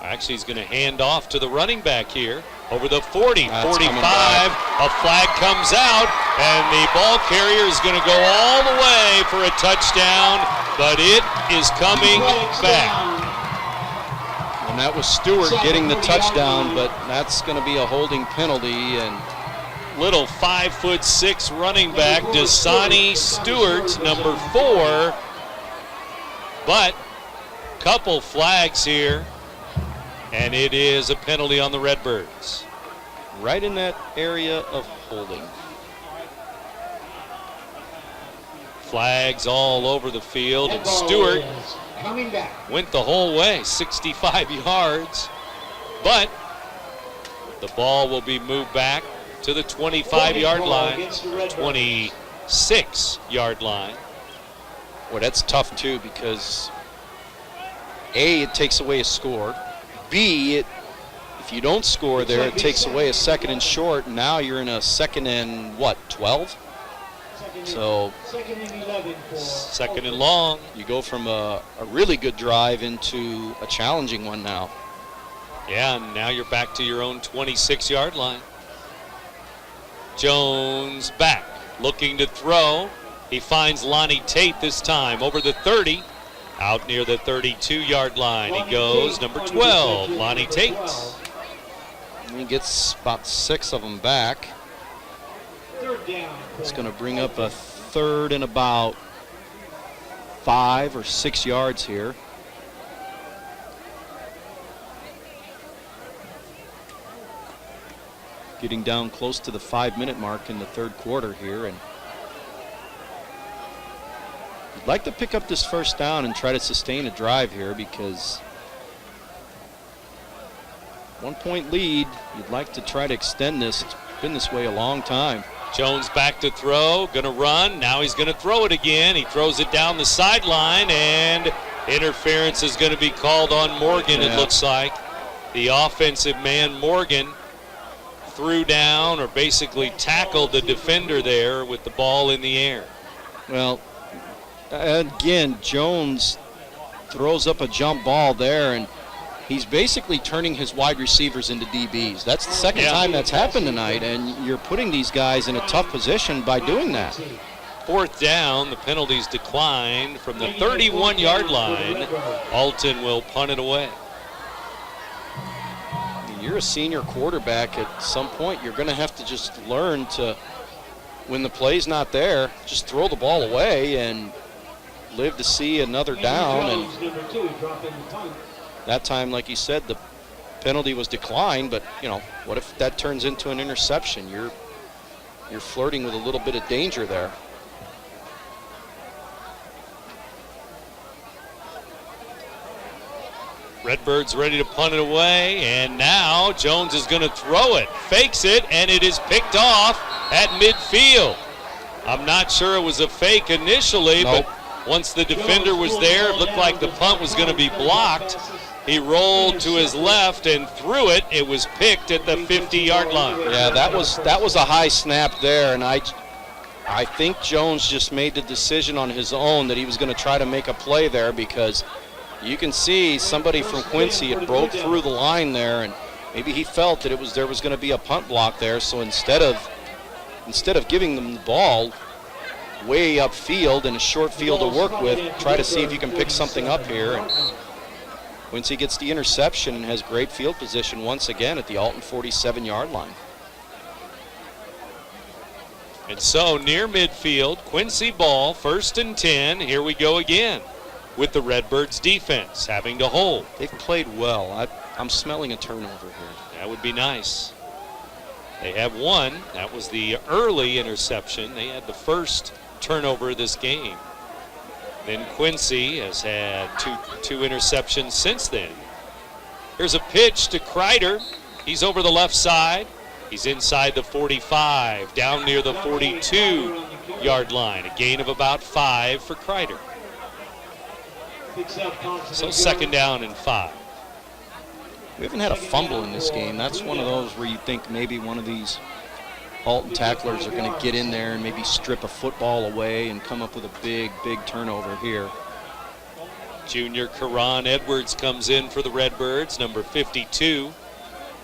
actually, he's going to hand off to the running back here. Over the 40, 45, a flag comes out, and the ball carrier is going to go all the way for a touchdown, but it is coming back. And that was Stewart getting the touchdown, but that's going to be a holding penalty. And little 5'6" running back, Dasani Stewart, number 4. But couple flags here, and it is a penalty on the Redbirds. Right in that area of holding. Flags all over the field, and Stewart went the whole way, 65 yards. But the ball will be moved back to the 25-yard line, 26-yard line. Well, that's tough, too, because A, it takes away a score. B, if you don't score there, it takes away a 2nd and short. And now you're in a 2nd and, 12? So, 2nd and long. You go from a really good drive into a challenging one now. Yeah, and now you're back to your own 26-yard line. Jones back, looking to throw. He finds Lonnie Tate this time over the 30. Out near the 32-yard line he goes, number 12, Lonnie Tate. He gets about 6 of them back. It's going to bring up a 3rd and about 5 or 6 yards here. Getting down close to the 5-minute mark in the third quarter here, and I'd like to pick up this first down and try to sustain a drive here, because 1-point lead, you'd like to try to extend this. It's been this way a long time. Jones back to throw, gonna run, now he's gonna throw it again. He throws it down the sideline, and interference is gonna be called on Morgan, it looks like. The offensive man, Morgan, threw down or basically tackled the defender there with the ball in the air. Well, again, Jones throws up a jump ball there, and he's basically turning his wide receivers into DBs. That's the second time that's happened tonight, and you're putting these guys in a tough position by doing that. Fourth down, the penalties declined from the 31-yard line. Alton will punt it away. You're a senior quarterback. At some point, you're going to have to just learn to, when the play's not there, just throw the ball away and live to see another down. And that time, like you said, the penalty was declined, but what if that turns into an interception? You're flirting with a little bit of danger there. Redbirds ready to punt it away, and now Jones is going to throw it, fakes it, and it is picked off at midfield. I'm not sure it was a fake initially, but once the defender was there, it looked like the punt was going to be blocked. He rolled to his left and threw it. It was picked at the 50-yard line. Yeah, that was a high snap there, and I think Jones just made the decision on his own that he was going to try to make a play there, because you can see somebody from Quincy had broke through the line there, and maybe he felt that there was going to be a punt block there. So instead of giving them the ball way upfield and a short field to work with, try to see if you can pick something up here. And Quincy gets the interception and has great field position once again at the Alton 47-yard line. And so near midfield, Quincy ball, 1st and 10. Here we go again, with the Redbirds defense having to hold. They've played well. I'm smelling a turnover here. That would be nice. They have one. That was the early interception. They had the first turnover of this game. Then Quincy has had two interceptions since then. Here's a pitch to Kreider. He's over the left side. He's inside the 45, down near the 42-yard line. A gain of about 5 for Kreider. So 2nd down and 5. We haven't had a fumble in this game. That's one of those where you think maybe one of these Alton tacklers are going to get in there and maybe strip a football away and come up with a big turnover here. Junior Karan Edwards comes in for the Redbirds, number 52.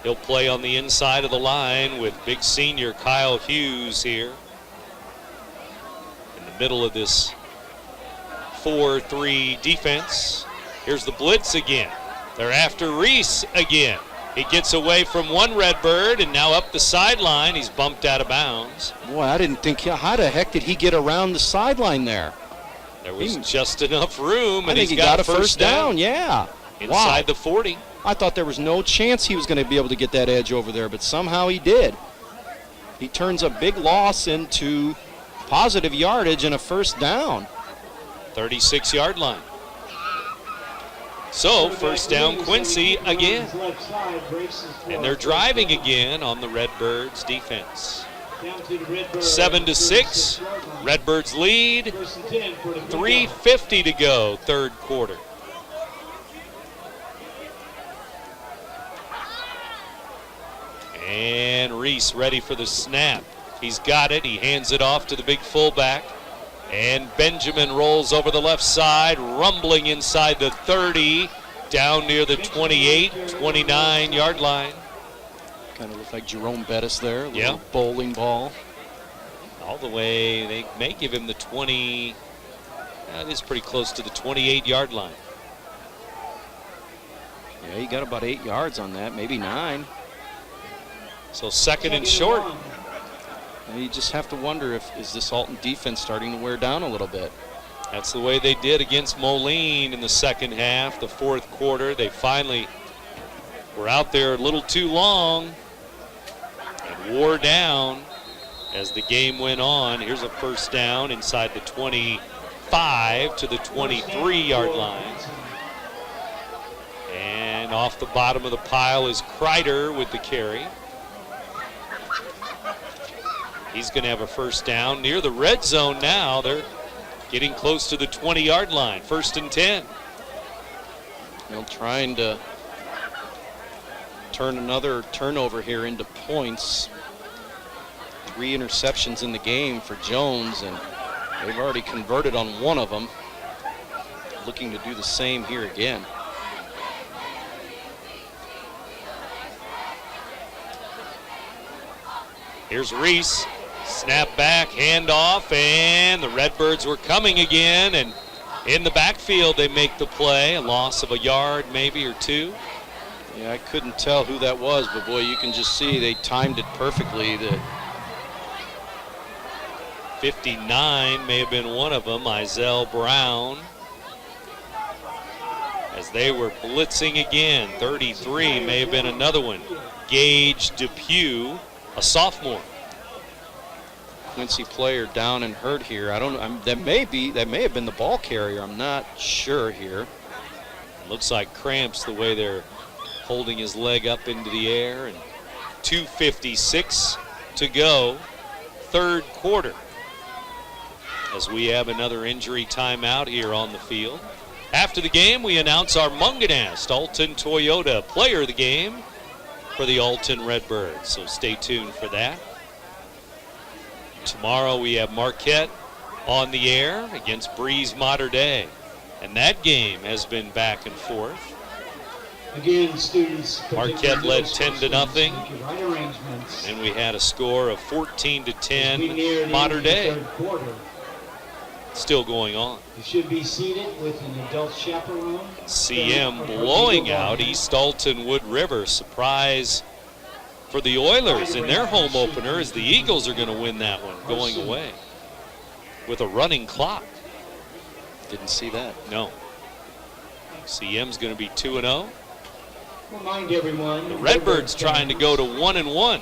He'll play on the inside of the line with big senior Kyle Hughes here. In the middle of this 4-3 defense. Here's the blitz again. They're after Reese again. He gets away from one Redbird and now up the sideline. He's bumped out of bounds. Boy, I didn't think, how the heck did he get around the sideline there? There was just enough room, and I think he got a first down. Yeah. Inside the 40. I thought there was no chance he was going to be able to get that edge over there, but somehow he did. He turns a big loss into positive yardage and a first down. 36-yard line. So 1st down Quincy again. And they're driving again on the Redbirds defense. 7-6. Redbirds lead. 3:50 to go, third quarter. And Reese ready for the snap. He's got it. He hands it off to the big fullback. And Benjamin rolls over the left side, rumbling inside the 30, down near the 28, 29-yard line. Kind of looked like Jerome Bettis there, a little bowling ball. All the way, they may give him the 20, that is pretty close to the 28-yard line. Yeah, he got about 8 yards on that, maybe 9. So 2nd and short. And you just have to wonder is this Alton defense starting to wear down a little bit? That's the way they did against Moline in the second half, the fourth quarter. They finally were out there a little too long and wore down as the game went on. Here's a first down inside the 25 to the 23-yard line. And off the bottom of the pile is Kreider with the carry. He's going to have a first down near the red zone now. They're getting close to the 20-yard line. 1st and 10. Well, trying to turn another turnover here into points. 3 interceptions in the game for Jones, and they've already converted on one of them. Looking to do the same here again. Here's Reese. Snap back, handoff, and the Redbirds were coming again, and in the backfield they make the play. A loss of a yard maybe or 2. Yeah, I couldn't tell who that was, but boy, you can just see they timed it perfectly. The 59 may have been one of them, Izell Brown. As they were blitzing again. 33 may have been another one. Gage Depew, a sophomore. Quincy player down and hurt here. I don't know. That may have been the ball carrier. I'm not sure here. Looks like cramps the way they're holding his leg up into the air. And 2:56 to go, third quarter. As we have another injury timeout here on the field. After the game, we announce our Munganast Alton Toyota player of the game for the Alton Redbirds. So stay tuned for that. Tomorrow we have Marquette on the air against Breeze Mater Dei. And that game has been back and forth. Again, students. Marquette led 10-0. And we had a score of 14-10 Mater Dei. Still going on. You should be seated with an adult chaperone. CM blowing out East Alton Wood River. Surprise for the Oilers in their home opener, as the Eagles are going to win that one going away with a running clock. Didn't see that. No. CM's going to be 2-0. Remind everyone. The Redbirds trying to go to 1-1.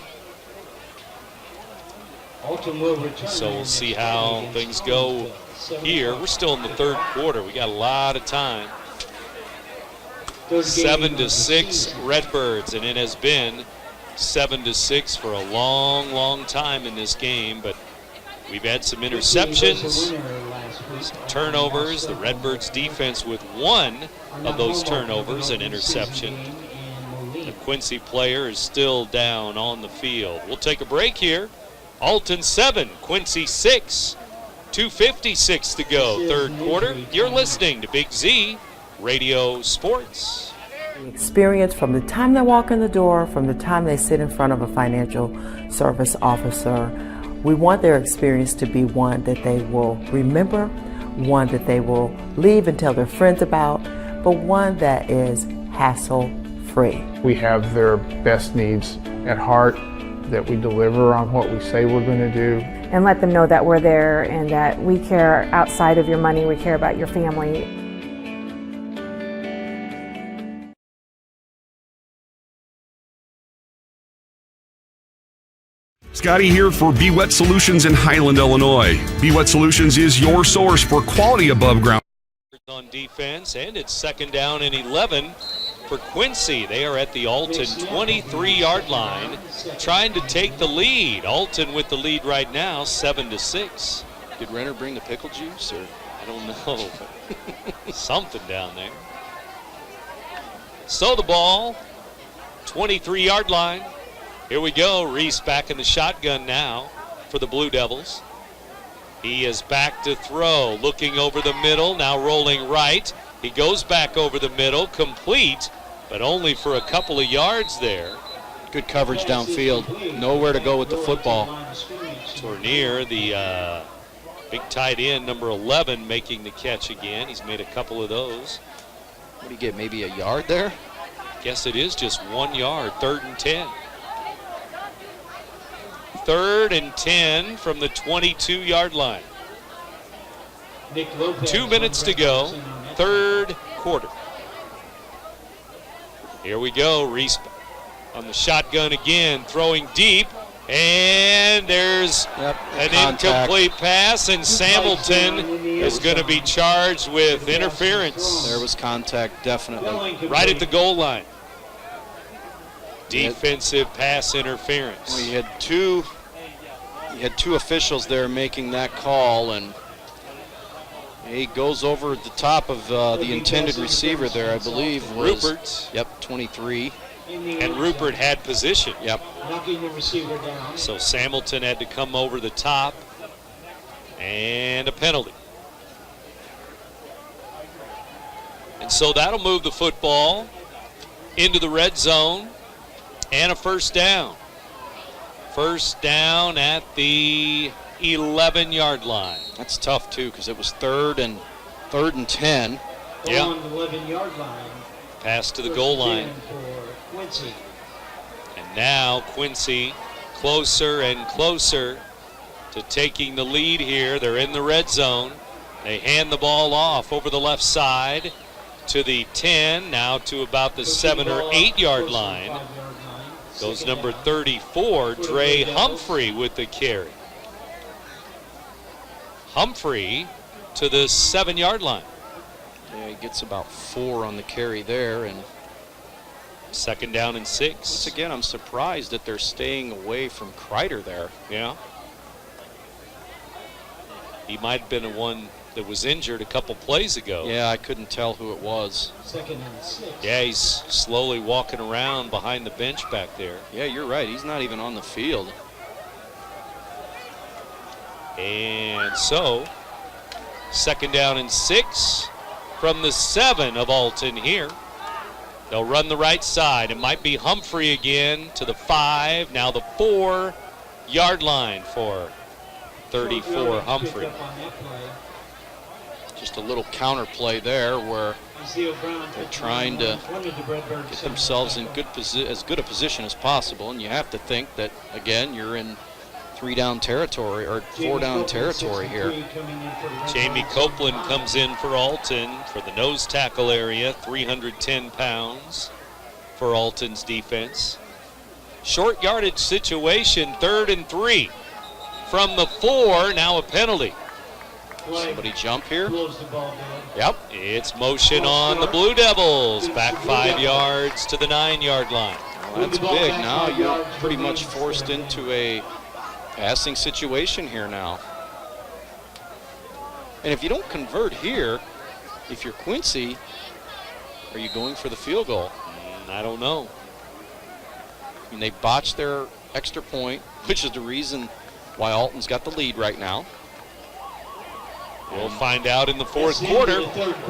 Alton will return. So we'll see how things go here. We're still in the third quarter. We got a lot of time. 7-6 Redbirds, and it has been 7-6 for a long, long time in this game, but we've had some interceptions, some turnovers. The Redbirds defense with one of those turnovers, an interception. The Quincy player is still down on the field. We'll take a break here. Alton 7, Quincy 6, 2:56 to go, third quarter. You're listening to Big Z Radio Sports. Experience from the time they walk in the door, from the time they sit in front of a financial service officer. We want their experience to be one that they will remember, one that they will leave and tell their friends about, but one that is hassle-free. We have their best needs at heart, that we deliver on what we say we're going to do. And let them know that we're there and that we care outside of your money, we care about your family. Scotty here for Be Wet Solutions in Highland, Illinois. Be Wet Solutions is your source for quality above ground. On defense, and it's 2nd down and 11 for Quincy. They are at the Alton 23-yard line, trying to take the lead. Alton with the lead right now, 7-6. Did Renner bring the pickle juice, or I don't know. Something down there. So the ball, 23-yard line. Here we go. Reese back in the shotgun now for the Blue Devils. He is back to throw, looking over the middle, now rolling right. He goes back over the middle, complete, but only for a couple of yards there. Good coverage downfield. Nowhere to go with the football. Tournier, the big tight end, number 11, making the catch again. He's made a couple of those. What do you get, maybe a yard there? Guess it is just 1 yard, 3rd and 10. 3rd and 10 from the 22-yard line. Nick Lopez 2 minutes to go, third quarter. Here we go. Reese on the shotgun again, throwing deep. And there's an incomplete pass, and Samilton is going to be charged with interference. There was contact, definitely. Right at the goal line. Defensive pass interference. Well, you had two officials there making that call, and he goes over the top of the intended receiver there, I believe. Rupert. Yep, 23. And Rupert had position. Yep. Knocking the receiver down. So Samilton had to come over the top, and a penalty. And so that'll move the football into the red zone, and a first down. First down at the 11-yard line. That's tough too, because it was third and 10. Yeah. On the 11-yard line. Pass to the goal line. Quincy. And now Quincy closer and closer to taking the lead here. They're in the red zone. They hand the ball off over the left side to the 10, now to about the 7 or 8 yard line. Goes number 34, Dre Humphrey with the carry. Humphrey to the 7 yard line. Yeah, he gets about 4 on the carry there, and second down and 6. Once again, I'm surprised that they're staying away from Kreider there. Yeah. He might have been the one that was injured a couple plays ago. Yeah, I couldn't tell who it was. Second and 6. Yeah, he's slowly walking around behind the bench back there. Yeah, you're right. He's not even on the field. And so, second down and 6 from the 7 of Alton here. They'll run the right side. It might be Humphrey again to the 5, now the 4 yard line for 34 Humphrey. Just a little counter play there where they're trying to get themselves in as good a position as possible, and you have to think that, again, you're in 3 down territory or 4 down territory here. Jamie Copeland comes in for Alton for the nose tackle area, 310 pounds for Alton's defense. Short yardage situation, 3rd and 3 from the 4, now a penalty. Somebody jump here? Yep, it's motion on the Blue Devils, back 5 yards to the 9 yard line. Well, that's big. Now you're pretty much forced into a passing situation here now. And if you don't convert here, if you're Quincy, are you going for the field goal? I don't know. I mean, they botched their extra point, which is the reason why Alton's got the lead right now. We'll find out in the 4th quarter.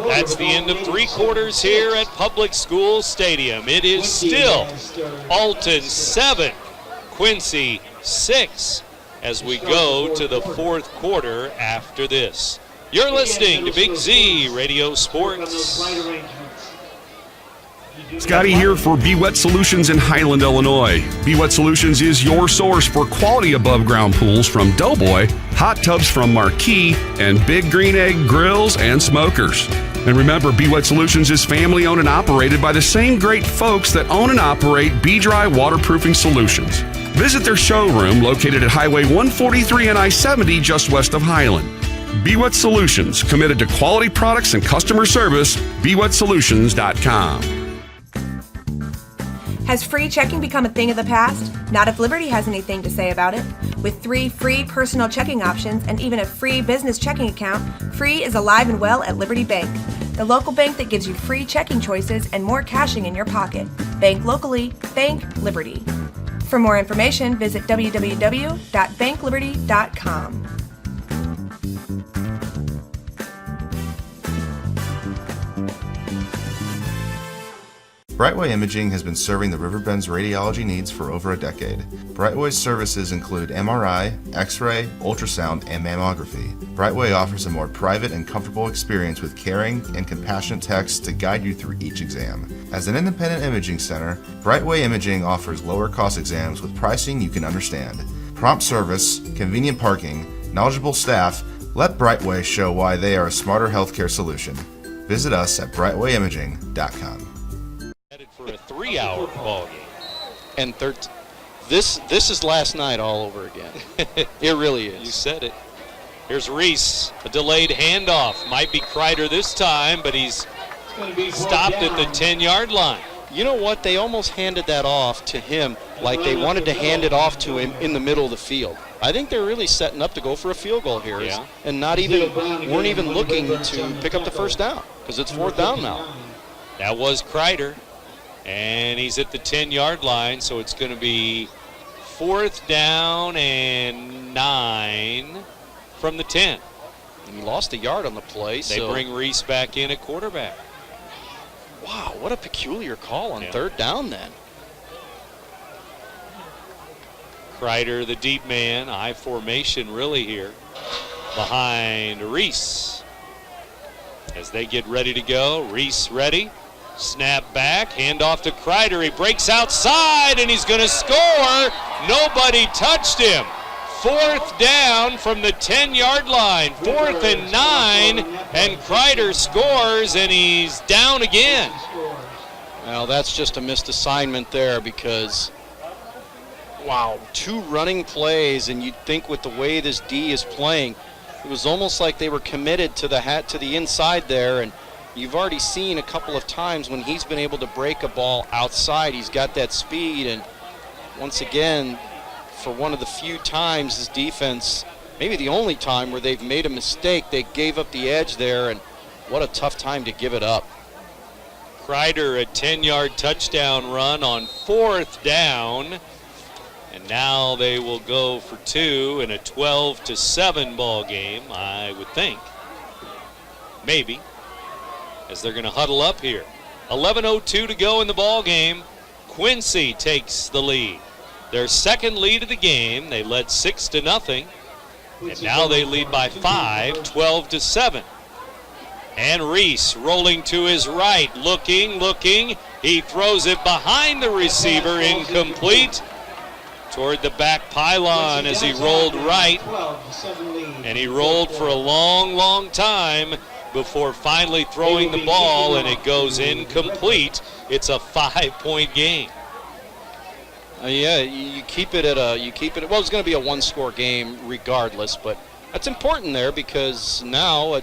That's the end of 3 quarters here at Public School Stadium. It is still Alton 7, Quincy 6, as we go to the 4th quarter after this. You're listening to Big Z Radio Sports. Scotty here for Be Wet Solutions in Highland, Illinois. Be Wet Solutions is your source for quality above-ground pools from Doughboy, hot tubs from Marquee, and Big Green Egg grills and smokers. And remember, Be Wet Solutions is family-owned and operated by the same great folks that own and operate Be-Dry Waterproofing Solutions. Visit their showroom located at Highway 143 and I-70 just west of Highland. Be Wet Solutions, committed to quality products and customer service. BeWetSolutions.com. Has free checking become a thing of the past? Not if Liberty has anything to say about it. With 3 free personal checking options and even a free business checking account, free is alive and well at Liberty Bank, the local bank that gives you free checking choices and more cashing in your pocket. Bank locally, bank Liberty. For more information, visit www.bankliberty.com. Brightway Imaging has been serving the Riverbend's radiology needs for over a decade. Brightway's services include MRI, X-ray, ultrasound, and mammography. Brightway offers a more private and comfortable experience with caring and compassionate techs to guide you through each exam. As an independent imaging center, Brightway Imaging offers lower cost exams with pricing you can understand. Prompt service, convenient parking, knowledgeable staff, Let Brightway show why they are a smarter healthcare solution. Visit us at brightwayimaging.com. Headed for a 3-hour ball game. And this is last night all over again. It really is. You said it. Here's Reese, a delayed handoff. Might be Kreider this time, but he's stopped at the 10-yard line. You know what? They almost handed that off to him like they wanted to hand it off to him in the middle of the field. I think they're really setting up to go for a field goal here, and weren't even looking to pick up the first down because it's 4th down now. That was Kreider, and he's at the 10-yard line, so it's going to be 4th down and 9 from the 10. And he lost a yard on the play. They bring Reese back in at quarterback. Wow, what a peculiar call on 3rd down then. Kreider, the deep man, I formation really here. Behind Reese. As they get ready to go, Reese ready. Snap back, handoff to Kreider. He breaks outside and he's going to score. Nobody touched him. 4th down from the 10-yard line. 4th and 9, and Kreider scores, and he's down again. Well, that's just a missed assignment there because, wow, 2 running plays, and you'd think with the way this D is playing, it was almost like they were committed to the inside there, and you've already seen a couple of times when he's been able to break a ball outside. He's got that speed, and once again, for one of the few times this defense, maybe the only time where they've made a mistake, they gave up the edge there, and what a tough time to give it up. Kreider, a 10-yard touchdown run on 4th down, and now they will go for 2 in a 12-7 ball game, I would think. Maybe, as they're going to huddle up here. 11:02 to go in the ball game. Quincy takes the lead. Their second lead of the game. They led 6-0, and now they lead by 5, 12-7. And Reese rolling to his right, looking. He throws it behind the receiver, incomplete. Toward the back pylon as he rolled right. And he rolled for a long time before finally throwing the ball, and it goes incomplete. It's a 5-point game. Yeah, you keep it. Well, it's going to be a 1-score game regardless, but that's important there because now,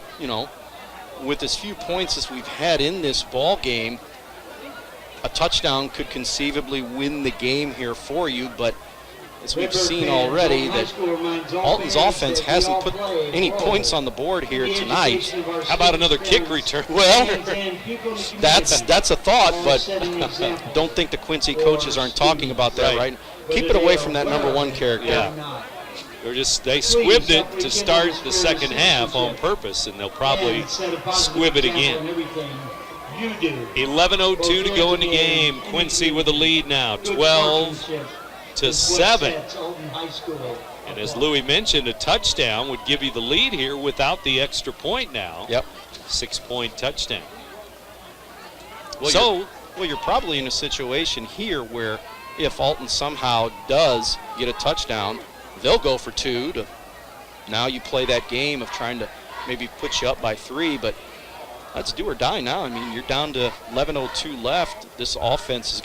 with as few points as we've had in this ball game, a touchdown could conceivably win the game here for you. But as we've seen already, that Alton's offense hasn't put any points on the board here tonight. How about another kick return? Well, that's a thought, but don't think the Quincy coaches aren't talking about that right. Keep it away from that number 1 character. Yeah. They squibbed it to start the second half on purpose, and they'll probably squib it again. 11:02 to go in the game. Quincy with a lead now, 12-7. And as Louis mentioned, a touchdown would give you the lead here without the extra point now. Yep. 6-point touchdown. Well, you're probably in a situation here where if Alton somehow does get a touchdown, they'll go for 2. Now you play that game of trying to maybe put you up by 3, but that's do or die now. I mean, you're down to 11:02 left. This offense has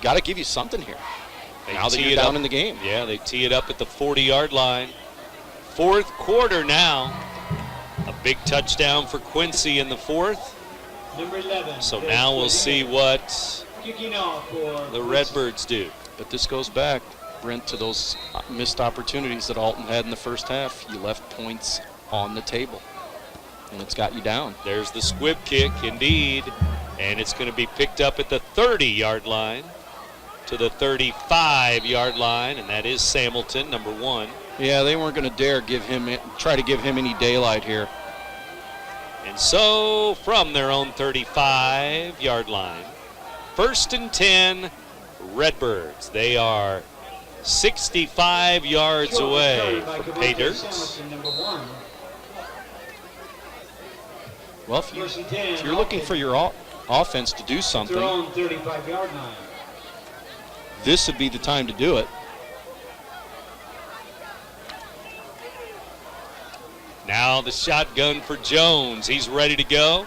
got to give you something here. Now that you're down in the game. Yeah, they tee it up at the 40-yard line. 4th quarter now. A big touchdown for Quincy in the 4th. Number 11. So now we'll see what the Redbirds do. But this goes back, Brent, to those missed opportunities that Alton had in the first half. You left points on the table, and it's got you down. There's the squib kick, indeed, and it's going to be picked up at the 30-yard line to the 35-yard line, and that is Samilton, number 1. Yeah, they weren't going to dare try to give him any daylight here. And so, from their own 35-yard line, 1st and 10, Redbirds. They are 65 yards away from pay dirt. Well, if you're looking for your offense to do something, 35-yard line. This would be the time to do it. Now the shotgun for Jones. He's ready to go.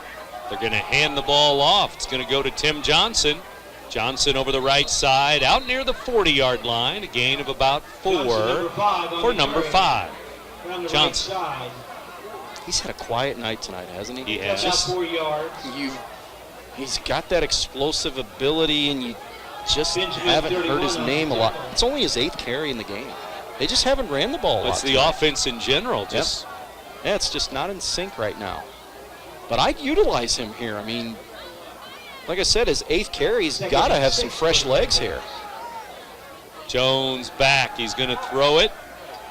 They're going to hand the ball off. It's going to go to Tim Johnson. Johnson over the right side, out near the 40-yard line. A gain of about 4 for number 5. Johnson. He's had a quiet night tonight, hasn't he? He has. Just, 4 yards. He's got that explosive ability, and you just haven't heard his name a lot. It's only his 8th carry in the game. They just haven't ran the ball a lot. It's the offense in general. Just Yeah, it's just not in sync right now. But I'd utilize him here. I mean, like I said, his 8th carry, he's got to have some fresh legs here. Jones back. He's going to throw it.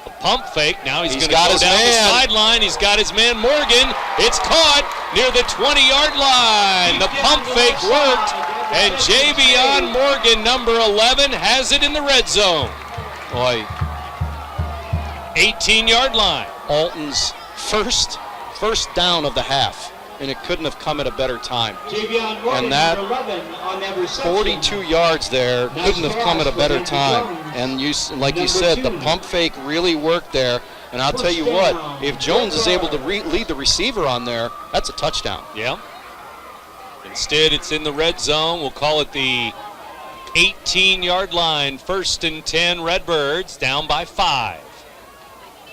A pump fake. Now he's going to got go his down the man. sideline. He's got his man Morgan. It's caught near the 20-yard line. The pump fake worked, and Javion Morgan, number 11, has it in the red zone. Boy, 18-yard line. Alton's first down of the half, and it couldn't have come at a better time. And that 42 yards there couldn't have come at a better time. And like you said, the pump fake really worked there. And I'll tell you what, if Jones is able to lead the receiver on there, that's a touchdown. Yeah. Instead, it's in the red zone. We'll call it the 18-yard line. 1st and 10, Redbirds down by 5.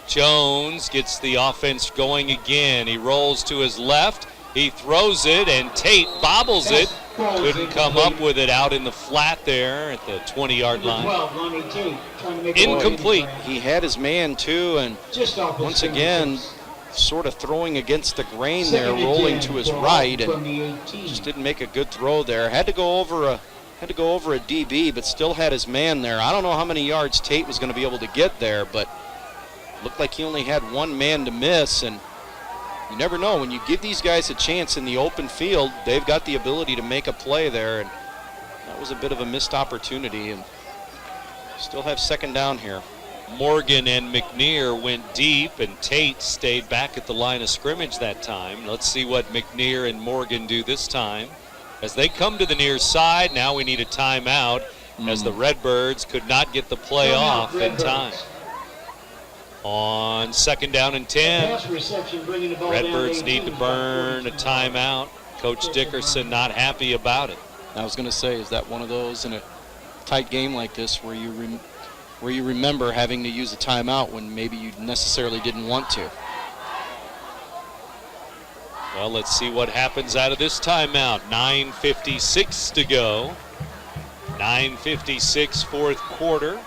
Jones gets the offense going again. He rolls to his left. He throws it, and Tate bobbles it. Couldn't come up with it out in the flat there at the 20-yard line. Incomplete. He had his man, too, and once again, sort of throwing against the grain there, rolling to his right, and just didn't make a good throw there. Had to go over a DB, but still had his man there. I don't know how many yards Tate was going to be able to get there, but looked like he only had one man to miss, and you never know. When you give these guys a chance in the open field, they've got the ability to make a play there, and that was a bit of a missed opportunity, and still have 2nd down here. Morgan and McNear went deep, and Tate stayed back at the line of scrimmage that time. Let's see what McNear and Morgan do this time. As they come to the near side, now we need a timeout, as the Redbirds could not get the play off in time. On 2nd down and 10, Redbirds need to burn a timeout. Coach Dickerson not happy about it. I was going to say, is that one of those in a tight game like this where you remember having to use a timeout when maybe you necessarily didn't want to? Well, let's see what happens out of this timeout. 9:56 to go. 9:56 4th quarter.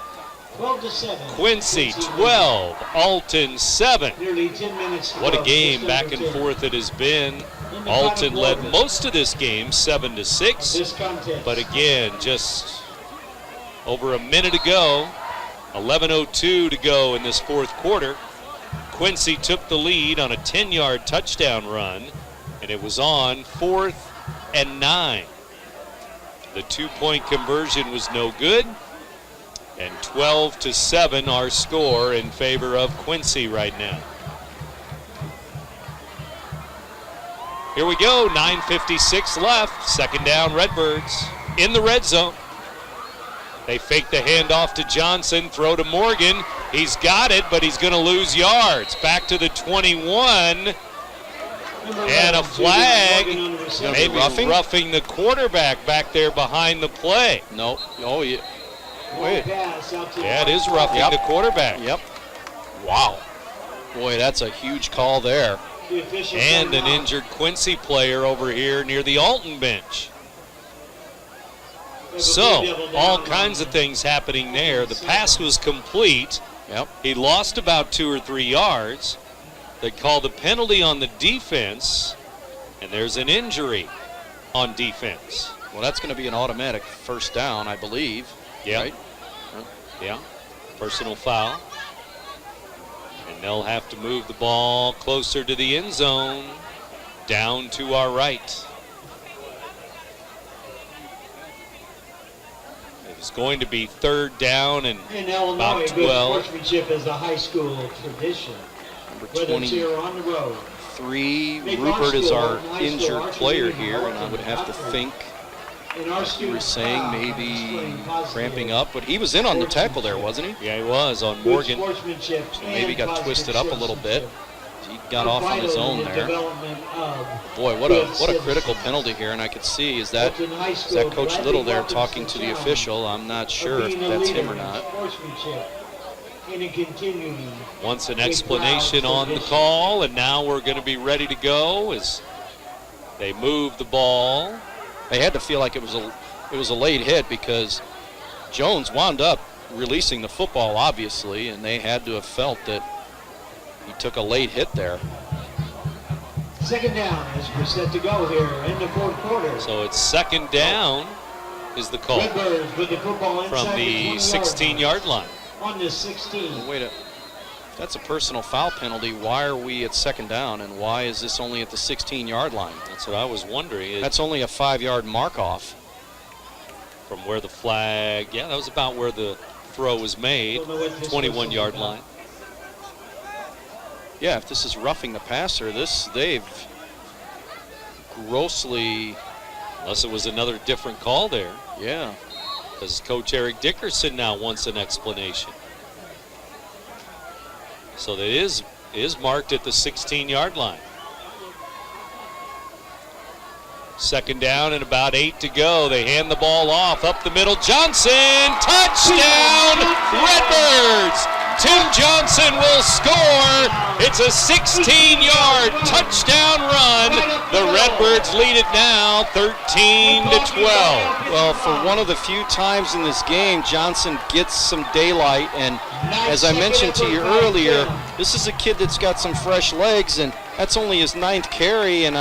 12-7. Quincy 12, Alton 7. Nearly 10 minutes. What a game back and forth it has been. Alton led most of this game 7-6. But again, just over a minute ago, 11:02 to go in this 4th quarter. Quincy took the lead on a 10-yard touchdown run, and it was on 4th and 9. The 2-point conversion was no good. And 12-7 our score in favor of Quincy right now. Here we go, 9:56 left. 2nd down, Redbirds in the red zone. They fake the handoff to Johnson, throw to Morgan. He's got it, but he's going to lose yards. Back to the 21. And a flag. Maybe roughing the quarterback back there behind the play. Nope. Oh, yeah. Wait. Yeah, it is roughing the quarterback. Yep. Wow. Boy, that's a huge call there. And an injured Quincy player over here near the Alton bench. So, all kinds of things happening there. The pass was complete. Yep. He lost about 2 or 3 yards. They called a penalty on the defense, and there's an injury on defense. Well, that's going to be an automatic 1st down, I believe. Yeah. Right? Yeah. Personal foul. And they'll have to move the ball closer to the end zone, down to our right. It's going to be 3rd down and in Illinois, about 12. Good sportsmanship is a high school tradition. Number whether it's here or on the road. 3, Rupert is our injured player here, and I would have to think, like you were saying, maybe cramping up, but he was in on the tackle there, wasn't he? Yeah, he was on Morgan. So maybe got twisted up a little bit. He got off on his own there. Boy, what a critical penalty here, and I could see is that Coach Little there talking to the official. I'm not sure if that's him or not. Wants an explanation on the call, and now we're going to be ready to go as they move the ball. They had to feel like it was a late hit because Jones wound up releasing the football, obviously, and they had to have felt that he took a late hit there. Second down as we're set to go here in the fourth quarter. So it's second down is the call Redbirds with the football from the 16-yard line. On the 16. Wait, that's a personal foul penalty. Why are we at second down, and why is this only at the 16-yard line? That's what I was wondering. That's only a 5-yard mark-off. From where the flag, that was about where the throw was made, 21-yard line. Yeah, if this is roughing the passer, they've grossly... Unless it was another different call there. Yeah. Because Coach Eric Dickerson now wants an explanation. So that is marked at the 16-yard line. Second down and about 8 to go. They hand the ball off up the middle. Johnson, touchdown, Redbirds! Tim Johnson will score. It's a 16-yard touchdown run. The Redbirds lead it now 13-12. Well, for one of the few times in this game, Johnson gets some daylight, and as I mentioned to you earlier, this is a kid that's got some fresh legs, and that's only his 9th carry, and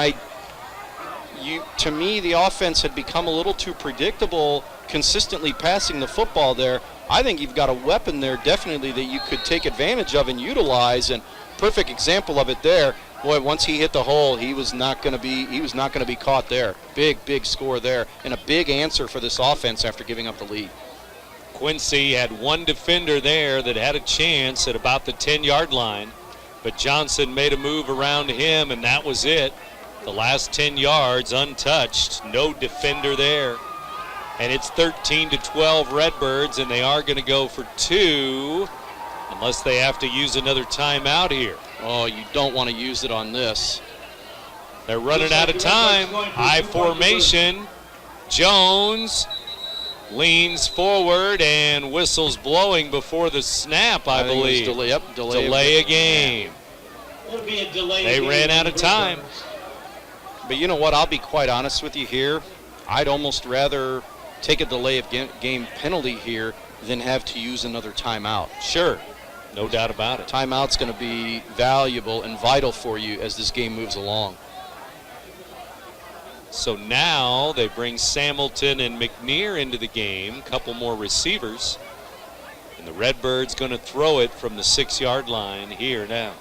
to me, the offense had become a little too predictable, consistently passing the football there. I think you've got a weapon there, definitely, that you could take advantage of and utilize. And perfect example of it there. Boy, once he hit the hole, he was not going to be caught there. Big score there, and a big answer for this offense after giving up the lead. Quincy had one defender there that had a chance at about the 10-yard line, but Johnson made a move around him, and that was it. The last 10 yards untouched, no defender there. And it's 13-12 Redbirds, and they are going to go for 2 unless they have to use another timeout here. Oh, you don't want to use it on this. They're running out of time. High formation. Jones leans forward and whistles blowing before the snap, I believe. Delay a game. It'll be a delay. They ran out of time. But you know what? I'll be quite honest with you here. I'd almost rather take a delay of game penalty here than have to use another timeout. Sure, no doubt about it. Timeout's going to be valuable and vital for you as this game moves along. So now they bring Samilton and McNear into the game, a couple more receivers, and the Redbirds going to throw it from the 6-yard line here now.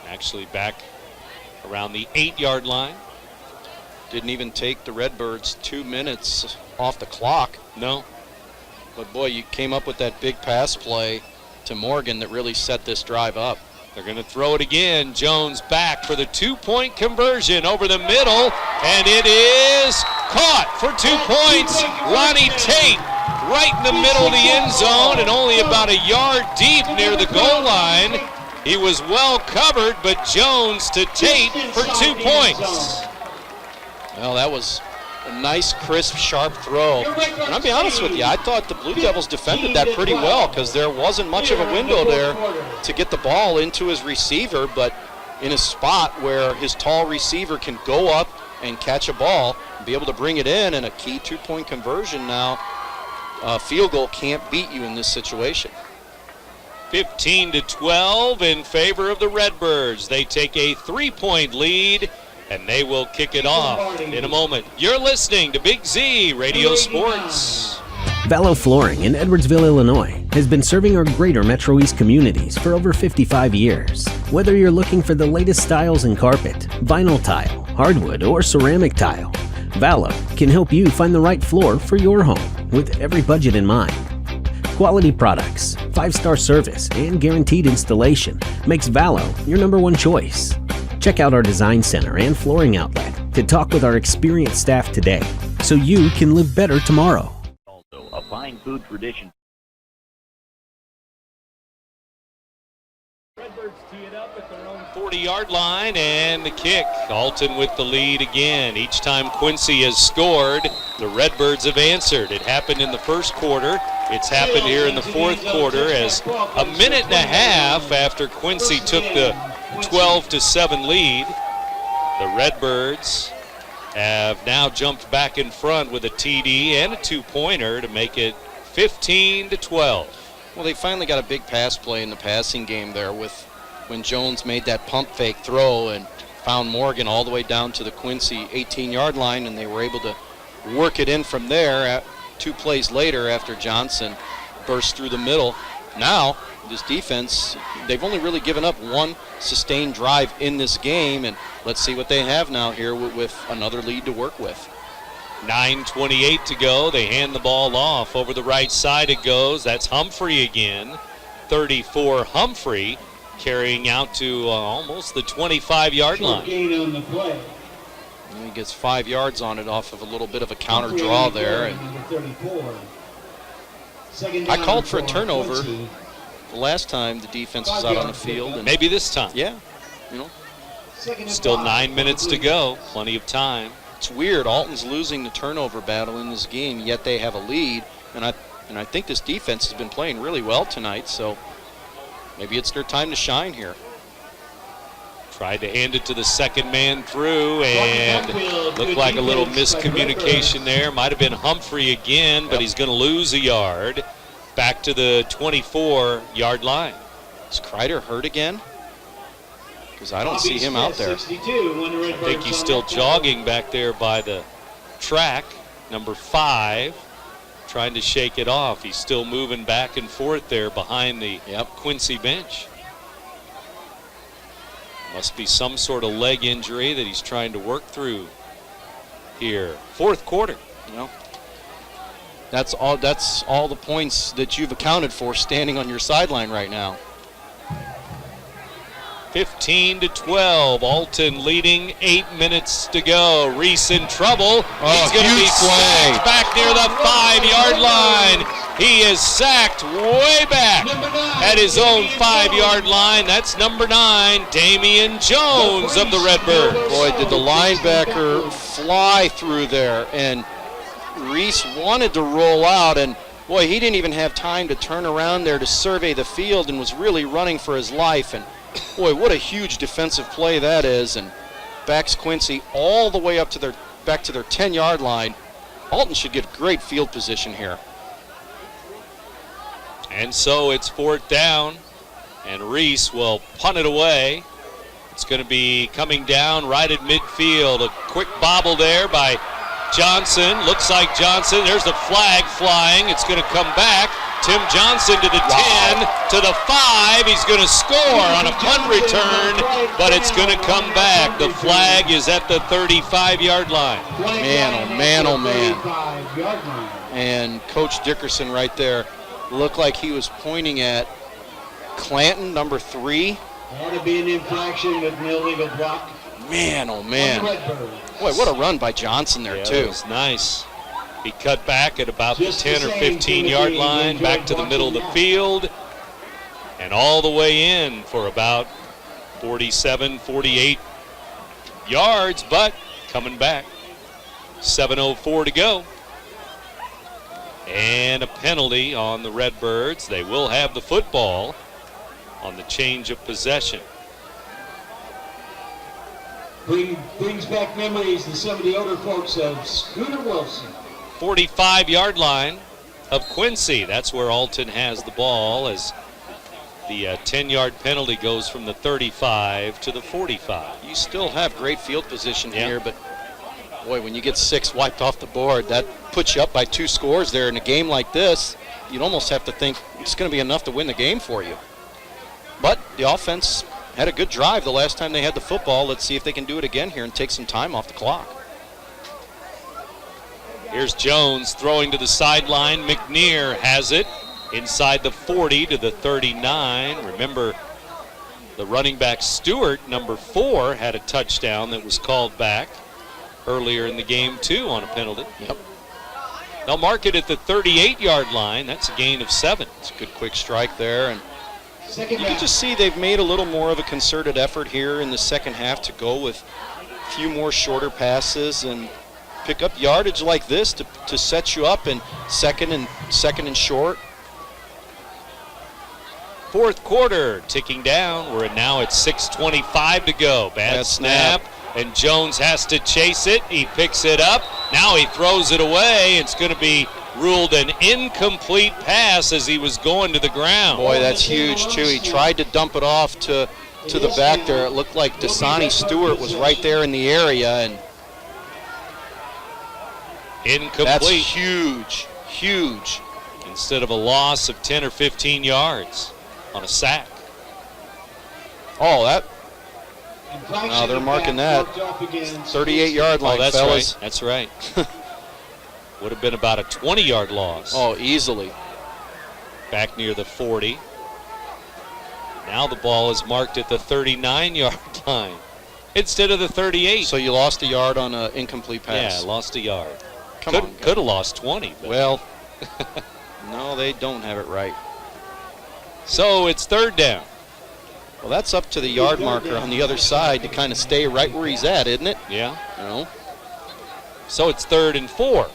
Actually back around the 8-yard line. Didn't even take the Redbirds 2 minutes off the clock. No. But boy, you came up with that big pass play to Morgan that really set this drive up. They're going to throw it again. Jones back for the 2-point conversion over the middle, and it is caught for 2 points. Lonnie Tate right in the middle of the end zone and only about a yard deep near the goal line. He was well covered, but Jones to Tate for 2 points. Well, that was a nice, crisp, sharp throw. And I'll be honest with you, I thought the Blue Devils defended that pretty well because there wasn't much of a window there to get the ball into his receiver, but in a spot where his tall receiver can go up and catch a ball and be able to bring it in, and a key 2-point conversion now. Field goal can't beat you in this situation. 15-12 in favor of the Redbirds. They take a 3-point lead, and they will kick it off in a moment. You're listening to Big Z Radio Sports. Vallow Flooring in Edwardsville, Illinois has been serving our greater Metro East communities for over 55 years. Whether you're looking for the latest styles in carpet, vinyl tile, hardwood, or ceramic tile, Vallow can help you find the right floor for your home with every budget in mind. Quality products, 5-star service, and guaranteed installation makes Vallow your #1 choice. Check out our design center and flooring outlet to talk with our experienced staff today so you can live better tomorrow. Also, a fine food tradition Redbirds tee it up at their own 40-yard line, and the kick. Alton with the lead again. Each time Quincy has scored, the Redbirds have answered. It happened in the first quarter. It's happened here in the fourth quarter, as a minute and a half after Quincy took the 12-7 lead, the Redbirds have now jumped back in front with a TD and a two-pointer to make it 15-12. Well, they finally got a big pass play in the passing game there with when Jones made that pump fake throw and found Morgan all the way down to the Quincy 18-yard line, and they were able to work it in from there 2 plays later after Johnson burst through the middle. Now, this defense, they've only really given up one sustained drive in this game, and let's see what they have now here with another lead to work with. 9:28 to go. They hand the ball off. Over the right side it goes. That's Humphrey again. 34 Humphrey carrying out to almost the 25-yard line. Gain on the play. And he gets 5 yards on it off of a little bit of a counter draw there. And I called for a turnover the last time the defense was out on the field. And maybe this time. Yeah. You know. Still 9 minutes to go. Plenty of time. It's weird. Alton's losing the turnover battle in this game, yet they have a lead. And I think this defense has been playing really well tonight, so maybe it's their time to shine here. Tried to hand it to the second man through, and looked like a little miscommunication there. Might have been Humphrey again, but he's going to lose a yard. Back to the 24-yard line. Is Kreider hurt again? Because I don't see him out there. I think he's still jogging back there by the track. Number 5, trying to shake it off. He's still moving back and forth there behind the Quincy bench. Must be some sort of leg injury that he's trying to work through here. Fourth quarter. Well, that's all the points that you've accounted for standing on your sideline right now. 15-12. Alton leading. 8 minutes to go. Reese in trouble. He's going to be sacked back near the 5-yard line. He is sacked way back at his own 5-yard line. That's number 9, Damian Jones of the Redbirds. Boy, did the linebacker fly through there, and Reese wanted to roll out, and boy, he didn't even have time to turn around there to survey the field and was really running for his life. And boy, what a huge defensive play that is, and backs Quincy all the way up to back to their 10-yard line. Alton should get great field position here. And so it's 4th down, and Reese will punt it away. It's going to be coming down right at midfield. A quick bobble there by Johnson. Looks like Johnson. There's the flag flying. It's going to come back. Tim Johnson to the 10, to the 5. He's going to score on a punt return, but it's going to come back. The flag is at the 35-yard line. Man, oh man, oh man. And Coach Dickerson right there looked like he was pointing at Clanton, number 3. Had to be an infraction with an illegal block. Man, oh man. Boy, what a run by Johnson there, too. It was nice. He cut back at about the 10 or 15-yard line, back to the middle of the field, and all the way in for about 47, 48 yards, but coming back. 7:04 to go. And a penalty on the Redbirds. They will have the football on the change of possession. Brings back memories to some of the older folks of Scooter Wilson. 45-yard line of Quincy. That's where Alton has the ball, as the 10-yard penalty goes from the 35 to the 45. You still have great field position here, but boy, when you get 6 wiped off the board, that puts you up by 2 scores there. In a game like this, you'd almost have to think it's going to be enough to win the game for you. But the offense had a good drive the last time they had the football. Let's see if they can do it again here and take some time off the clock. Here's Jones throwing to the sideline. McNear has it inside the 40 to the 39. Remember, the running back Stewart, number 4, had a touchdown that was called back earlier in the game, too, on a penalty. Yep. They'll mark it at the 38-yard line. That's a gain of 7. It's a good quick strike there. And You can just see they've made a little more of a concerted effort here in the second half to go with a few more shorter passes and pick up yardage like this to set you up in second and short. Fourth quarter ticking down. We're now at 6:25 to go. Bad snap. And Jones has to chase it. He picks it up. Now he throws it away. It's going to be ruled an incomplete pass as he was going to the ground. Boy, that's huge, too. He tried to dump it off to the back there. It looked like Dasani Stewart was right there in the area. And incomplete. That's huge, huge. Instead of a loss of 10 or 15 yards on a sack. Oh, that. No, they're marking that 38-yard line, that's fellas. Right. That's right. Would have been about a 20-yard loss. Oh, easily. Back near the 40. Now the ball is marked at the 39-yard line instead of the 38. So you lost a yard on an incomplete pass. Yeah, lost a yard. Come on. Could have lost 20. But. Well, no, they don't have it right. So it's third down. Well, that's up to the yard marker on the other side to kind of stay right where he's at, isn't it? Yeah. No. So it's 3rd and 4.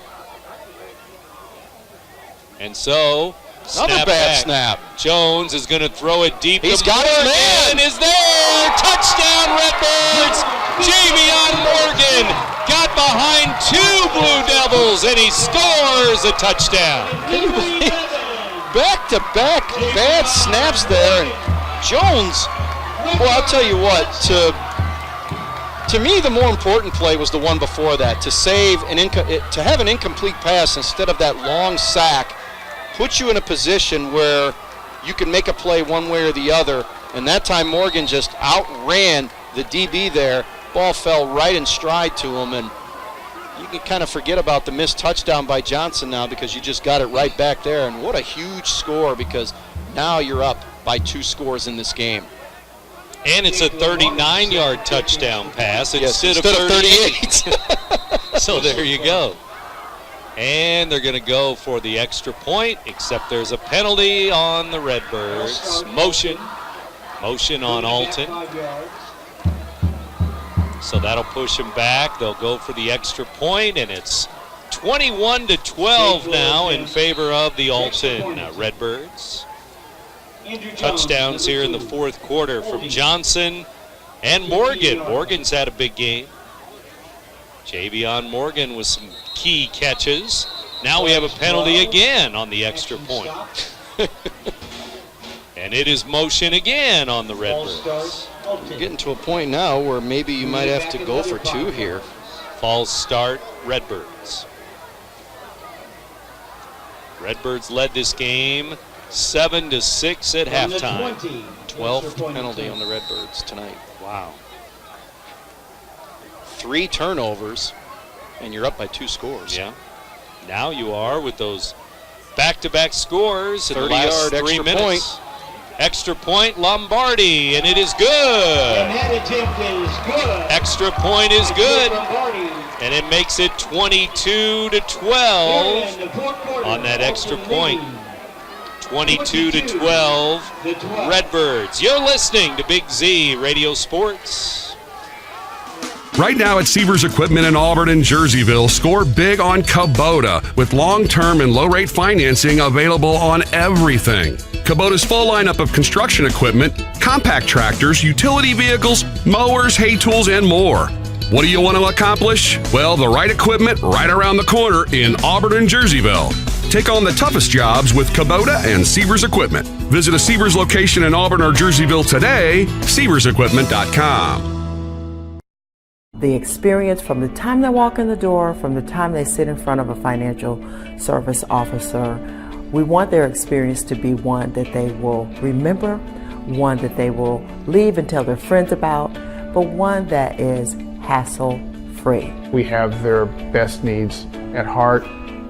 And so, another bad snap. Jones is going to throw it deep. He's got his man. Is there. Touchdown, Redbirds. Javion Morgan got behind 2 Blue Devils, and he scores a touchdown. Back-to-back bad snaps there. And Jones, well, I'll tell you what, to me the more important play was the one before that, to have an incomplete pass instead of that long sack, puts you in a position where you can make a play one way or the other, and that time Morgan just outran the DB there. Ball fell right in stride to him, and you can kind of forget about the missed touchdown by Johnson now because you just got it right back there, and what a huge score because now you're up by 2 scores in this game. And it's a 39-yard touchdown pass instead of 38. So there you go. And they're going to go for the extra point, except there's a penalty on the Redbirds. Motion on Alton. So that'll push them back. They'll go for the extra point, and it's 21-12 now in favor of the Alton Redbirds. Touchdowns here in the fourth quarter from Johnson and Morgan. Morgan's had a big game. Javion Morgan with some key catches. Now we have a penalty again on the extra point. And it is motion again on the Redbirds. You're getting to a point now where maybe you might have to go for 2 here. False start, Redbirds. Redbirds led this game 7-6 at halftime. 12th penalty on the Redbirds tonight. Wow. 3 turnovers, and you're up by 2 scores. Yeah. Now you are with those back-to-back scores in the last 3 minutes. Point. Extra point, Lombardi, and it is good. And that attempt is good. Extra point is good. And it makes it 22-12 on that extra point. 22-12, Redbirds. You're listening to Big Z Radio Sports. Right now at Seavers Equipment in Auburn and Jerseyville, score big on Kubota with long-term and low-rate financing available on everything. Kubota's full lineup of construction equipment, compact tractors, utility vehicles, mowers, hay tools, and more. What do you want to accomplish? Well, the right equipment right around the corner in Auburn and Jerseyville. Take on the toughest jobs with Kubota and Seavers Equipment. Visit a Seavers location in Auburn or Jerseyville today, RiverBender.com. The experience from the time they walk in the door, from the time they sit in front of a financial service officer, we want their experience to be one that they will remember, one that they will leave and tell their friends about, but one that is hassle-free. We have their best needs at heart,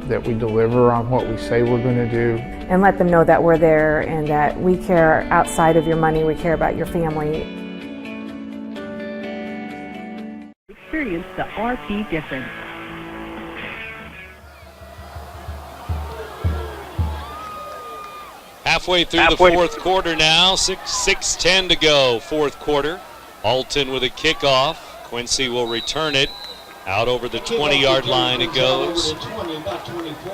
that we deliver on what we say we're going to do. And let them know that we're there and that we care outside of your money, we care about your family. Experience the RP difference. halfway through the fourth quarter now. 6:10 to go, fourth quarter. Alton with a kickoff. Quincy will return it. Out over the 20-yard line it goes.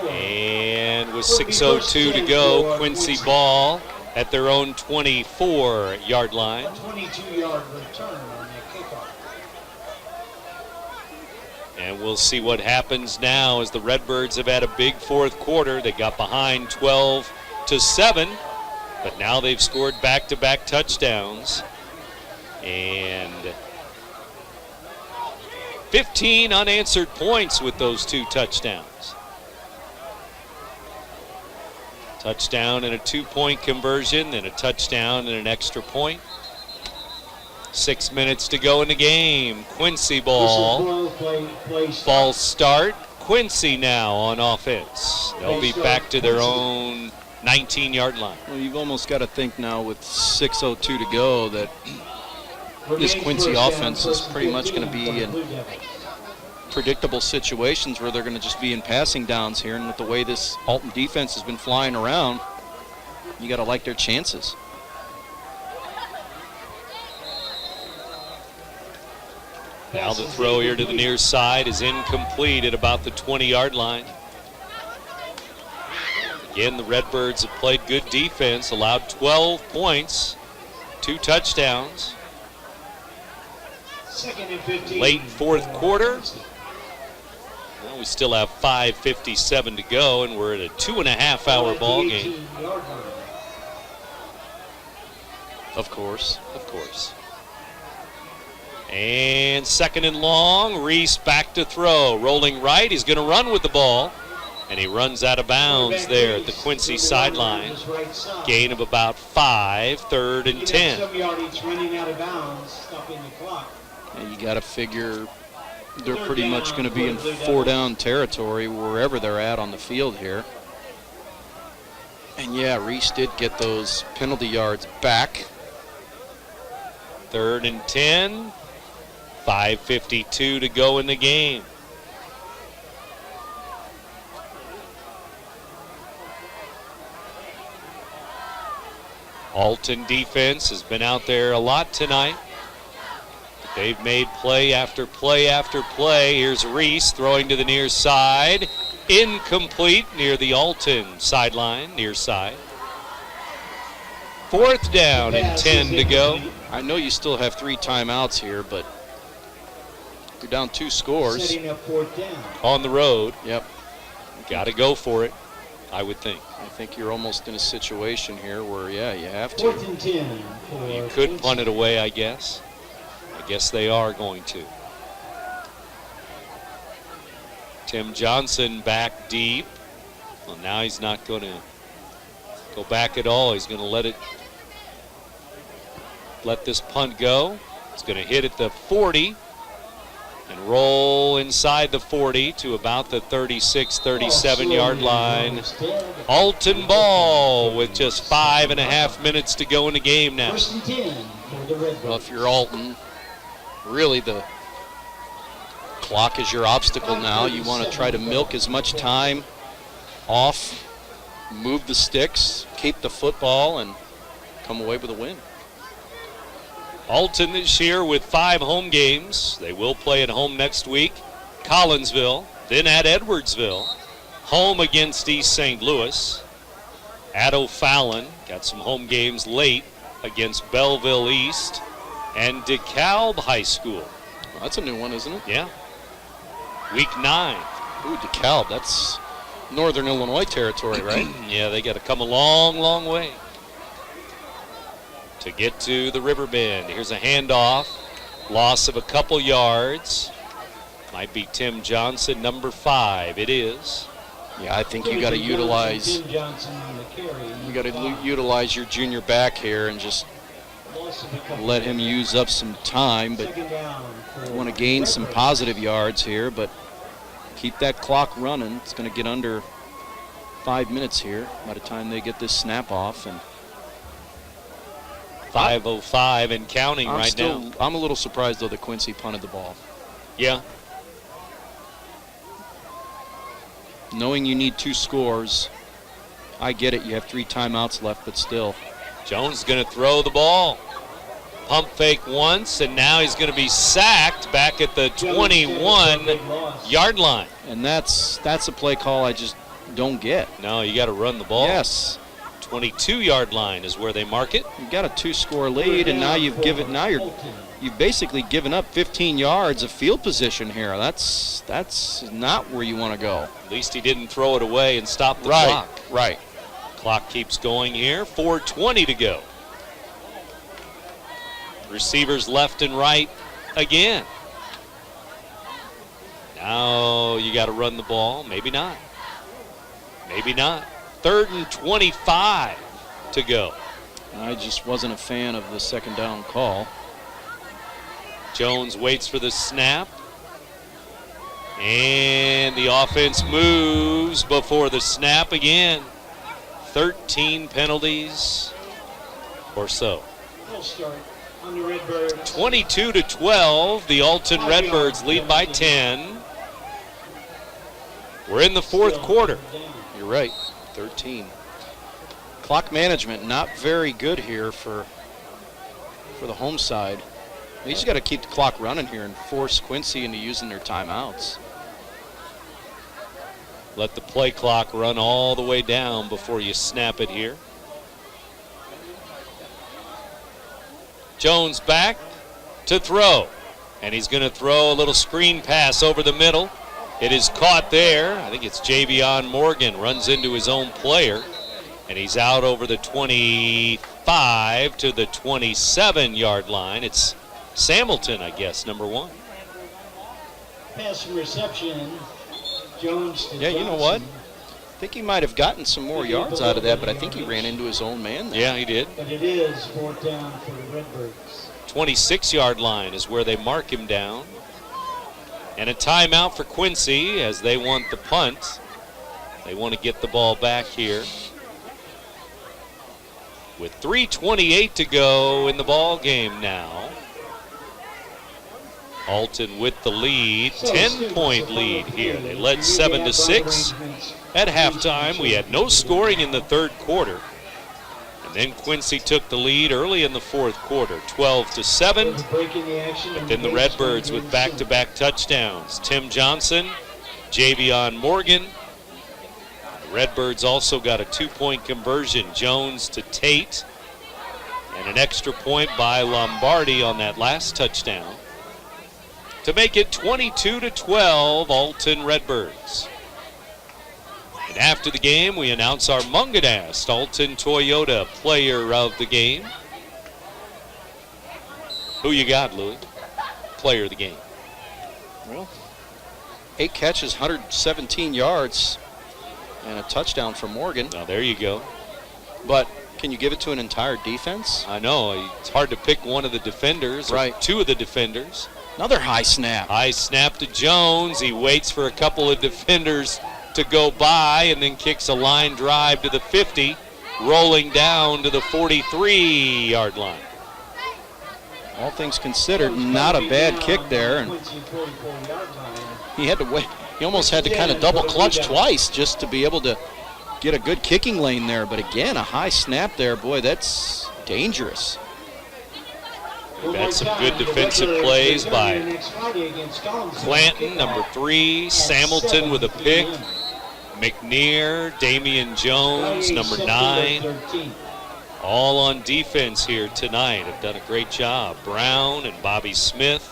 And with 6:02 to go, Quincy ball at their own 24-yard line. 22-yard return on that kickoff. And we'll see what happens now as the Redbirds have had a big fourth quarter. They got behind 12-7, but now they've scored back-to-back touchdowns. And 15 unanswered points with those 2 touchdowns. Touchdown and a 2-point conversion, then a touchdown and an extra point. 6 minutes to go in the game. Quincy ball. False start. Quincy now on offense. They'll be back to their own 19-yard line. Well, you've almost got to think now with 6:02 to go that this Quincy offense is pretty much going to be in predictable situations where they're going to just be in passing downs here. And with the way this Alton defense has been flying around, you got to like their chances. Now the throw here to the near side is incomplete at about the 20-yard line. Again, the Redbirds have played good defense, allowed 12 points, 2 touchdowns. Late fourth quarter. Well, we still have 5:57 to go, and we're at a 2.5-hour ball game. Of course. And 2nd and long, Reese back to throw. Rolling right, he's going to run with the ball. And he runs out of bounds there at the Quincy sideline. Gain of about 5, 3rd and 10. Some yardage running out of bounds, stopping the clock. And you got to figure they're pretty much going to be in 4-down territory wherever they're at on the field here. And yeah, Reese did get those penalty yards back. 3rd and 10. 5:52 to go in the game. Alton defense has been out there a lot tonight. They've made play after play after play. Here's Reese throwing to the near side. Incomplete near the Alton sideline, near side. 4th down and 10 to go. I know you still have 3 timeouts here, but you're down 2 scores. Setting up 4th down. On the road. Yep. Got to go for it, I would think. I think you're almost in a situation here where, yeah, you have to. 4th and 10. You could punt it away, I guess. I guess they are going to. Tim Johnson back deep. Well, now he's not going to go back at all. He's going to let this punt go. It's going to hit at the 40 and roll inside the 40 to about the 36, 37-yard line. Alton ball with just 5.5 minutes to go in the game now. Well, if you're Alton, really the clock is your obstacle now. You want to try to milk as much time off, move the sticks, keep the football, and come away with a win. Alton this year with 5 home games. They will play at home next week. Collinsville, then at Edwardsville. Home against East St. Louis. At O'Fallon, got some home games late against Belleville East and DeKalb High School. Well, that's a new one, isn't it? Yeah. Week 9. Ooh, DeKalb, that's Northern Illinois territory, right? Yeah, they got to come a long, long way to get to the Riverbend. Here's a handoff. Loss of a couple yards. Might be Tim Johnson, number 5. It is. Yeah, I think you got to utilize. You got to utilize your junior back here and just let him use up some time. But you want to gain some positive yards here, but keep that clock running. It's going to get under 5 minutes here by the time they get this snap off. And 5:05 and counting now. I'm a little surprised, though, that Quincy punted the ball. Yeah. Knowing you need 2 scores I get it. You have 3 timeouts left, but still. Jones going to throw the ball. Pump fake once, and now he's going to be sacked back at the 21-yard line. And that's a play call I just don't get. No, you got to run the ball. Yes. 22-yard line is where they mark it. You've got a 2-score lead, and now you've basically given up 15 yards of field position here. That's not where you want to go. At least he didn't throw it away and stop the clock. Right. Clock keeps going here. 4:20 to go. Receivers left and right again. Now you got to run the ball. Maybe not. Maybe not. 3rd and 25 to go. I just wasn't a fan of the second down call. Jones waits for the snap. And the offense moves before the snap again. 13 penalties or so. 22-12, the Alton Redbirds lead by 10. We're in the 4th quarter. You're right, 13. Clock management not very good here for the home side. They just got to keep the clock running here and force Quincy into using their timeouts. Let the play clock run all the way down before you snap it here. Jones back to throw. And he's going to throw a little screen pass over the middle. It is caught there. I think it's Javion Morgan runs into his own player. And he's out over the 25 to the 27-yard line. It's Samilton, I guess, number 1. Pass and reception. Jones to you know what? I think he might have gotten some more yards out of that, but I think he ran into his own man there. Yeah, he did. But it is 4th down for the Redbirds. 26-yard line is where they mark him down. And a timeout for Quincy as they want the punt. They want to get the ball back here. With 3:28 to go in the ball game now. Alton with the lead, 10-point lead here. They led 7-6 at halftime. We had no scoring in the 3rd quarter. And then Quincy took the lead early in the 4th quarter, 12-7. But then the Redbirds with back-to-back touchdowns. Tim Johnson, Javion Morgan. The Redbirds also got a 2-point conversion. Jones to Tate. And an extra point by Lombardi on that last touchdown. To make it 22-12, Alton Redbirds. And after the game, we announce our Munganast Alton Toyota player of the game. Who you got, Louis? Player of the game. Well, 8 catches, 117 yards, and a touchdown for Morgan. Now, there you go. But can you give it to an entire defense? I know. It's hard to pick one of the defenders, right? Or 2 of the defenders. Another high snap. High snap to Jones. He waits for a couple of defenders to go by and then kicks a line drive to the 50, rolling down to the 43-yard line. All things considered, not a bad kick there. And he had to wait. He almost had to kind of double clutch twice just to be able to get a good kicking lane there. But again, a high snap there. Boy, that's dangerous. We've had some good defensive plays by Clanton, number 3, Samilton with a pick, McNear, Damian Jones, number 9. All on defense here tonight. Have done a great job. Brown and Bobby Smith.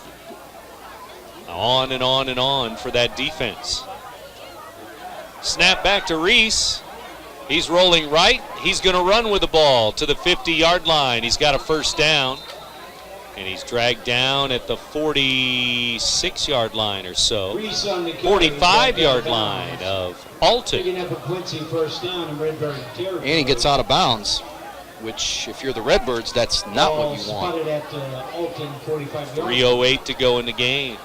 On and on and on for that defense. Snap back to Reese. He's rolling right. He's going to run with the ball to the 50-yard line. He's got a 1st down. And he's dragged down at the 46-yard line or so. 45-yard line of Alton. And he gets out of bounds, which if you're the Redbirds, that's not what you want. 3:08 to go in the game.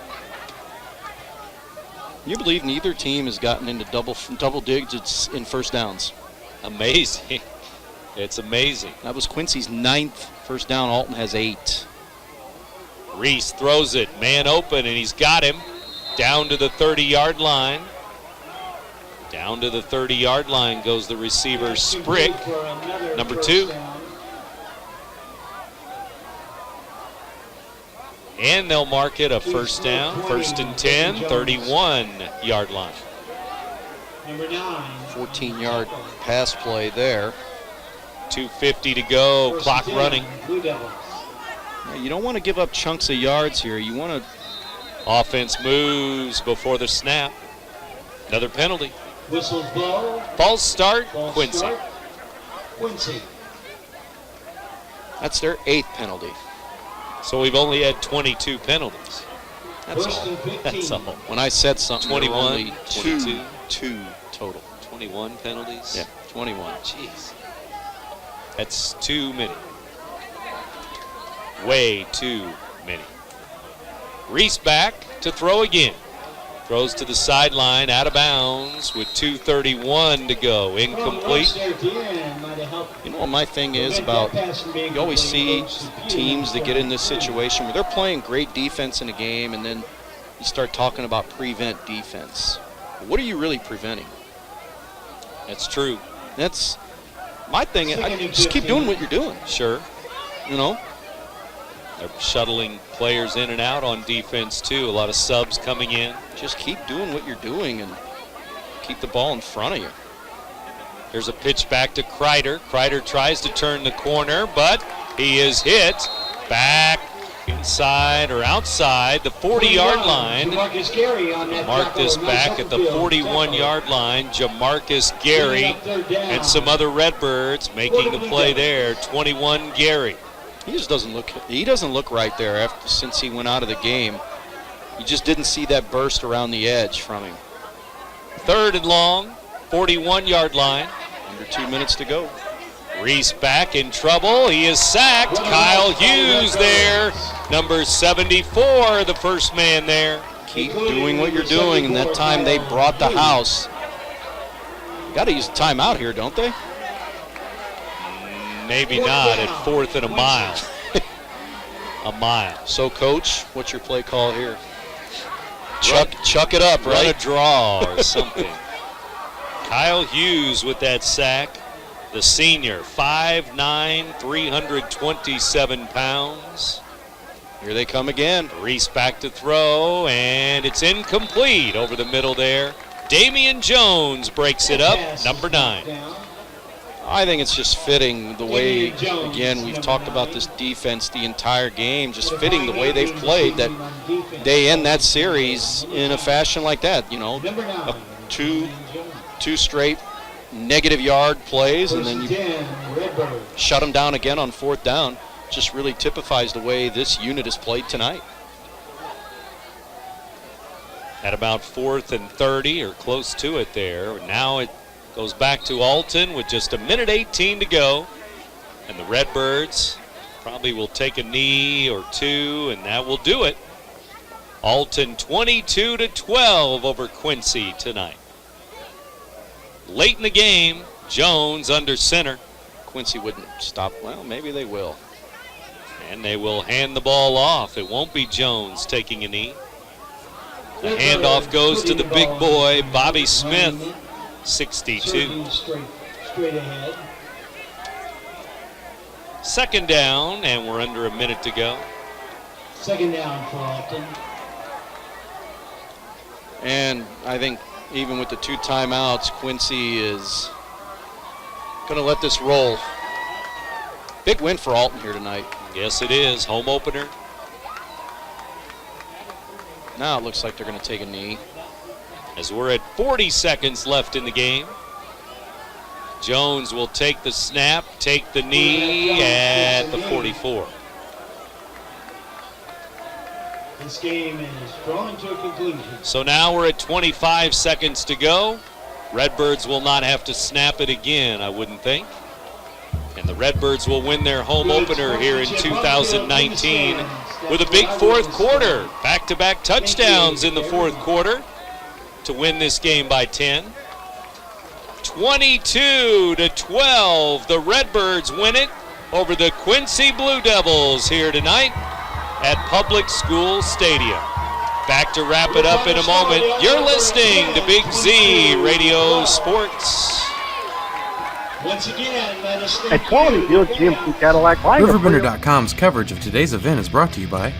You believe neither team has gotten into double digits in 1st downs? Amazing. It's amazing. That was Quincy's 9th 1st down. Alton has 8. Reese throws it, man open, and he's got him down to the 30-yard line. Down to the 30-yard line goes the receiver, Sprick, number 2. And they'll mark it a first down, 1st and 10, 31-yard line. 14-yard pass play there. 2:50 to go, clock running. You don't want to give up chunks of yards here. You want to. Offense moves before the snap. Another penalty. Whistles blow. False start, Quincy. That's their 8th penalty. So we've only had 22 penalties. That's all. That's all. When I said something, 21, only 22 total. 21 penalties? Yeah, 21. Jeez. That's too many. Way too many. Reese back to throw again. Throws to the sideline, out of bounds with 2:31 to go. Incomplete. You know what my thing is about, you always see teams that get in this situation where they're playing great defense in a game, and then you start talking about prevent defense. What are you really preventing? That's true. That's my thing. Just keep doing what you're doing. Sure. You know? They're shuttling players in and out on defense, too. A lot of subs coming in. Just keep doing what you're doing and keep the ball in front of you. Here's a pitch back to Kreider. Kreider tries to turn the corner, but he is hit back inside or outside the 40-yard line. Mark this back at the 41-yard line. Jamarcus Gary and some other Redbirds making the play there. 21 Gary. He just doesn't look. He doesn't look right there since he went out of the game. You just didn't see that burst around the edge from him. 3rd and long, 41-yard line. Under 2 minutes to go. Reese back in trouble. He is sacked. Kyle Hughes there, number 74, the first man there. Keep doing what you're doing, and that time they brought the house. Got to use a timeout here, don't they? Maybe not at 4th and a mile. A mile. So, Coach, what's your play call here? Chuck it up, Run right? a draw or something. Kyle Hughes with that sack. The senior, 5'9", 327 pounds. Here they come again. Reese back to throw, and it's incomplete over the middle there. Damian Jones breaks it up, number 9. I think it's just fitting the way, again, we've talked about this defense the entire game, just fitting the way they've played, that they end that series in a fashion like that. You know, two straight negative yard plays, and then you shut them down again on 4th down. Just really typifies the way this unit has played tonight. At about 4th and 30 or close to it there. Now it goes back to Alton with just 1:18 to go. And the Redbirds probably will take a knee or two, and that will do it. Alton 22-12 over Quincy tonight. Late in the game, Jones under center. Quincy wouldn't stop. Well, maybe they will. And they will hand the ball off. It won't be Jones taking a knee. The handoff goes to the big boy, Bobby Smith, 62. Straight ahead. 2nd down, and we're under a minute to go. 2nd down for Alton. And I think even with the 2 timeouts, Quincy is going to let this roll. Big win for Alton here tonight. Yes, it is. Home opener. Now it looks like they're going to take a knee. As we're at 40 seconds left in the game. Jones will take the snap, take the knee at the 44. This game is drawing to a conclusion. So now we're at 25 seconds to go. Redbirds will not have to snap it again, I wouldn't think. And the Redbirds will win their home opener here in 2019 with a big 4th quarter. Back-to-back touchdowns in the 4th quarter to win this game by 10. 22-12, the Redbirds win it over the Quincy Blue Devils here tonight at Public School Stadium. Back to wrap it up in a moment. You're listening to Big Z Radio Sports. Once again, let us At Quality Field GMC Cadillac Line. RiverBender.com's coverage of today's event is brought to you by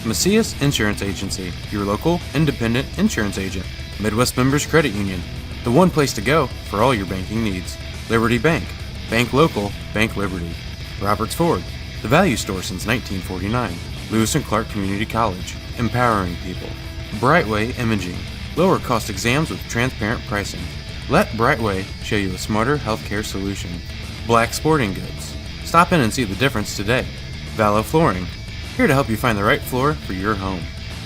Macias Insurance Agency, your local independent insurance agent. Midwest Members Credit Union, the one place to go for all your banking needs. Liberty Bank, bank local, bank Liberty. Roberts Ford, the value store since 1949. Lewis and Clark Community College, empowering people. Brightway Imaging, lower cost exams with transparent pricing. Let Brightway show you a smarter healthcare solution. Black Sporting Goods, stop in and see the difference today. Vallo Flooring, here to help you find the right floor for your home.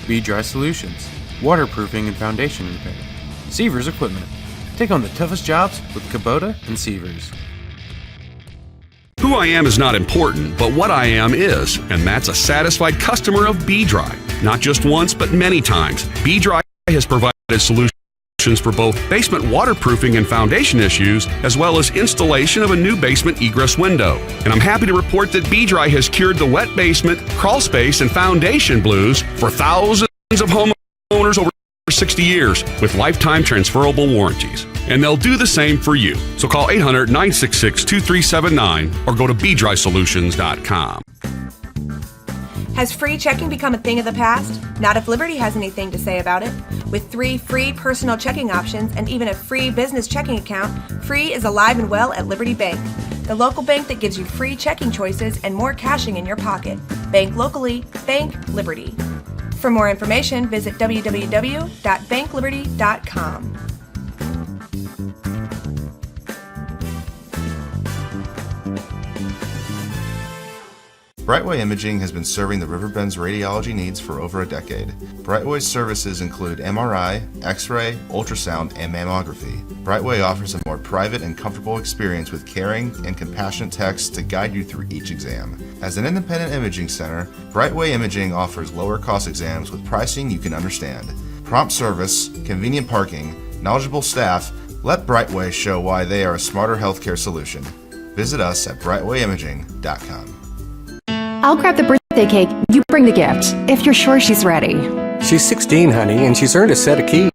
Be-Dry Solutions, waterproofing and foundation repair. Seavers Equipment, take on the toughest jobs with Kubota and Seavers. Who I am is not important, but what I am is, and that's a satisfied customer of B-Dry. Not just once, but many times. B-Dry has provided solutions for both basement waterproofing and foundation issues, as well as installation of a new basement egress window. And I'm happy to report that B-Dry has cured the wet basement, crawl space, and foundation blues for thousands of homeowners over 60 years with lifetime transferable warranties. And they'll do the same for you. So call 800-966-2379 or go to bdrysolutions.com. Has free checking become a thing of the past? Not if Liberty has anything to say about it. With 3 free personal checking options and even a free business checking account, free is alive and well at Liberty Bank, the local bank that gives you free checking choices and more cashing in your pocket. Bank locally, bank Liberty. For more information, visit www.bankliberty.com. Brightway Imaging has been serving the Riverbend's radiology needs for over a decade. Brightway's services include MRI, X-ray, ultrasound, and mammography. Brightway offers a more private and comfortable experience with caring and compassionate techs to guide you through each exam. As an independent imaging center, Brightway Imaging offers lower cost exams with pricing you can understand. Prompt service, convenient parking, knowledgeable staff, let Brightway show why they are a smarter healthcare solution. Visit us at brightwayimaging.com. I'll grab the birthday cake. You bring the gift, if you're sure she's ready. She's 16, honey, and she's earned a set of keys.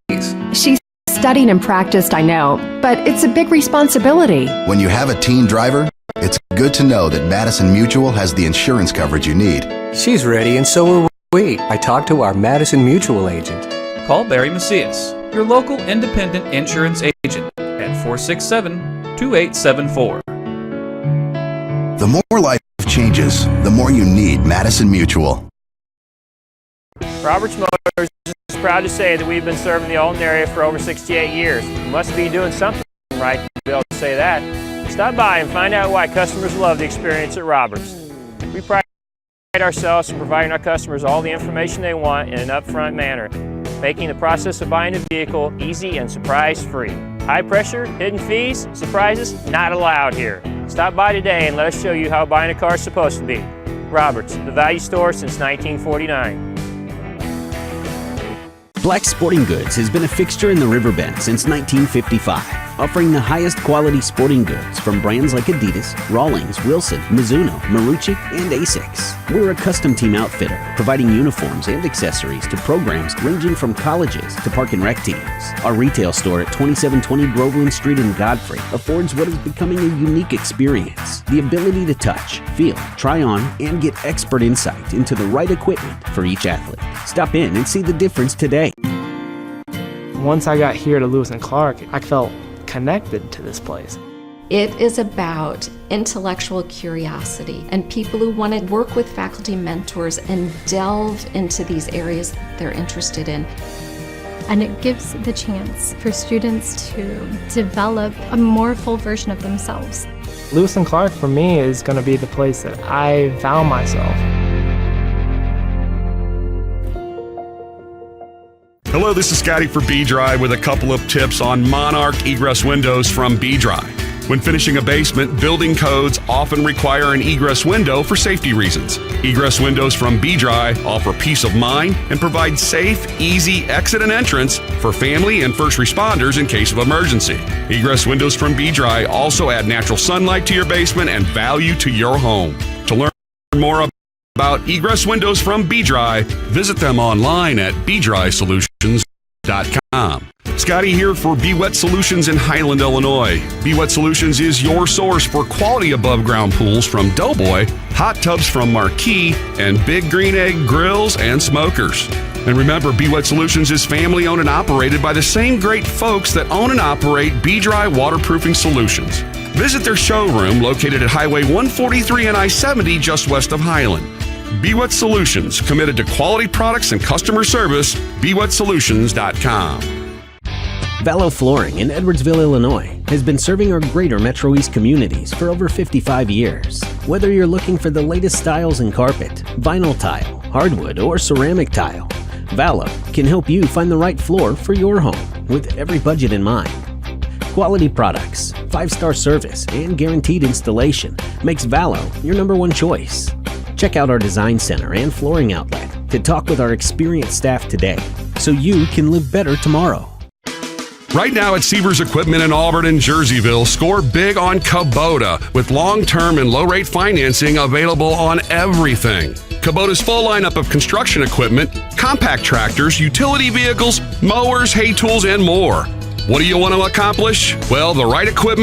She's studied and practiced, I know, but it's a big responsibility. When you have a teen driver, it's good to know that Madison Mutual has the insurance coverage you need. She's ready, and so are we. I talked to our Madison Mutual agent. Call Barry Macias, your local independent insurance agent, at 467-2874. The more life changes, the more you need Madison Mutual. Roberts Motors is proud to say that we've been serving the Alton area for over 68 years. We must be doing something right to be able to say that. Stop by and find out why customers love the experience at Roberts. We pride ourselves in providing our customers all the information they want in an upfront manner, making the process of buying a vehicle easy and surprise-free. High pressure, hidden fees, surprises, not allowed here. Stop by today and let us show you how buying a car is supposed to be. Roberts, the value store since 1949. Black Sporting Goods has been a fixture in the Riverbend since 1955, offering the highest quality sporting goods from brands like Adidas, Rawlings, Wilson, Mizuno, Marucci, and Asics. We're a custom team outfitter, providing uniforms and accessories to programs ranging from colleges to park and rec teams. Our retail store at 2720 Groveland Street in Godfrey affords what is becoming a unique experience, the ability to touch, feel, try on, and get expert insight into the right equipment for each athlete. Stop in and see the difference today. Once I got here to Lewis and Clark, I felt connected to this place. It is about intellectual curiosity and people who want to work with faculty mentors and delve into these areas they're interested in. And it gives the chance for students to develop a more full version of themselves. Lewis and Clark for me is going to be the place that I found myself. Hello, this is Scotty for B-Dry with a couple of tips on Monarch egress windows from B-Dry. When finishing a basement, building codes often require an egress window for safety reasons. Egress windows from B-Dry offer peace of mind and provide safe, easy exit and entrance for family and first responders in case of emergency. Egress windows from B-Dry also add natural sunlight to your basement and value to your home. To learn more about about egress windows from B-Dry, visit them online at bdrysolutions.com. Scotty here for Be-Wet Solutions in Highland, Illinois. Be-Wet Solutions is your source for quality above-ground pools from Doughboy, hot tubs from Marquee, and Big Green Egg grills and smokers. And remember, Be-Wet Solutions is family-owned and operated by the same great folks that own and operate B-Dry Waterproofing Solutions. Visit their showroom located at Highway 143 and I-70 just west of Highland. Be-Wet Solutions, committed to quality products and customer service, BeWetSolutions.com. Vallow Flooring in Edwardsville, Illinois has been serving our greater Metro East communities for over 55 years. Whether you're looking for the latest styles in carpet, vinyl tile, hardwood, or ceramic tile, Vallow can help you find the right floor for your home with every budget in mind. Quality products, 5-star service, and guaranteed installation makes Vallow your number one choice. Check out our design center and flooring outlet to talk with our experienced staff today so you can live better tomorrow. Right now at Seavers Equipment in Auburn and Jerseyville, score big on Kubota with long-term and low-rate financing available on everything. Kubota's full lineup of construction equipment, compact tractors, utility vehicles, mowers, hay tools, and more. What do you want to accomplish? Well, the right equipment